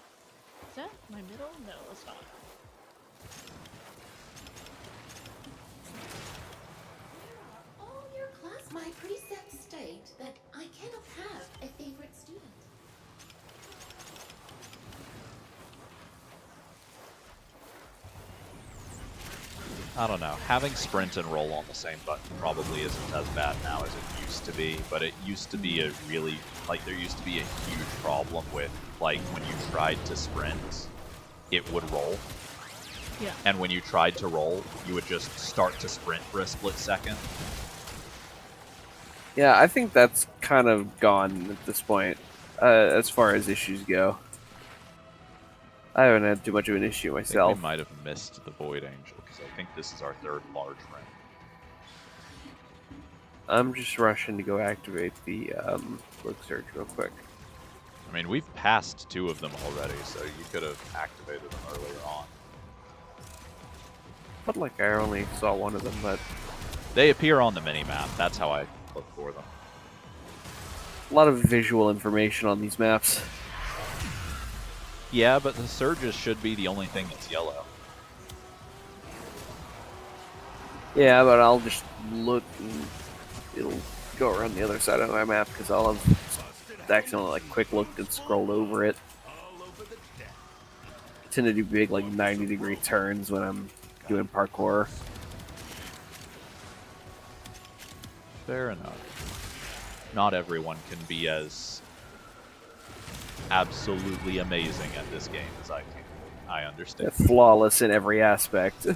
that my middle? No, it's not. All your class, my precepts state that I cannot have a favorite student. I don't know. Having sprint and roll on the same button probably isn't as bad now as it used to be, but it used to be a really, like, there used to be a huge problem with, like, when you tried to sprint, it would roll. Yeah. And when you tried to roll, you would just start to sprint for a split second. Yeah, I think that's kind of gone at this point, as far as issues go. I haven't had too much of an issue myself. I think we might have missed the Void Angel, because I think this is our third large ring. I'm just rushing to go activate the quick search real quick. I mean, we've passed 2 of them already, so you could have activated them earlier on. But like I only saw one of them, but... They appear on the minimap, that's how I look for them. A lot of visual information on these maps. Yeah, but the surges should be the only thing that's yellow. Yeah, but I'll just look and it'll go around the other side of my map because I'll have accidentally like quick looked and scrolled over it. I tend to do big like 90-degree turns when I'm doing parkour. Fair enough. Not everyone can be as absolutely amazing at this game as I can. I understand. They're flawless in every aspect.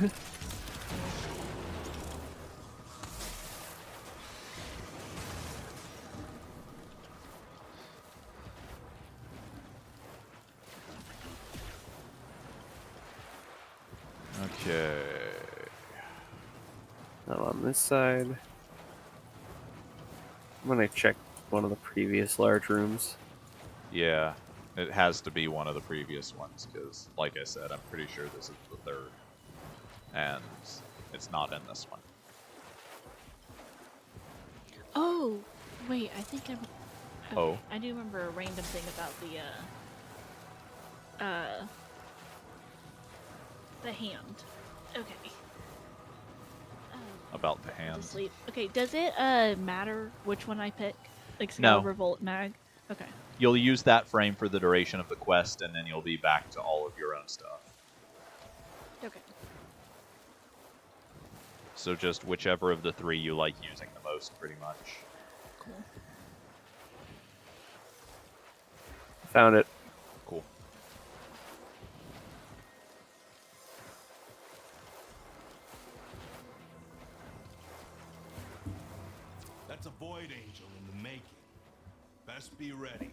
Okay. Now on this side, I'm gonna check one of the previous large rooms. Yeah, it has to be one of the previous ones, because, like I said, I'm pretty sure this is the third. And it's not in this one. Oh, wait, I think I'm... Okay, Oh. I do remember a random thing about the hand. Okay. About the hand. Sleep. Okay, does it matter which one I pick? Like No. Excalibur, Volt, Mag? Okay. You'll use that frame for the duration of the quest, and then you'll be back to all of your own stuff. Okay. So just whichever of the three you like using the most, pretty much. Cool. Found it. Cool. That's a Void Angel in the making. Best be ready.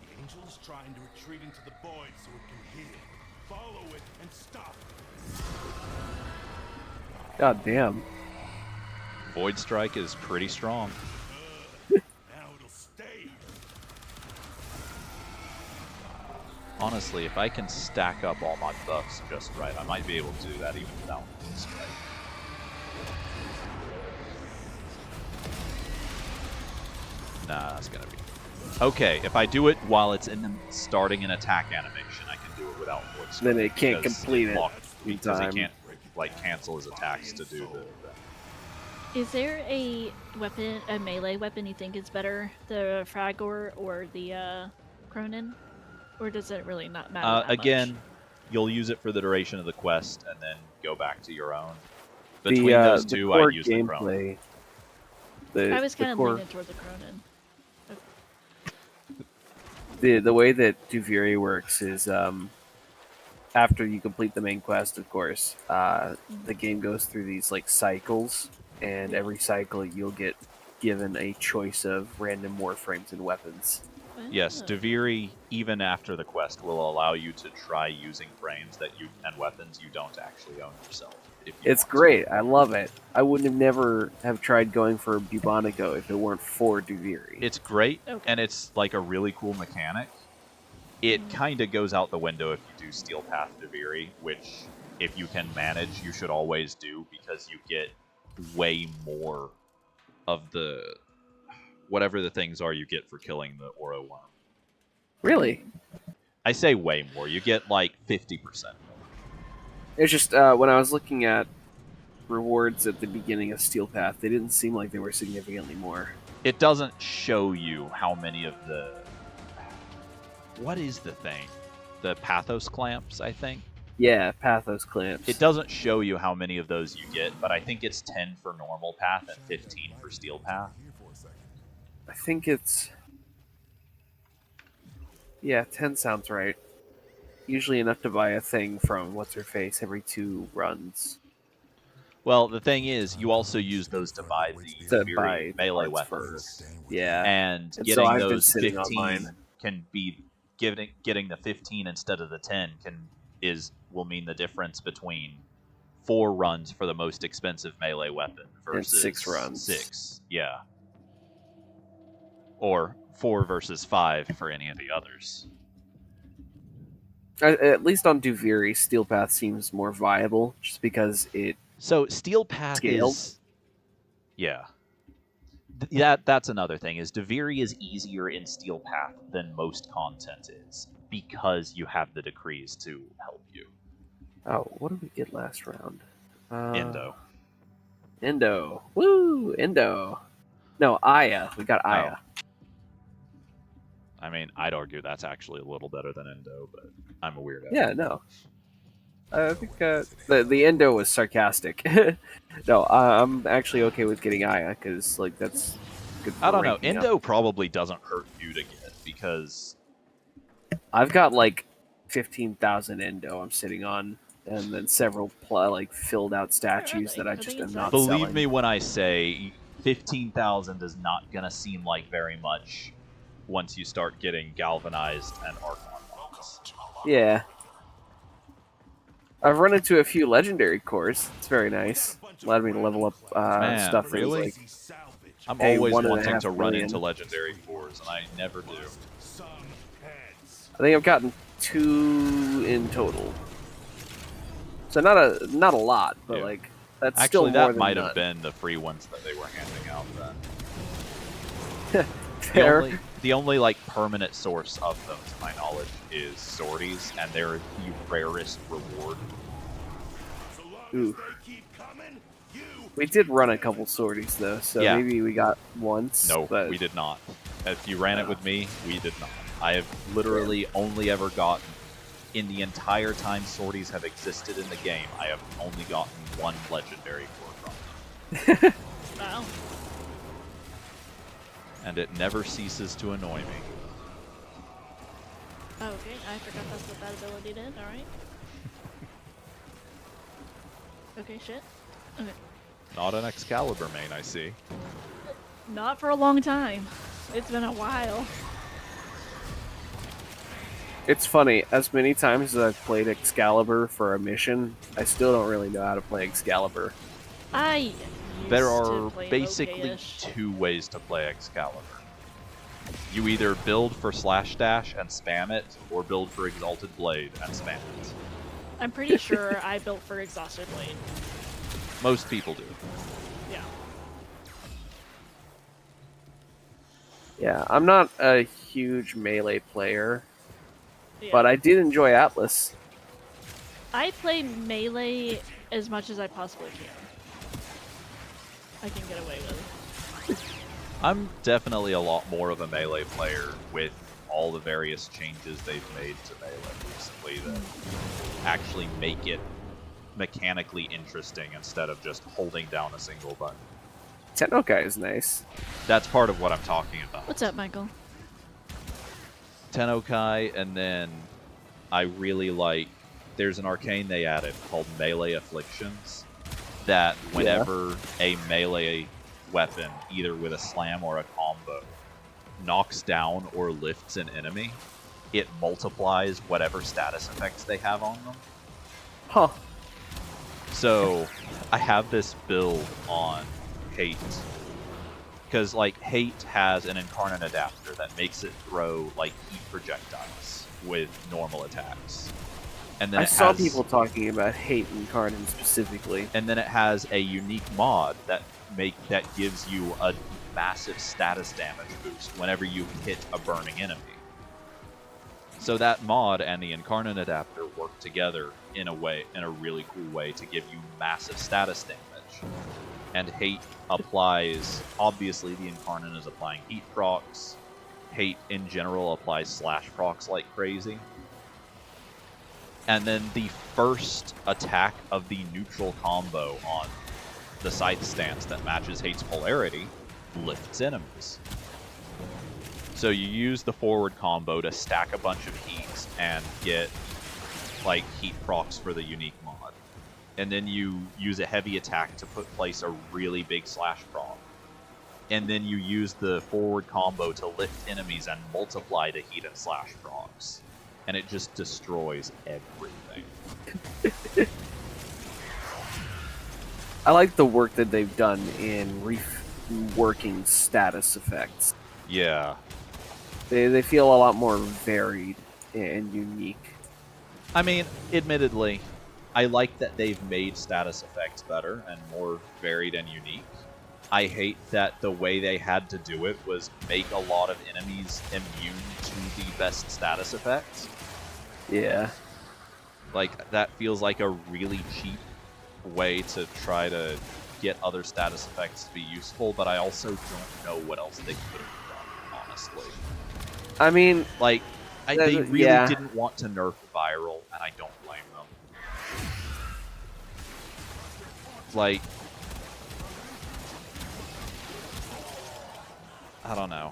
The Angel is trying to retreat into the Void so it can heal. Follow it and stop it. God damn. Void Strike is pretty strong. Now it'll stay. Honestly, if I can stack up all my buffs just right, I might be able to do that even without Void Strike. Nah, that's gonna be... Okay, if I do it while it's in the starting an attack animation, I can do it without Void Strike. Then it can't complete it in because time. he can't, like, cancel his attacks to do the... Is there a weapon, a melee weapon you think is better? The Fragor or the Cronin? Or does it really not matter that Again, much? you'll use it for the duration of the quest, and then go back to your own. Between those two, I use the Cronin. I was kind of leaning toward the Cronin. The way that Duviri works is after you complete the main quest, of course, the game goes through these like cycles, and every cycle you'll get given a choice of random warframes and weapons. Yes, Duviri, even after the quest, will allow you to try using frames that you and weapons you don't actually own yourself. If you It's great. I love it. I wouldn't have never have tried going for Bubonico if it weren't for Duviri. It's great, and it's like a really cool mechanic. It kind of goes out the window if you do Steel Path Duviri, which, if you can manage, you should always do, because you get way more of the... whatever the things are you get for killing the Oro Worm. Really? I say way more. You get like 50% more. It's just when I was looking at rewards at the beginning of Steel Path, they didn't seem like they were significantly more. It doesn't show you how many of the... What is the thing? The Pathos Clamps, I think? Yeah, Pathos Clamps. It doesn't show you how many of those you get, but I think it's 10 for normal path and 15 for Steel Path. I think it's... Yeah, 10 sounds right. Usually enough to buy a thing from What's-Her-Face every 2 runs. Well, the thing is, you also use those to buy the Fury melee parts weapons. Yeah. And And getting so I've been those sitting on 15 mine. can be... Getting the 15 instead of the 10 will mean the difference between 4 runs for the most expensive melee weapon versus And 6 runs. 6, yeah. Or 4 versus 5 for any of the others. At least on Duviri, Steel Path seems more viable, just because it... So, Steel Path scaled. is... Yeah. That's another thing, is Duviri is easier in Steel Path than most content is, because you have the decrees to help you. Oh, what did we get last round? Endo. Endo. Woo! Endo. No, Aya. We got Aya. I mean, I'd argue that's actually a little better than Endo, but I'm a weirdo. Yeah, no. I think the Endo was sarcastic. No, I'm actually okay with getting Aya, because like that's good for I don't know. ranking up. Endo probably doesn't hurt you to get, because... I've got like 15,000 Endo I'm sitting on, and then several like filled out statues that I just am not Believe selling. me when I say 15,000 is not going to seem like very much once you start getting galvanized and Archon ones. Yeah. I've run into a few legendary cores. It's very nice. Allowed me to level up Man, stuff. really? Like, I'm a always 1.5 wanting to run million. into legendary cores, and I never do. I think I've gotten 2 in total. So not a lot, but Yeah. like that's Actually, still more that than might none. have been the free ones that they were handing out then. Fair. The only like permanent source of them, to my knowledge, is sorties, and they're the rarest reward. Ooh. We did run a couple sorties though, so Yeah. maybe we got once. No, but... we did not. If you ran it with me, we did not. I have literally only ever gotten, in the entire time sorties have existed in the game, I have only gotten 1 legendary core from them. Wow. And it never ceases to annoy me. Oh, okay, I forgot that's what that ability did. Alright. Okay, shit. Okay. Not an Excalibur main, I see. Not for a long time. It's been a while. It's funny, as many times as I've played Excalibur for a mission, I still don't really know how to play Excalibur. There are basically 2 ways to play Excalibur. You either build for Slash Dash and spam it, or build for Exalted Blade and spam it. I'm pretty sure I built for Exhausted Blade. Most people do. Yeah. Yeah, I'm not a huge melee player, Yeah. but I did enjoy Atlas. I play melee as much as I possibly can. I can get away with. I'm definitely a lot more of a melee player with all the various changes they've made to melee recently that actually make it mechanically interesting instead of just holding down a single button. Tennokai is nice. That's part of what I'm talking about. What's up, Michael? Tennokai, and then I really like... There's an arcane they added called Melee Afflictions that whenever a melee weapon, either with a slam or a combo, knocks down or lifts an enemy, it multiplies whatever status effects they have on them. Huh. So, I have this build on Hate. Because, like, Hate has an Incarnate adapter that makes it throw, like, heat projectiles with normal attacks. And then I saw people talking about Hate Incarnate specifically. And then it has a unique mod that gives you a massive status damage boost whenever you hit a burning enemy. So that mod and the Incarnate adapter work together in a really cool way to give you massive status damage. And Hate applies, obviously the Incarnate is applying heat procs. Hate in general applies slash procs like crazy. And then the first attack of the neutral combo on the scythe stance that matches Hate's polarity lifts enemies. So you use the forward combo to stack a bunch of heats and get like heat procs for the unique mod. And then you use a heavy attack to place a really big slash proc. And then you use the forward combo to lift enemies and multiply the heat and slash procs. And it just destroys everything. I like the work that they've done in reworking status effects. Yeah. They feel a lot more varied and unique. I mean, admittedly, I like that they've made status effects better and more varied and unique. I hate that the way they had to do it was make a lot of enemies immune to the best status effects. Yeah. Like, that feels like a really cheap way to try to get other status effects to be useful, but I also don't know what else they could have done, honestly. I mean... Like, they really didn't want to nerf Viral, and I don't blame them. Like... I don't know.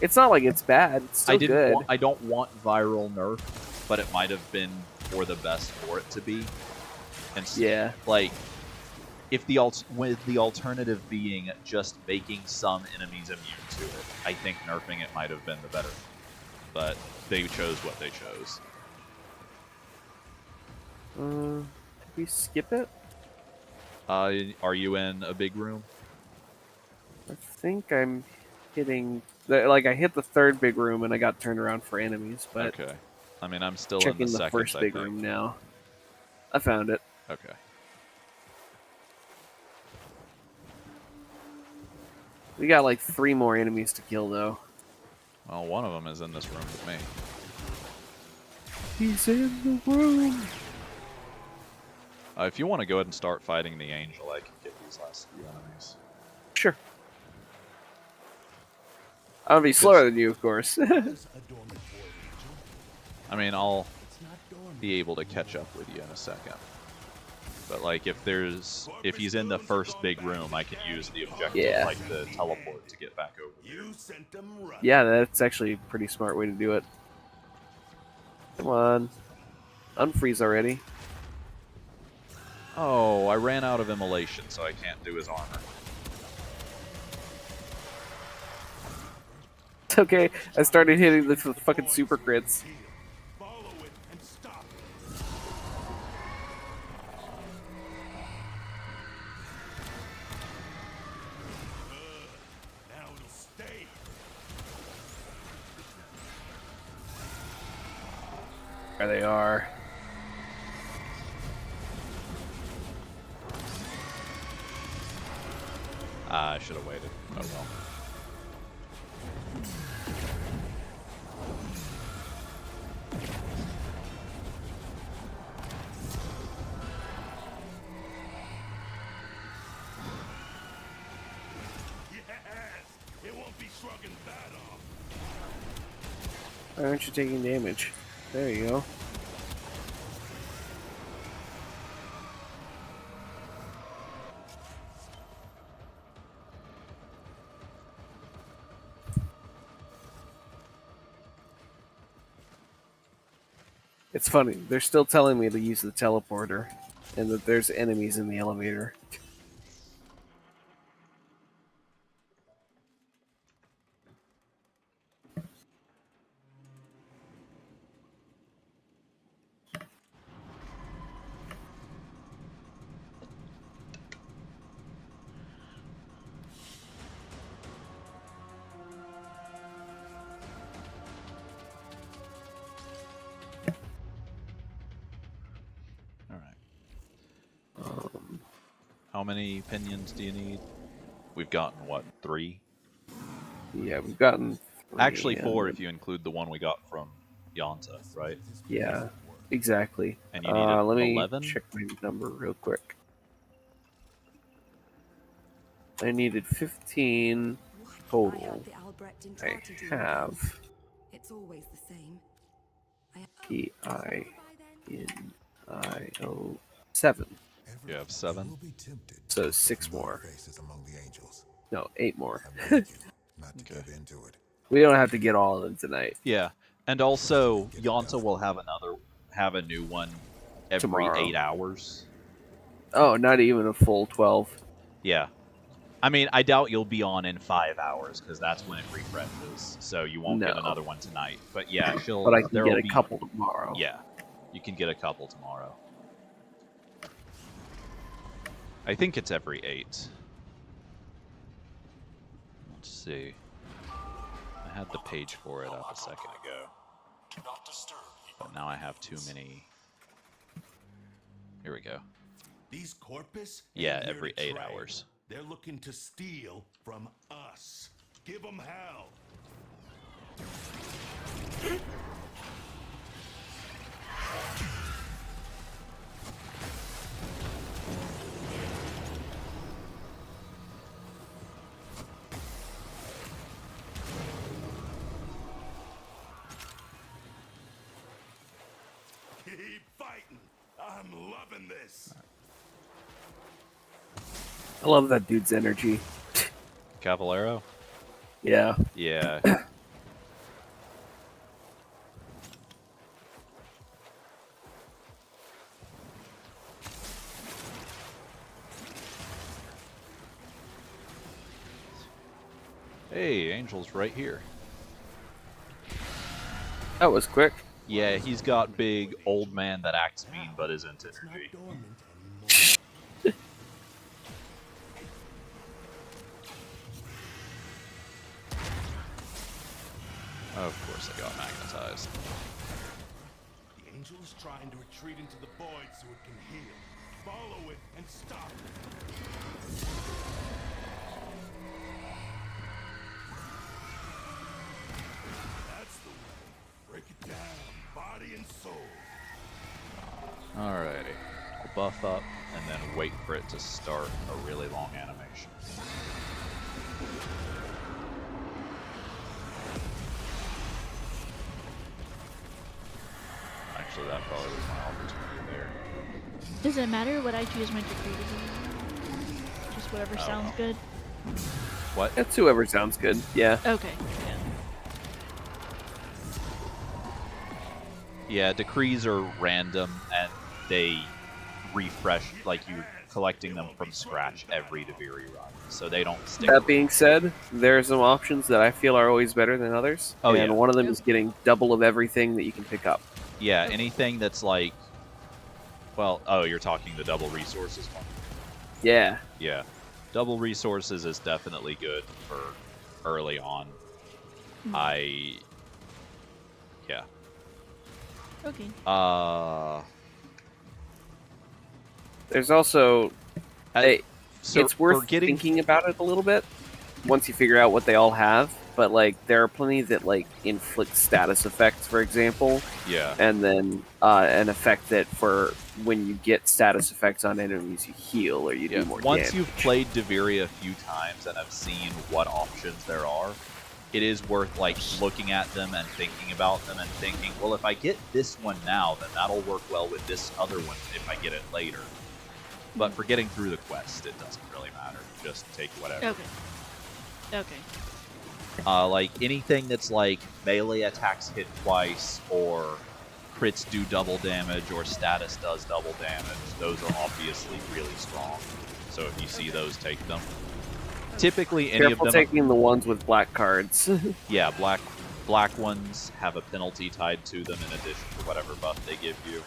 It's not like it's bad. It's still good. I don't want Viral nerf, but it might have been for the best for it to be. And yeah, like if with the alternative being just making some enemies immune to it, I think nerfing it might have been the better thing. But they chose what they chose. Did we skip it? Are you in a big room? I think I'm hitting... Like, I hit the third big room and I got turned around for enemies, but... Okay. I mean, I'm still in the checking the second, first I big think. room now. I found it. Okay. We got like 3 more enemies to kill, though. Well, one of them is in this room with me. He's in the room! If you want to go ahead and start fighting the angel, I can get these last few enemies. Sure. I'll be slower than you, of course. I mean, I'll be able to catch up with you in a second. But like, if he's in the first big room, I can use the objective, like the teleport, to get back over there. Yeah, that's actually a pretty smart way to do it. Come on. Unfreeze already. Oh, I ran out of immolation, so I can't do his armor. It's okay. I started hitting the fucking super crits. There they are. I should have waited. Oh well. Why aren't you taking damage? There you go. It's funny, they're still telling me to use the teleporter, and that there's enemies in the elevator. How many opinions do you need? We've gotten, what, 3? Yeah, we've gotten 3. Actually 4 if you include the one we got from Yanta, right? Yeah, exactly. And you needed let me 11? check my number real quick. I needed 15 total. I have It's always the same. P-I-N-I-O-7. You have 7? So 6 more. No, 8 more. Okay. We don't have to get all of them tonight. Yeah, and also Yanta will have a new one every Tomorrow. 8 hours. Oh, not even a full 12. Yeah. I mean, I doubt you'll be on in 5 hours, because that's when it refreshes, so you won't get another one tonight. But yeah, But I can get a couple tomorrow. Yeah, you can get a couple tomorrow. I think it's every 8. Let's see. I had the page for it up a second ago. But now I have too many. Here we go. These Corpus? Yeah, every 8 hours. They're looking to steal from us. Give them hell. Keep fighting. I'm loving this. I love that dude's energy. Caballero? Yeah. Yeah. Hey, Angel's right here. That was quick. Yeah, he's got big old man that acts mean but isn't It's not energy. dormant anymore. Of course I got magnetized. The angel is trying to retreat into the void so it can heal. Follow it and stop it. That's the way. Break it down, body and soul. Alrighty. I'll buff up and then wait for it to start a really long animation. Actually, that probably was my opportunity there. Does it matter what I choose my decree to be? Just whatever sounds good? What? It's whoever sounds good. Yeah. Okay. Yeah. Yeah, decrees are random and they refresh, like you're collecting them from scratch every Deviri run, so they don't stick. That being said, there are some options that I feel are always better than others. Oh, and yeah. one of them is getting double of everything that you can pick up. Yeah, anything that's like, well, oh, you're talking the double resources one? Yeah. Yeah. Double resources is definitely good for early on. Yeah. Okay. There's also... so it's worth thinking about it a little bit once you figure out what they all have. But, like, there are plenty that, like, inflict status effects, for example. Yeah. And then an effect that for when you get status effects on enemies, you heal or you do more Once damage. you've played Deviri a few times and have seen what options there are, it is worth, like, looking at them and thinking about them and thinking, well, if I get this one now, then that'll work well with this other one if I get it later. But for getting through the quest, it doesn't really matter. Just take whatever. Okay. Okay. Like, anything that's like melee attacks hit twice, or crits do double damage, or status does double damage, those are obviously really strong. So if you see those, take them. Typically, any Careful of them... taking the ones with black cards. Yeah, black ones have a penalty tied to them in addition to whatever buff they give you.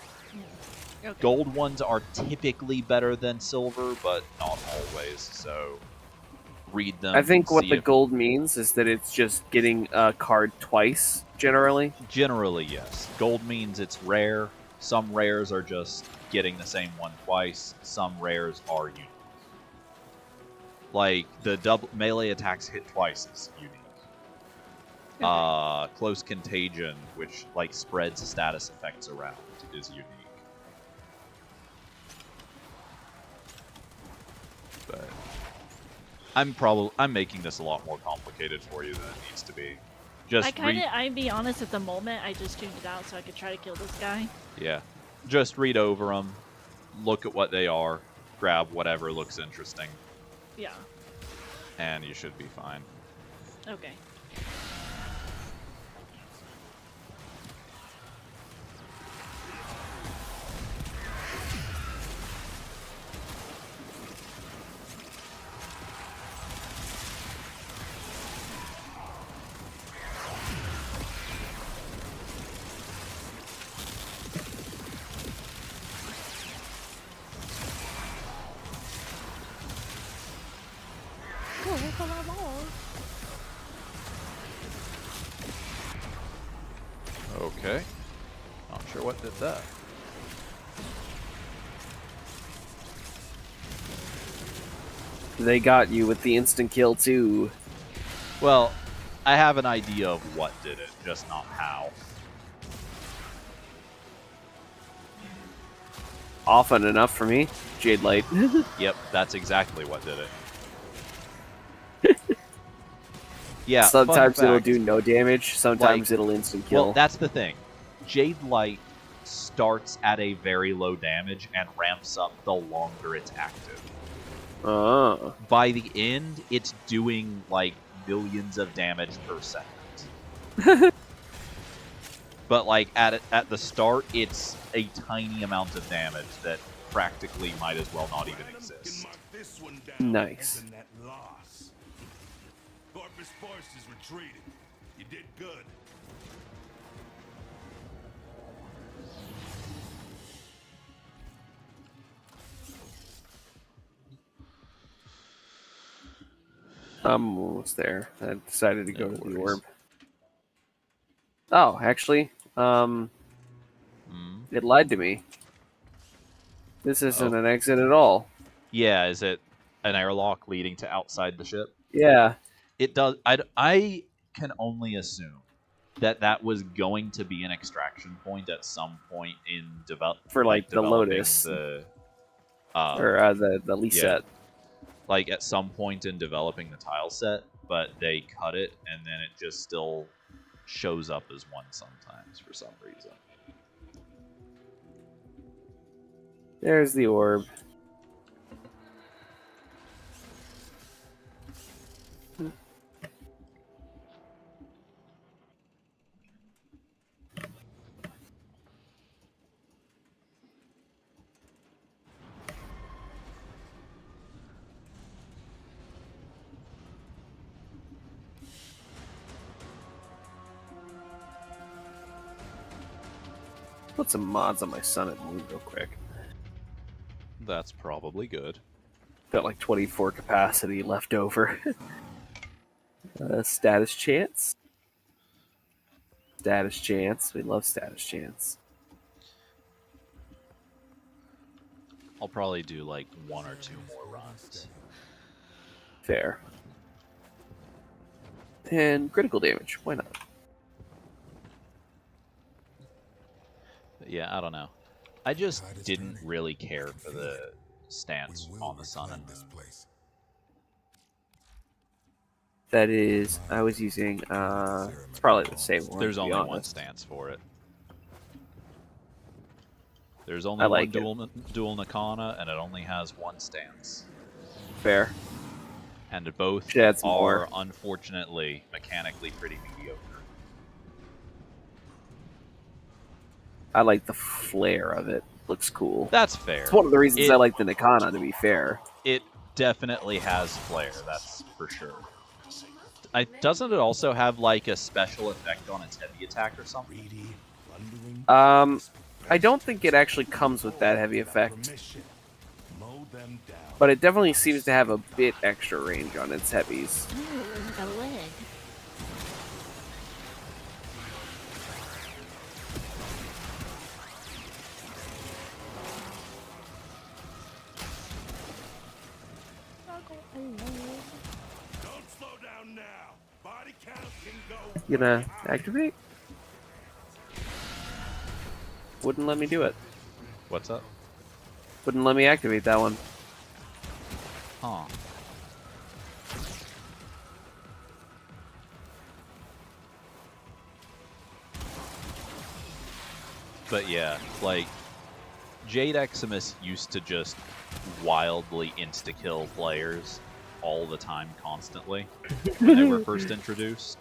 Okay. Gold ones are typically better than silver, but not always, so read them. I think what see the if- gold means is that it's just getting a card twice, generally. Generally, yes. Gold means it's rare. Some rares are just getting the same one twice. Some rares are unique. Like, the double melee attacks hit twice is unique. Close Contagion, which, like, spreads status effects around, is unique. But I'm making this a lot more complicated for you than it needs to be. Just I'd be honest, at the moment, I just tuned it out so I could try to kill this guy. Yeah. Just read over them, look at what they are, grab whatever looks interesting, Yeah. and you should be fine. Okay. Okay. Not sure what did that. They got you with the instant kill, too. Well, I have an idea of what did it, just not how. Often enough for me. Jade Light. Yep, that's exactly what did it. Yeah, Sometimes fun it'll fact, do no damage, sometimes like, it'll instant kill. Well, that's the thing. Jade Light starts at a very low damage and ramps up the longer it's active. By the end, it's doing, like, millions of damage per second. But, like, at the start, it's a tiny amount of damage that practically might as well not even exist. Nice. That loss. Corpus forces retreated. You did good. I'm almost there. I decided to go No to the worries. orb. Oh, actually, Mm. it lied to me. This isn't Oh. an exit at all. Yeah, is it an airlock leading to outside the ship? Yeah. It does. I can only assume that that was going to be an extraction point at some point in For like the developing Lotus. the Or the Lee yeah, set. like at some point in developing the tile set, but they cut it and then it just still shows up as one sometimes for some reason. There's the orb. Put some mods on my Sun and Moon real quick. That's probably good. Got like 24 capacity left over. Status chance. Status chance. We love status chance. I'll probably do like 1 or 2 more runs. Fair. And critical damage. Why not? Yeah, I don't know. I just didn't really care for the stance on the Sun and Moon. That is, I was using, it's probably the same one. There's to be only one honest. stance for it. There's only like one dual Nakana, and it only has one stance. Fair. And both Shad's are, more. unfortunately, mechanically pretty mediocre. I like the flare of it. Looks cool. That's fair. It's one of the reasons I like the Nakana, to be fair. It definitely has flair, that's for sure. Doesn't it also have like a special effect on its heavy attack or something? I don't think it actually comes with that heavy effect. But it definitely seems to have a bit extra range on its heavies. Ooh, a leg. Don't slow down now. Body count can go. You gonna activate? Wouldn't let me do it. What's up? Wouldn't let me activate that one. Huh. But yeah, like, Jade Eximus used to just wildly insta-kill players all the time, constantly, when they were first introduced.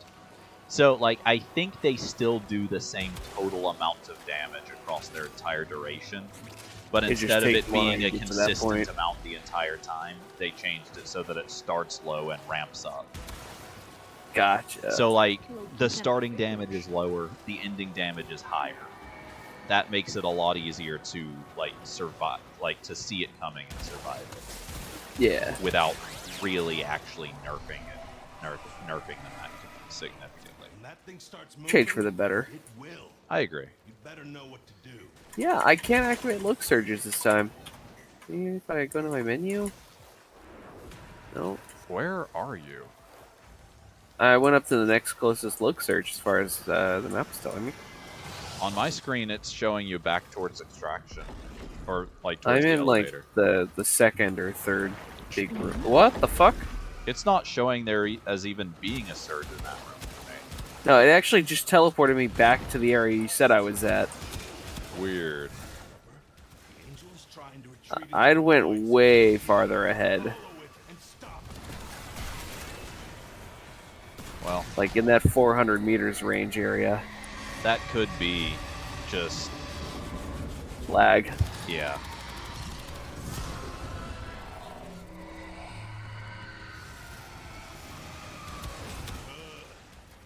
So, like, I think they still do the same total amount of damage across their entire duration, but instead of it being a consistent amount the entire time, they changed it so that it starts low and ramps up. Gotcha. So, like, the starting damage is lower, the ending damage is higher. That makes it a lot easier to, like, survive, like, to see it coming and survive it. Yeah. Without really actually nerfing it, nerfing them significantly. When that thing starts moving, Change for the better. it will. I agree. You better know what to do. Yeah, I can't activate look surges this time. If I go to my menu? No. Where are you? I went up to the next closest look surge as far as the map is telling me. On my screen, it's showing you back towards extraction, or like I'm towards the in elevator. like the second or third big room. What the fuck? It's not showing there as even being a surge in that room for me. No, it actually just teleported me back to the area you said I was at. Weird. I'd went way farther ahead. Well, like in that 400 meters range area. That could be just lag. Yeah.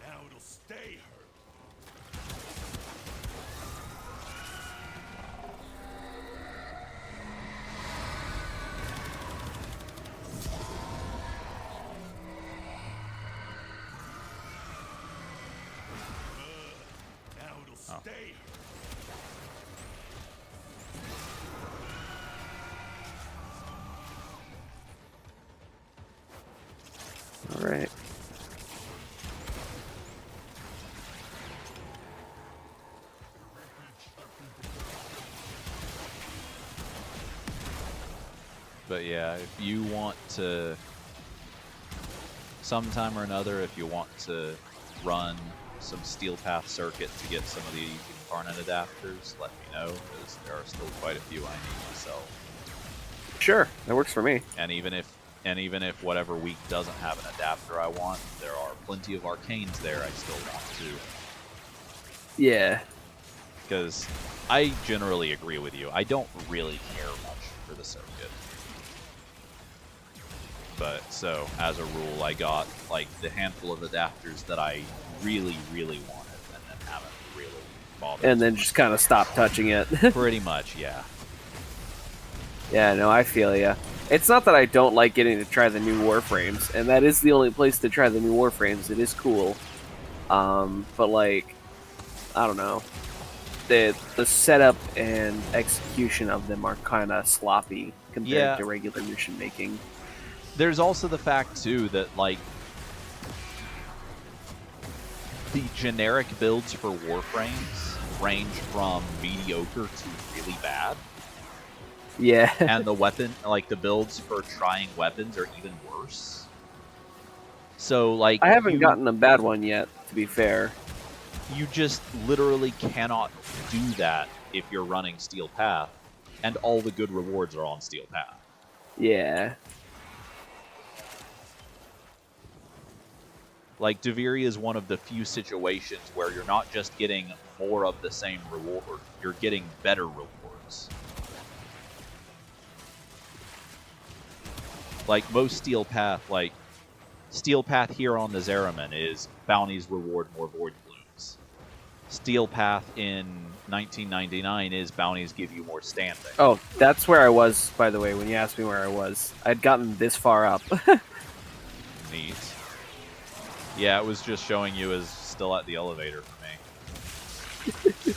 Now it'll stay hurt. stay. All right. But yeah, if you want to, sometime or another, if you want to run some Steel Path circuit to get some of the Incarnate adapters, let me know, because there are still quite a few I need myself. Sure, that works for me. And even if whatever week doesn't have an adapter I want, there are plenty of arcanes there I still want to. Yeah. Because I generally agree with you. I don't really care much for the circuit. But, so, as a rule, I got, like, the handful of adapters that I really, really wanted, and then haven't really bothered. And then just kind of stop touching it. Pretty much, yeah. Yeah, no, I feel ya. It's not that I don't like getting to try the new Warframes, and that is the only place to try the new Warframes. It is cool. But, like, I don't know. The setup and execution of them are kind of sloppy compared to regular mission making. There's also the fact, too, that, like, the generic builds for Warframes range from mediocre to really bad. Yeah. And the weapon, like, the builds for trying weapons are even worse. So, like... I haven't gotten a bad one yet, to be fair. You just literally cannot do that if you're running Steel Path, and all the good rewards are on Steel Path. Yeah. Like, Deviri is one of the few situations where you're not just getting more of the same reward, you're getting better rewards. Like, most Steel Path, like, Steel Path here on the Zeraman is bounties reward more Void Blooms. Steel Path in 1999 is bounties give you more standing. Oh, that's where I was, by the way, when you asked me where I was. I'd gotten this far up. Neat. Yeah, it was just showing you as still at the elevator for me.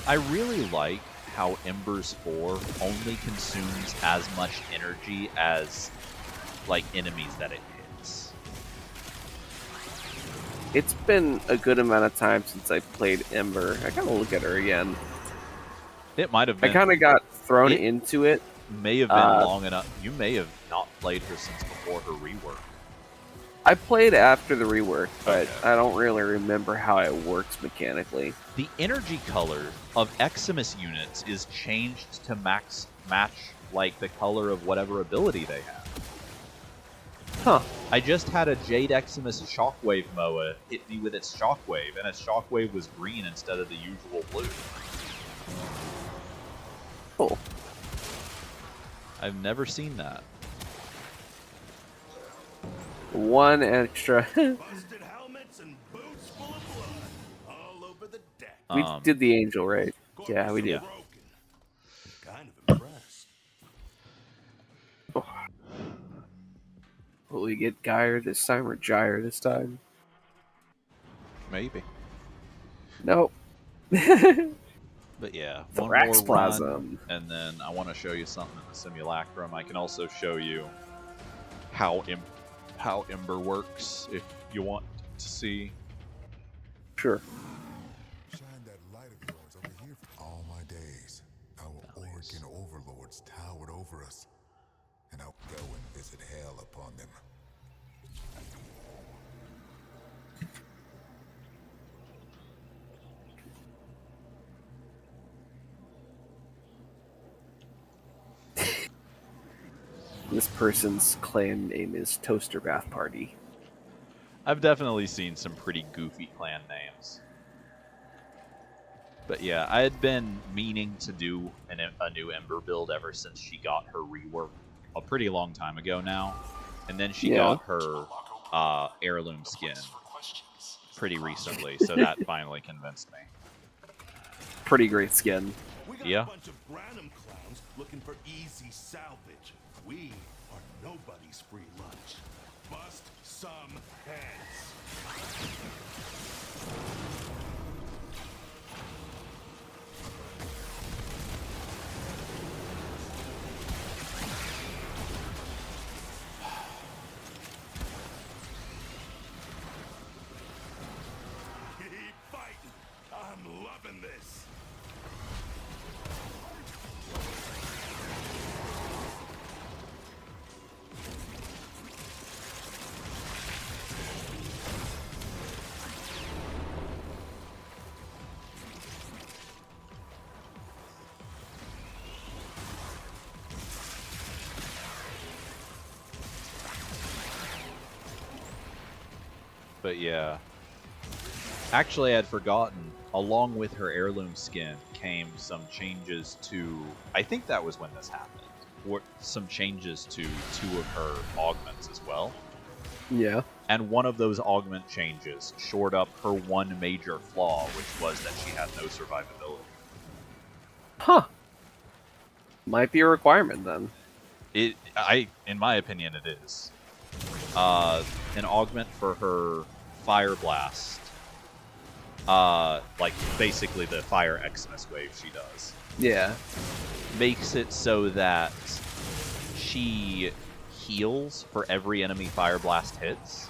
I really like how Embers 4 only consumes as much energy as, like, enemies that it hits. It's been a good amount of time since I played Ember. I gotta look at her again. It might have been... I kind of got thrown into it. May have been long enough. You may have not played her since before her rework. I played after the rework, but I don't really remember how it works mechanically. The energy color of Eximus units is changed to match, like, the color of whatever ability they have. Huh. I just had a Jade Eximus Shockwave Moa hit me with its Shockwave, and its Shockwave was green instead of the usual blue. Cool. I've never seen that. One extra. Busted helmets and boots full of blood all over the deck. We did the angel, right? Yeah, we did. Kind of impressed. Will we get Gyre this time or Gyre this time? Maybe. Nope. But yeah, The one Rax more run, Plasm. and then I want to show you something in the Simulacrum. I can also show you how Ember works if you want to see. Sure. Shine that light of yours over here. All my days, our Oregon overlords towered over us, and I'll go and visit hell upon them. This person's clan name is Toaster Bath Party. I've definitely seen some pretty goofy clan names. But yeah, I had been meaning to do a new Ember build ever since she got her rework a pretty long time ago now. And then she Yeah. got her heirloom skin pretty recently, so that finally convinced me. Pretty great skin. We got Yeah. a bunch of Branham clowns looking for easy salvage. We are nobody's free lunch. Bust some heads. Keep fighting. I'm loving this. But yeah. Actually, I'd forgotten, along with her heirloom skin came some changes to... I think that was when this happened. Some changes to 2 of her augments as well. Yeah. And one of those augment changes shored up her one major flaw, which was that she had no survivability. Huh. Might be a requirement then. In my opinion, it is. An augment for her Fire Blast. Like, basically the Fire Xmas wave she does. Yeah. Makes it so that she heals for every enemy Fire Blast hits.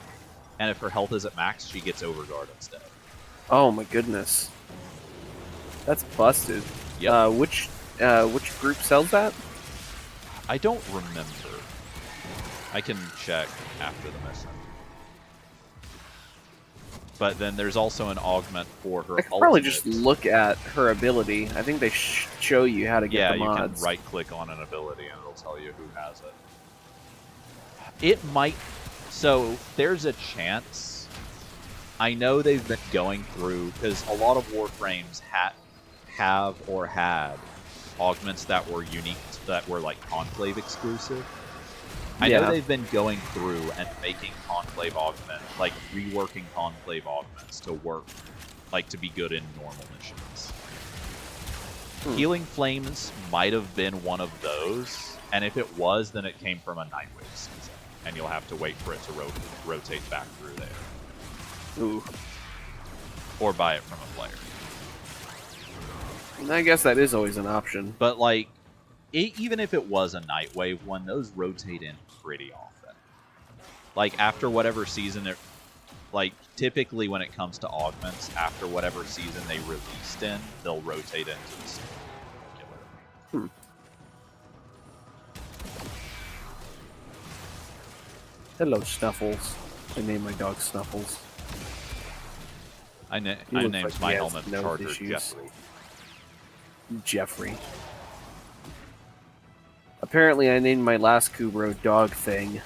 And if her health is at max, she gets Overguard instead. Oh my goodness. That's busted. Yep. Which group sells that? I don't remember. I can check after the mission. But then there's also an augment for her I could probably ultimate. just look at her ability. I think they show you how to get the mods. You can right-click on an ability and it'll tell you who has it. It might... So, there's a chance. I know they've been going through... Because a lot of Warframes have or had augments that were unique, that were like Conclave exclusive. I know they've been going through and making Conclave augment, like reworking Conclave augments to work, like to be good in normal missions. Healing Flames might have been one of those, and if it was, then it came from a Nightwave season, and you'll have to wait for it to rotate back through there. Ooh. Or buy it from a player. I guess that is always an option. But like, even if it was a Nightwave one, those rotate in pretty often. Like, after whatever season it... Like, typically when it comes to augments, after whatever season they released in, they'll rotate into the season. Hello, Snuffles. I named my dog Snuffles. I named my helmet charger Jeffrey. Jeffrey. Apparently, I named my last Kubro Dog Thing.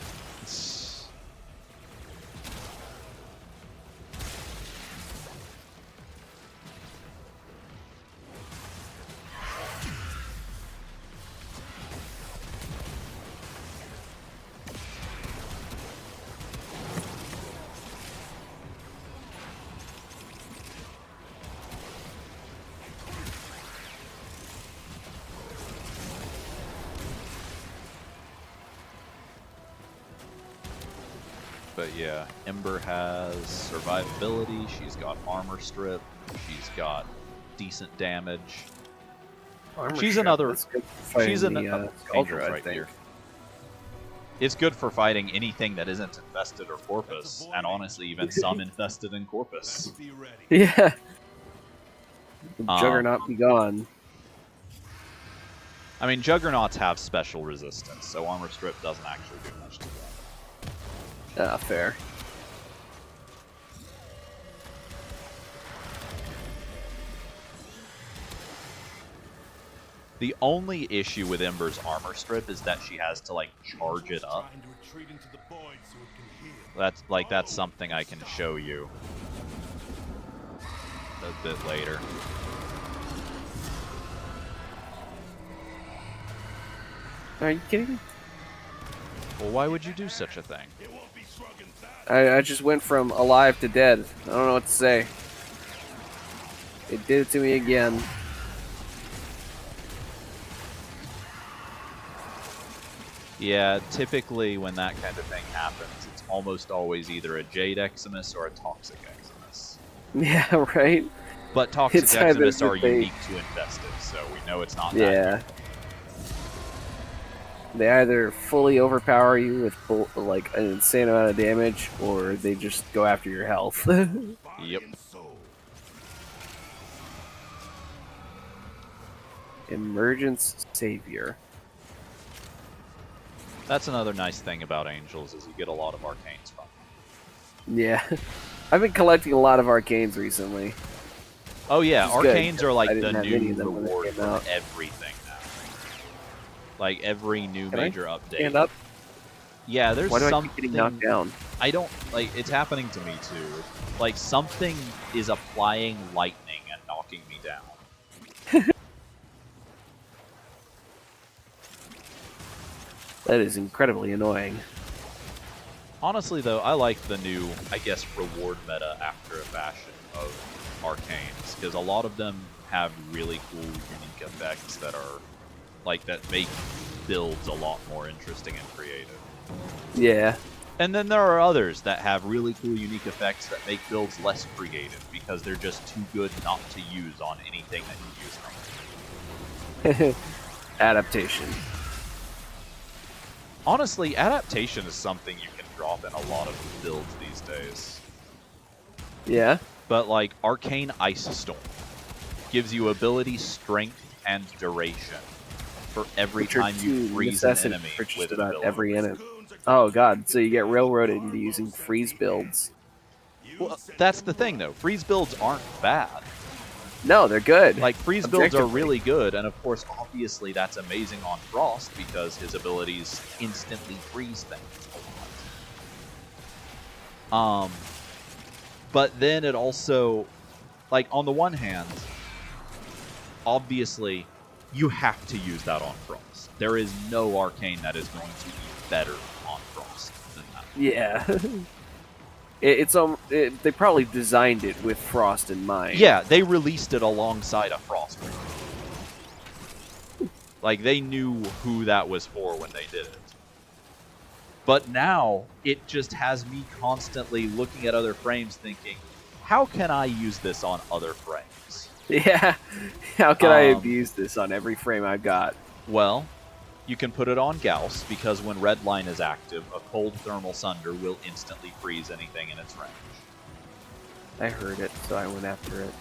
But yeah, Ember has survivability, she's got armor strip, she's got decent damage. She's another... She's an Angel right here. It's good for fighting anything that isn't infested or Corpus, and honestly even some infested in Corpus. Yeah. Juggernaut be gone. I mean, Juggernauts have special resistance, so armor strip doesn't actually do much to them. Fair. The only issue with Ember's armor strip is that she has to like charge it up. That's something I can show you a bit later. Are you kidding me? Well, why would you do such a thing? I just went from alive to dead. I don't know what to say. It did it to me again. Yeah, typically when that kind of thing happens, it's almost always either a Jade Eximus or a Toxic Eximus. Yeah, right? But Toxic It's either Eximus are that they- unique to Infested, so we know it's not that Yeah. good. They either fully overpower you with like an insane amount of damage, or they just go after your health. Yep. Emergence Savior. That's another nice thing about Angels, is you get a lot of arcanes from them. Yeah. I've been collecting a lot of arcanes recently. Oh yeah, Which is good, arcanes are like I the didn't have any new of them when they reward came for out. everything now. Like every new Can I major update. stand up? Yeah, there's Why do I something. keep getting knocked down? I don't like. It's happening to me too. Like something is applying lightning and knocking me down. That is incredibly annoying. Honestly, though, I like the new, I guess, reward meta after a fashion of arcanes, because a lot of them have really cool, unique effects that are like that make builds a lot more interesting and creative. Yeah. And then there are others that have really cool, unique effects that make builds less creative because they're just too good not to use on anything that you use them. Adaptation. Honestly, adaptation is something you can drop in a lot of builds these days. Yeah. But like Arcane Ice Storm gives you ability, strength, and duration for every Which are time you two freeze an necessities enemy for just with an about ability. every enemy. Oh god, so you get railroaded into using freeze builds. Well, that's the thing though. Freeze builds aren't bad. No, they're good. Like freeze builds are Objectively. really good, and of course, obviously, that's amazing on Frost because his abilities instantly freeze things a lot. But then it also, like on the one hand, obviously, you have to use that on Frost. There is no arcane that is going to be better on Frost than that. Yeah. They probably designed it with Frost in mind. Yeah, they released it alongside a Frost release. Like, they knew who that was for when they did it. But now, it just has me constantly looking at other frames thinking, how can I use this on other frames? Yeah. How can I abuse this on every frame I've got? Well, you can put it on Gauss, because when Redline is active, a cold thermal sunder will instantly freeze anything in its range. I heard it, so I went after it.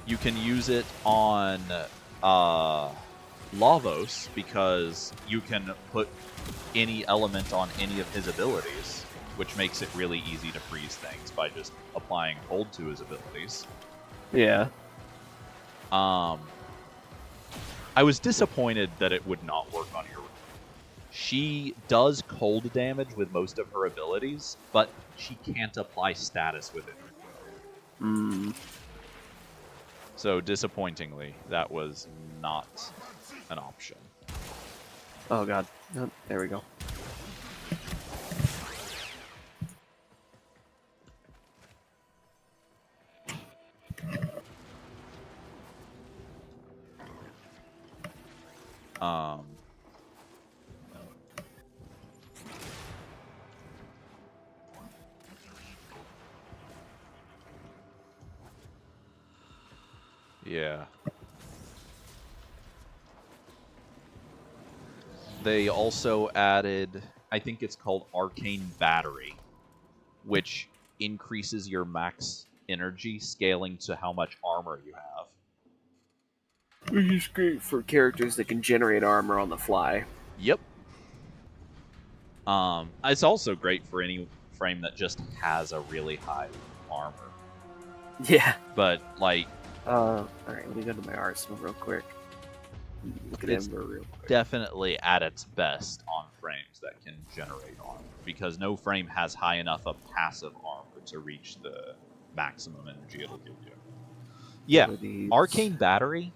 You can use it on Lavos, because you can put any element on any of his abilities, which makes it really easy to freeze things by just applying cold to his abilities. Yeah. I was disappointed that it would not work on your. She does cold damage with most of her abilities, but she can't apply status with it. Hmm. So disappointingly, that was not an option. Oh god. Oh, there we go. Yeah. They also added, I think it's called Arcane Battery, which increases your max energy scaling to how much armor you have. Which is great for characters that can generate armor on the fly. Yep. It's also great for any frame that just has a really high armor. Yeah. But, like... Alright, let me go to my arsenal real quick. Look at It's Ember real quick. definitely at its best on frames that can generate armor, because no frame has high enough of passive armor to reach the maximum energy it'll give you. Yeah, Abilities. Arcane Battery,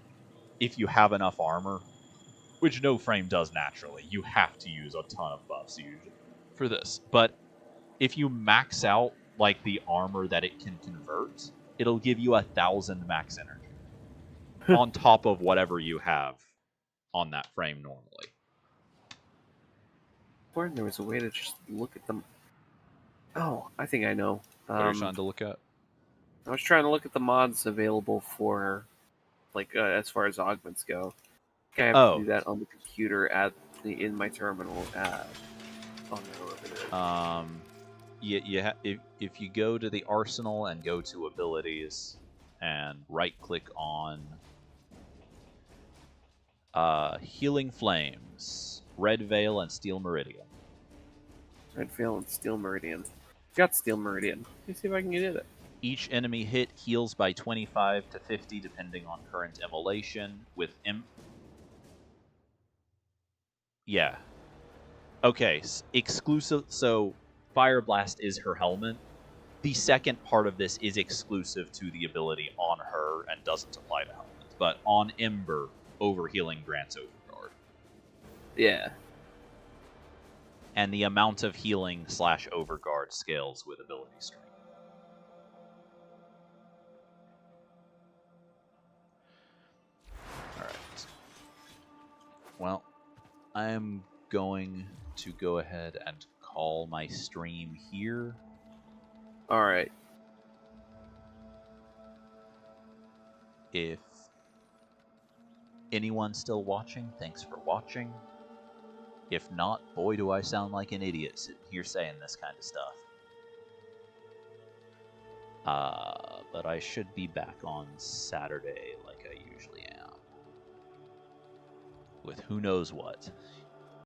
if you have enough armor, which no frame does naturally, you have to use a ton of buffs usually. for this. But if you max out like the armor that it can convert, it'll give you 1,000 max energy on top of whatever you have on that frame normally. Learned there was a way to just look at them. Oh, I think I know. What are you trying to look at? I was trying to look at the mods available for, like, as far as augments go. I have to do that on the computer in my terminal. If you go to the arsenal and go to abilities and right click on healing flames, red veil, and steel meridian. Red veil and steel meridian. Got steel meridian. Let me see if I can get it. Each enemy hit heals by 25 to 50 depending on current immolation. With yeah. Okay, exclusive. So Fire Blast is her helmet. The second part of this is exclusive to the ability on her and doesn't apply to helmets. But on Ember, overhealing grants overguard. Yeah. And the amount of healing / overguard scales with ability strength. Alright. Well, I'm going to go ahead and call my stream here. Alright. If anyone's still watching, thanks for watching. If not, boy do I sound like an idiot sitting here saying this kind of stuff. But I should be back on Saturday like I usually am. With who knows what.